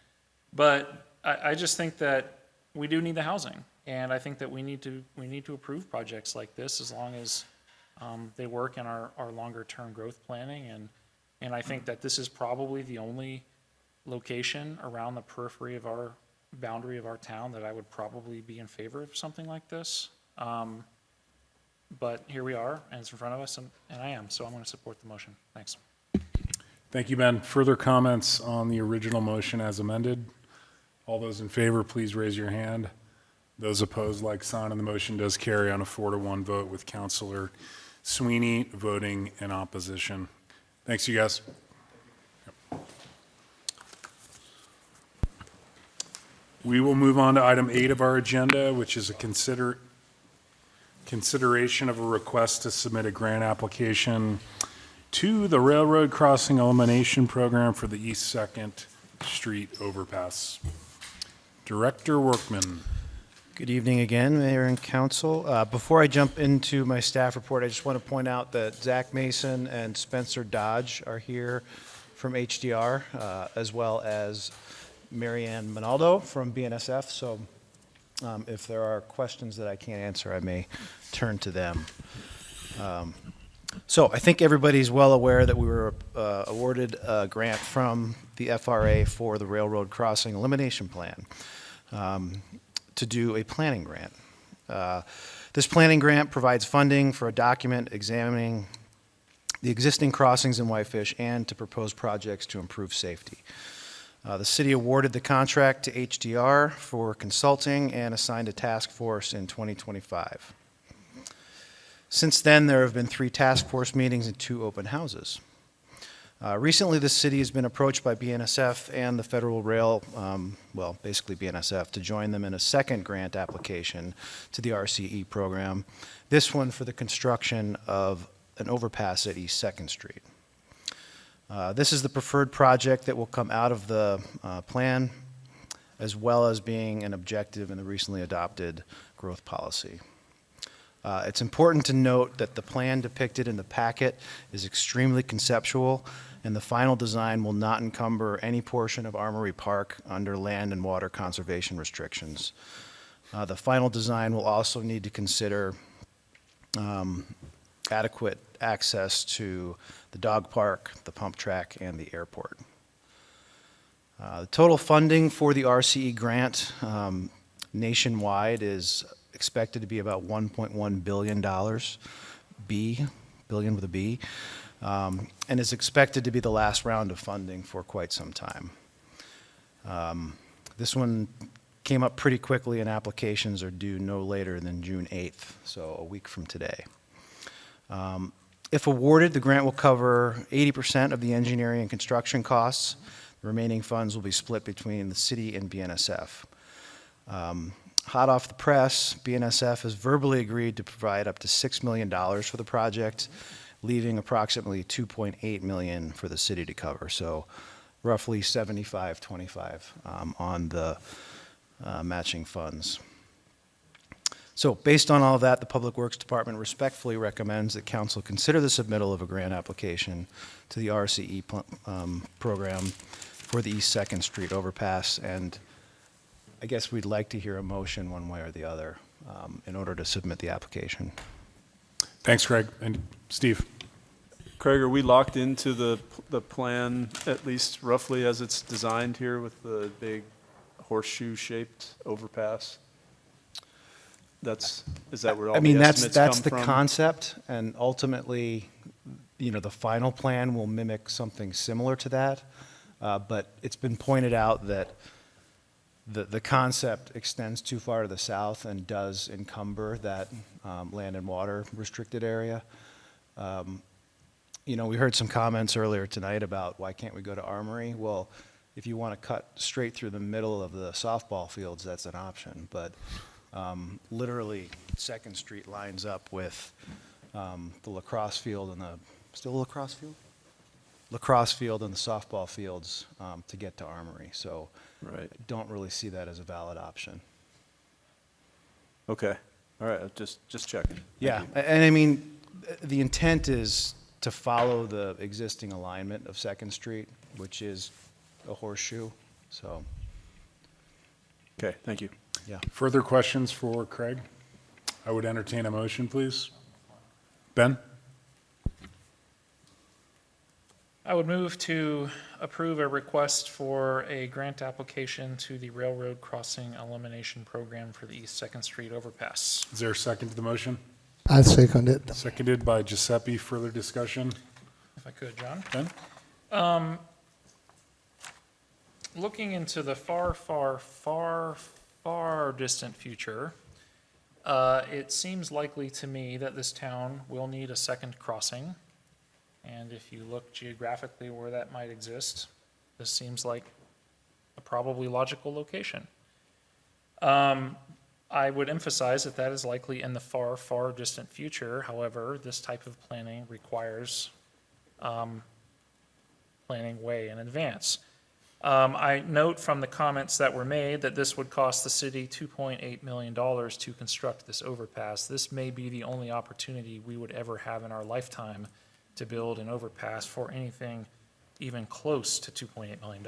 But I just think that we do need the housing, and I think that we need to approve projects like this as long as they work in our longer term growth planning, and I think that this is probably the only location around the periphery of our boundary of our town that I would probably be in favor of something like this. But here we are, and it's in front of us, and I am, so I'm going to support the motion. Thanks. Thank you, Ben. Further comments on the original motion as amended? All those in favor, please raise your hand. Those opposed, like sign, and the motion does carry on a 4-1 vote with Councilor Sweeney voting in opposition. Thanks, you guys. We will move on to item 8 of our agenda, which is a consideration of a request to submit a grant application to the Railroad Crossing Elimination Program for the East 2nd Street overpass. Director Workman. Good evening again, Mayor and Council. Before I jump into my staff report, I just want to point out that Zach Mason and Spencer Dodge are here from HDR, as well as Marianne Minaldo from BNSF. So if there are questions that I can't answer, I may turn to them. So I think everybody's well aware that we were awarded a grant from the FRA for the Railroad Crossing Elimination Plan to do a planning grant. This planning grant provides funding for a document examining the existing crossings in Whitefish and to propose projects to improve safety. The city awarded the contract to HDR for consulting and assigned a task force in 2025. Since then, there have been 3 task force meetings and 2 open houses. Recently, the city has been approached by BNSF and the Federal Rail, well, basically BNSF, to join them in a second grant application to the RCE program, this one for the construction of an overpass at East 2nd Street. This is the preferred project that will come out of the plan, as well as being an objective in the recently adopted growth policy. It's important to note that the plan depicted in the packet is extremely conceptual, and the final design will not encumber any portion of Armory Park under land and water conservation restrictions. The final design will also need to consider adequate access to the dog park, the pump track, and the airport. The total funding for the RCE grant nationwide is expected to be about $1.1 billion, billion with a B, and is expected to be the last round of funding for quite some time. This one came up pretty quickly, and applications are due no later than June 8th, so a week from today. If awarded, the grant will cover 80% of the engineering and construction costs. The remaining funds will be split between the city and BNSF. Hot off the press, BNSF has verbally agreed to provide up to $6 million for the project, leaving approximately $2.8 million for the city to cover. So roughly 75-25 on the matching funds. So based on all of that, the Public Works Department respectfully recommends that council consider the submittal of a grant application to the RCE program for the East 2nd Street overpass. And I guess we'd like to hear a motion one way or the other in order to submit the application. Thanks, Craig. And Steve? Craig, are we locked into the plan, at least roughly as it's designed here with the big horseshoe-shaped overpass? Is that where all the estimates come from? That's the concept, and ultimately, the final plan will mimic something similar to that. But it's been pointed out that the concept extends too far to the south and does encumber that land and water restricted area. We heard some comments earlier tonight about why can't we go to Armory? Well, if you want to cut straight through the middle of the softball fields, that's an option. But literally, 2nd Street lines up with the lacrosse field and still a lacrosse field? Lacrosse field and the softball fields to get to Armory. So I don't really see that as a valid option. Okay. All right. Just checking. Yeah. And I mean, the intent is to follow the existing alignment of 2nd Street, which is a horseshoe. So Okay, thank you. Yeah. Further questions for Craig? I would entertain a motion, please. Ben? I would move to approve a request for a grant application to the Railroad Crossing Elimination Program for the East Second Street overpass. Is there a second to the motion? I'll second it. Seconded by Giuseppe. Further discussion? If I could, John. Ben? Looking into the far distant future, it seems likely to me that this town will need a second crossing. And if you look geographically where that might exist, this seems like a probably logical location. I would emphasize that that is likely in the far distant future. However, this type of planning requires planning way in advance. I note from the comments that were made that this would cost the city $2.8 million to construct this overpass. This may be the only opportunity we would ever have in our lifetime to build an overpass for anything even close to $2.8 million.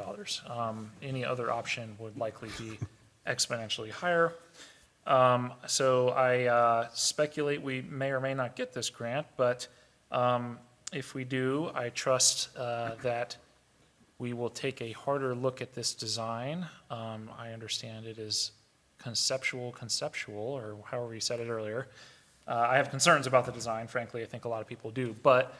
Any other option would likely be exponentially higher. So I speculate we may or may not get this grant, but if we do, I trust that we will take a harder look at this design. I understand it is conceptual, or however you said it earlier. I have concerns about the design, frankly. I think a lot of people do, but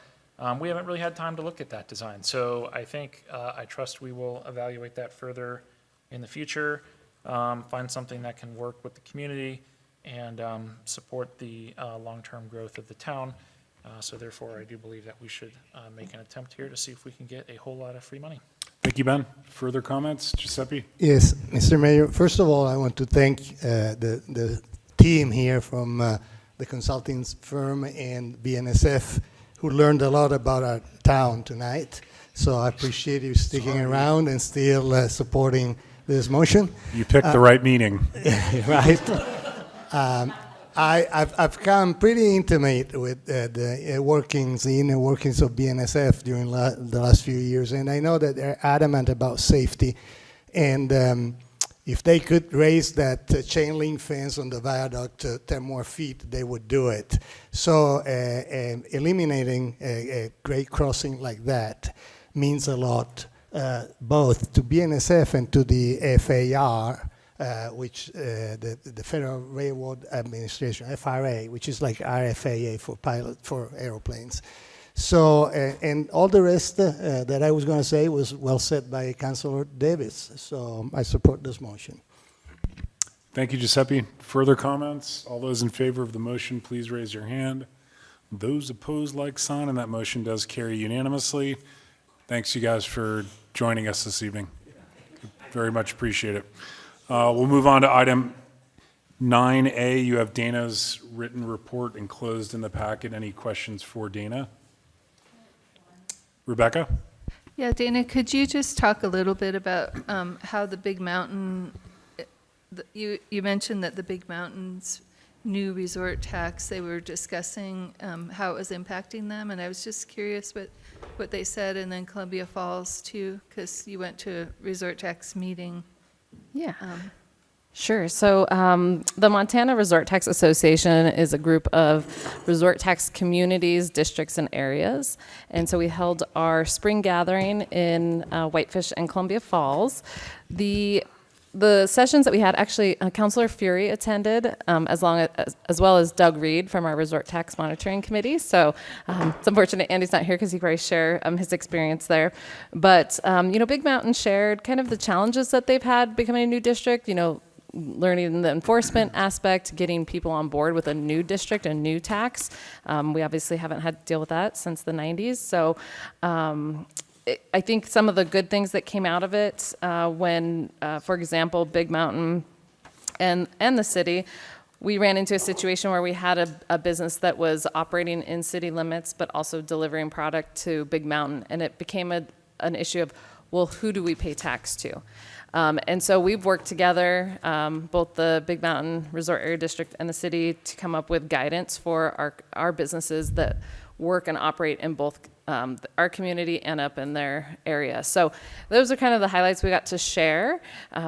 we haven't really had time to look at that design. So I think, I trust we will evaluate that further in the future, find something that can work with the community and support the long-term growth of the town. So therefore, I do believe that we should make an attempt here to see if we can get a whole lot of free money. Thank you, Ben. Further comments? Giuseppe? Yes, Mr. Mayor, first of all, I want to thank the team here from the consulting firm and BNSF who learned a lot about our town tonight. So I appreciate you sticking around and still supporting this motion. You picked the right meeting. Right. I've come pretty intimate with the inner workings of BNSF during the last few years, and I know that they're adamant about safety. And if they could raise that chain link fence on the viaduct to 10 more feet, they would do it. So eliminating a grade crossing like that means a lot, both to BNSF and to the FAR, which the Federal Railroad Administration, FRA, which is like RFAA for airplanes. So, and all the rest that I was going to say was well said by Councilor Davis. So I support this motion. Thank you, Giuseppe. Further comments? All those in favor of the motion, please raise your hand. Those opposed, like sign, and that motion does carry unanimously. Thanks, you guys, for joining us this evening. Very much appreciate it. We'll move on to item 9A. You have Dana's written report enclosed in the packet. Any questions for Dana? Rebecca? Yeah, Dana, could you just talk a little bit about how the Big Mountain, you mentioned that the Big Mountain's new resort tax, they were discussing how it was impacting them, and I was just curious what they said, and then Columbia Falls too, because you went to a resort tax meeting. Yeah. Sure. So the Montana Resort Tax Association is a group of resort tax communities, districts, and areas. And so we held our spring gathering in Whitefish and Columbia Falls. The sessions that we had, actually, Councilor Fury attended, as well as Doug Reed from our Resort Tax Monitoring Committee. So it's unfortunate Andy's not here because he could probably share his experience there. But Big Mountain shared kind of the challenges that they've had becoming a new district. Learning the enforcement aspect, getting people on board with a new district, a new tax. We obviously haven't had to deal with that since the 90s. So I think some of the good things that came out of it when, for example, Big Mountain and the city, we ran into a situation where we had a business that was operating in city limits but also delivering product to Big Mountain. And it became an issue of, well, who do we pay tax to? And so we've worked together, both the Big Mountain Resort Area District and the city, to come up with guidance for our businesses that work and operate in both our community and up in their area. So those are kind of the highlights we got to share,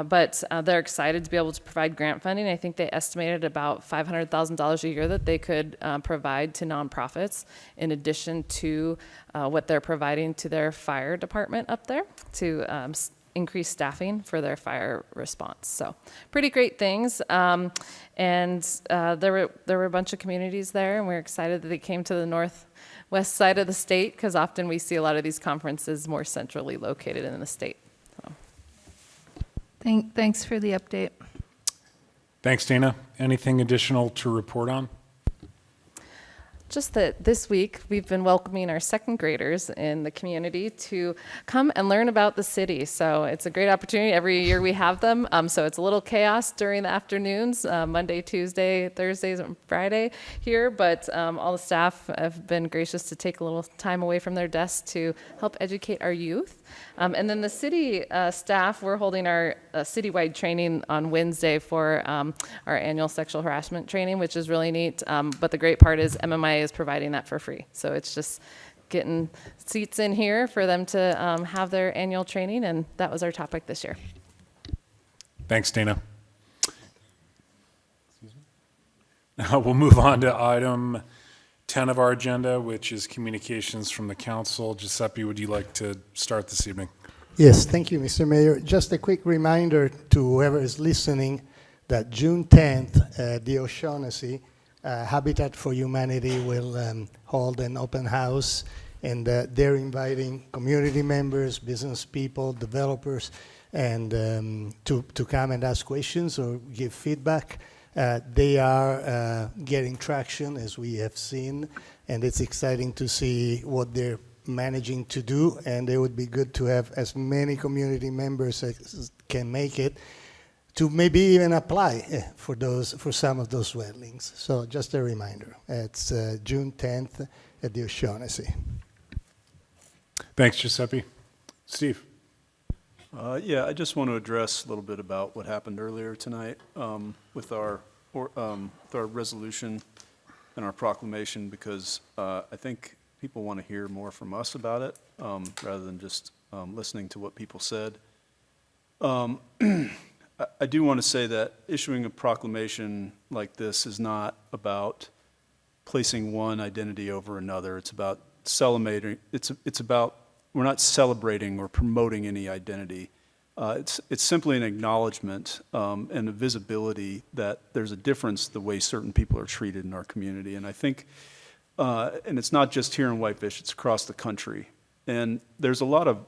but they're excited to be able to provide grant funding. I think they estimated about $500,000 a year that they could provide to nonprofits in addition to what they're providing to their fire department up there to increase staffing for their fire response. So pretty great things. And there were a bunch of communities there, and we're excited that they came to the northwest side of the state, because often we see a lot of these conferences more centrally located in the state. So. Thanks for the update. Thanks, Dana. Anything additional to report on? Just that this week we've been welcoming our second graders in the community to come and learn about the city. So it's a great opportunity. Every year we have them. So it's a little chaos during the afternoons, Monday, Tuesday, Thursdays, and Friday here. But all the staff have been gracious to take a little time away from their desks to help educate our youth. And then the city staff, we're holding our citywide training on Wednesday for our annual sexual harassment training, which is really neat. But the great part is MMI is providing that for free. So it's just getting seats in here for them to have their annual training. And that was our topic this year. Thanks, Dana. Now we'll move on to item 10 of our agenda, which is communications from the council. Giuseppe, would you like to start this evening? Yes, thank you, Mr. Mayor. Just a quick reminder to whoever is listening that June 10th, the O'Shaughnessy Habitat for Humanity will hold an open house, and they're inviting community members, business people, developers, and to come and ask questions or give feedback. They are getting traction, as we have seen, and it's exciting to see what they're managing to do, and it would be good to have as many community members as can make it to maybe even apply for some of those wetlands. So just a reminder, it's June 10th at the O'Shaughnessy. Thanks, Giuseppe. Steve. Yeah, I just want to address a little bit about what happened earlier tonight with our resolution and our proclamation, because I think people want to hear more from us about it rather than just listening to what people said. I do want to say that issuing a proclamation like this is not about placing one identity over another. It's about celebrating. It's about, we're not celebrating or promoting any identity. It's simply an acknowledgement and a visibility that there's a difference the way certain people are treated in our community. And I think, and it's not just here in Whitefish, it's across the country. And there's a lot of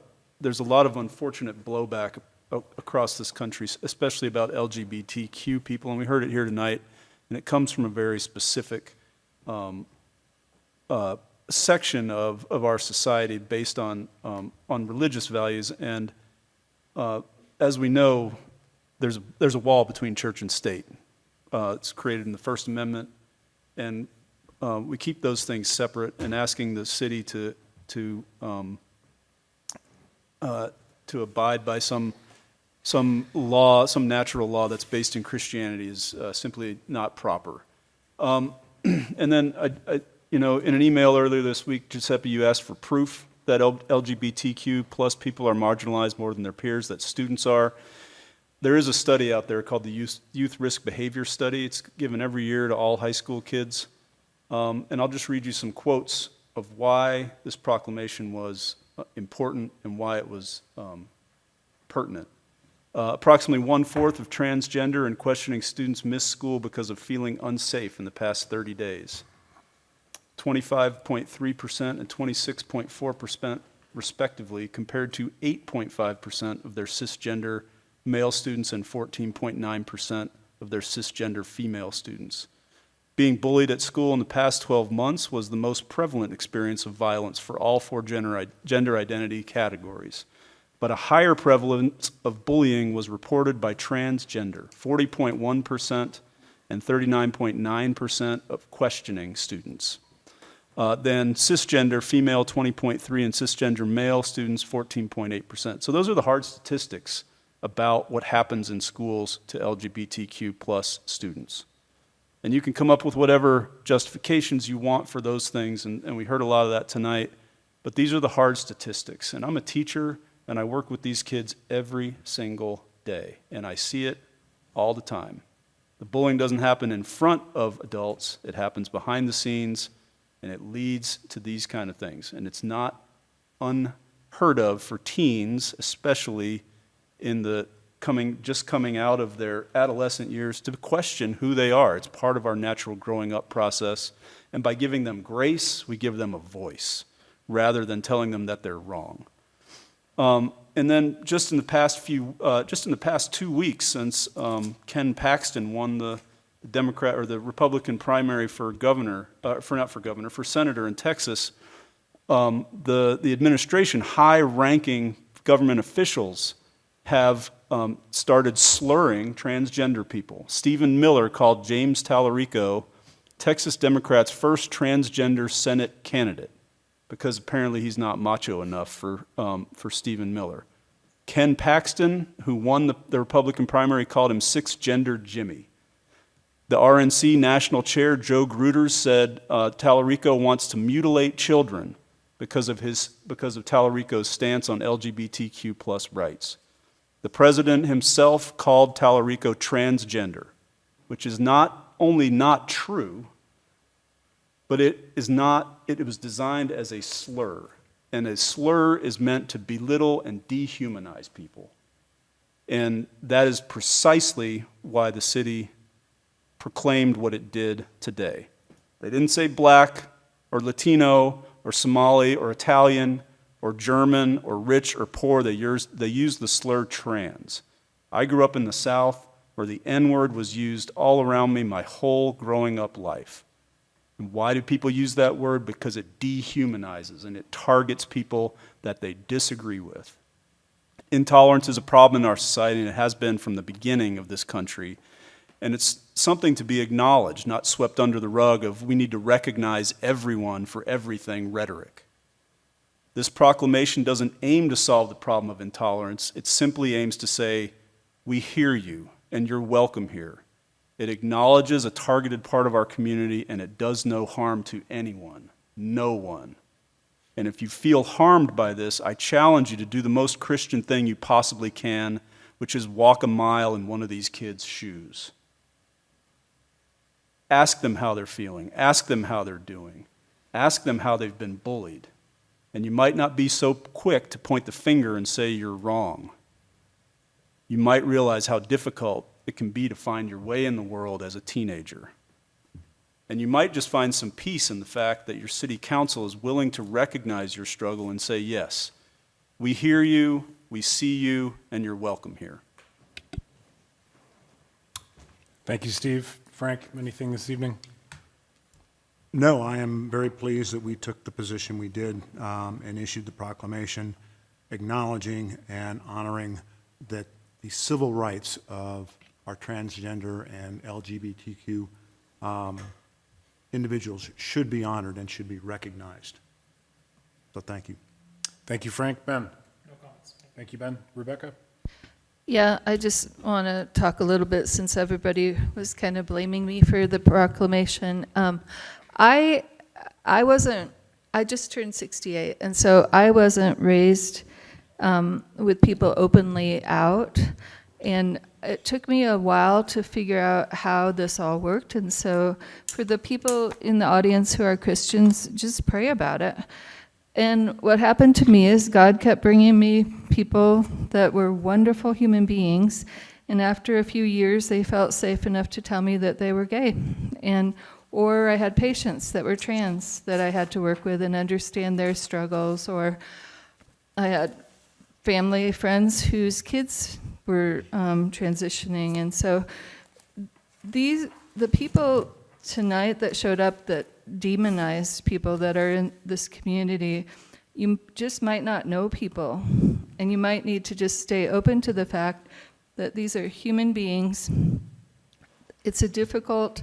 unfortunate blowback across this country, especially about LGBTQ people, and we heard it here tonight, and it comes from a very specific section of our society based on religious values. And as we know, there's a wall between church and state. It's created in the First Amendment, and we keep those things separate, and asking the city to abide by some law, some natural law that's based in Christianity is simply not proper. And then, in an email earlier this week, Giuseppe, you asked for proof that LGBTQ plus people are marginalized more than their peers, that students are. There is a study out there called the Youth Risk Behavior Study. It's given every year to all high school kids. And I'll just read you some quotes of why this proclamation was important and why it was pertinent. Approximately 1/4 of transgender and questioning students missed school because of feeling unsafe in the past 30 days. 25.3% and 26.4% respectively, compared to 8.5% of their cisgender male students and 14.9% of their cisgender female students. Being bullied at school in the past 12 months was the most prevalent experience of violence for all four gender identity categories. But a higher prevalence of bullying was reported by transgender, 40.1% and 39.9% of questioning students. Then cisgender female, 20.3%, and cisgender male students, 14.8%. So those are the hard statistics about what happens in schools to LGBTQ plus students. And you can come up with whatever justifications you want for those things, and we heard a lot of that tonight. But these are the hard statistics. And I'm a teacher, and I work with these kids every single day, and I see it all the time. The bullying doesn't happen in front of adults, it happens behind the scenes, and it leads to these kind of things. And it's not unheard of for teens, especially in the just coming out of their adolescent years, to question who they are. It's part of our natural growing up process. And by giving them grace, we give them a voice, rather than telling them that they're wrong. And then just in the past 2 weeks, since Ken Paxton won the Democrat or the Republican primary for senator in Texas, the administration, high-ranking government officials have started slurring transgender people. Stephen Miller called James Tallarico Texas Democrats' first transgender Senate candidate, because apparently he's not macho enough for Stephen Miller. Ken Paxton, who won the Republican primary, called him six-gender Jimmy. The RNC national chair, Joe Gruters, said Tallarico wants to mutilate children because of Tallarico's stance on LGBTQ plus rights. The president himself called Tallarico transgender, which is not only not true, but it was designed as a slur. And a slur is meant to belittle and dehumanize people. And that is precisely why the city proclaimed what it did today. They didn't say black or Latino or Somali or Italian or German or rich or poor. They used the slur trans. I grew up in the South where the N-word was used all around me my whole growing up life. And why do people use that word? Because it dehumanizes and it targets people that they disagree with. Intolerance is a problem in our society, and it has been from the beginning of this country. And it's something to be acknowledged, not swept under the rug of we need to recognize everyone for everything rhetoric. This proclamation doesn't aim to solve the problem of intolerance. It simply aims to say, we hear you and you're welcome here. It acknowledges a targeted part of our community, and it does no harm to anyone, no one. And if you feel harmed by this, I challenge you to do the most Christian thing you possibly can, which is walk a mile in one of these kids' shoes. Ask them how they're feeling. Ask them how they're doing. Ask them how they've been bullied. And you might not be so quick to point the finger and say you're wrong. You might realize how difficult it can be to find your way in the world as a teenager. And you might just find some peace in the fact that your city council is willing to recognize your struggle and say, yes, we hear you, we see you, and you're welcome here. Thank you, Steve. Frank, anything this evening? No, I am very pleased that we took the position we did and issued the proclamation acknowledging and honoring that the civil rights of our transgender and LGBTQ individuals should be honored and should be recognized. So thank you. Thank you, Frank. Ben? No comments. Thank you, Ben. Rebecca? Yeah, I just want to talk a little bit since everybody was kind of blaming me for the proclamation. I just turned 68, and so I wasn't raised with people openly out, and it took me a while to figure out how this all worked. And so for the people in the audience who are Christians, just pray about it. And what happened to me is God kept bringing me people that were wonderful human beings, and after a few years they felt safe enough to tell me that they were gay. Or I had patients that were trans that I had to work with and understand their struggles, or I had family friends whose kids were transitioning. And so the people tonight that showed up that demonized people that are in this community, you just might not know people, and you might need to just stay open to the fact that these are human beings. It's a difficult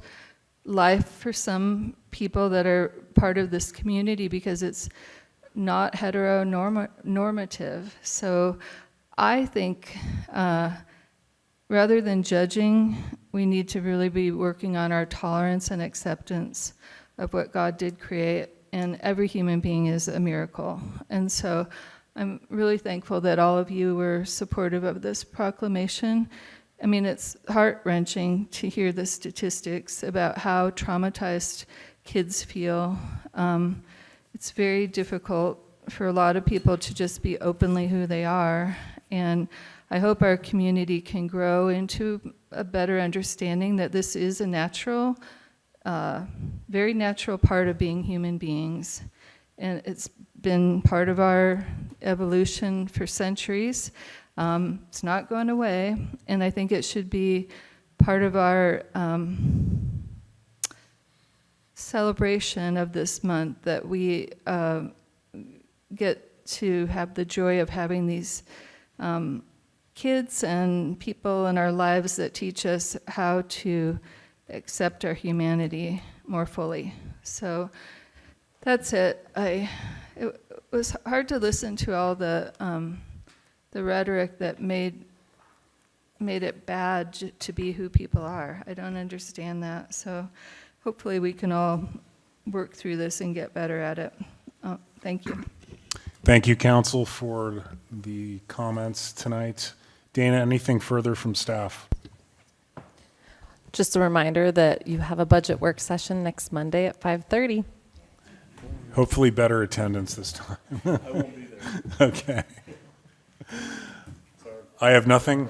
life for some people that are part of this community because it's not heteronormative. So I think rather than judging we need to really be working on our tolerance and acceptance of what God did create, and every human being is a miracle. And so I'm really thankful that all of you were supportive of this proclamation. I mean, it's heart-wrenching to hear the statistics about how traumatized kids feel. It's very difficult for a lot of people to just be openly who they are. And I hope our community can grow into a better understanding that this is a natural, very natural part of being human beings. And it's been part of our evolution for centuries. It's not going away, and I think it should be part of our celebration of this month, that we get to have the joy of having these kids and people in our lives that teach us how to accept our humanity more fully. So that's it. It was hard to listen to all the rhetoric that made it bad to be who people are. I don't understand that. So hopefully we can all work through this and get better at it. Thank you. Thank you, council, for the comments tonight. Dana, anything further from staff? Just a reminder that you have a budget work session next Monday at 5:30. Hopefully better attendance this time. I won't be there. Okay. I have nothing.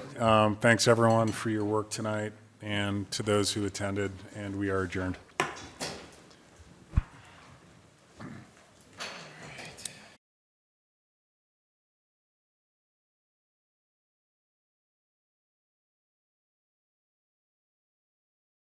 Thanks, everyone, for your work tonight, and to those who attended, and we are adjourned.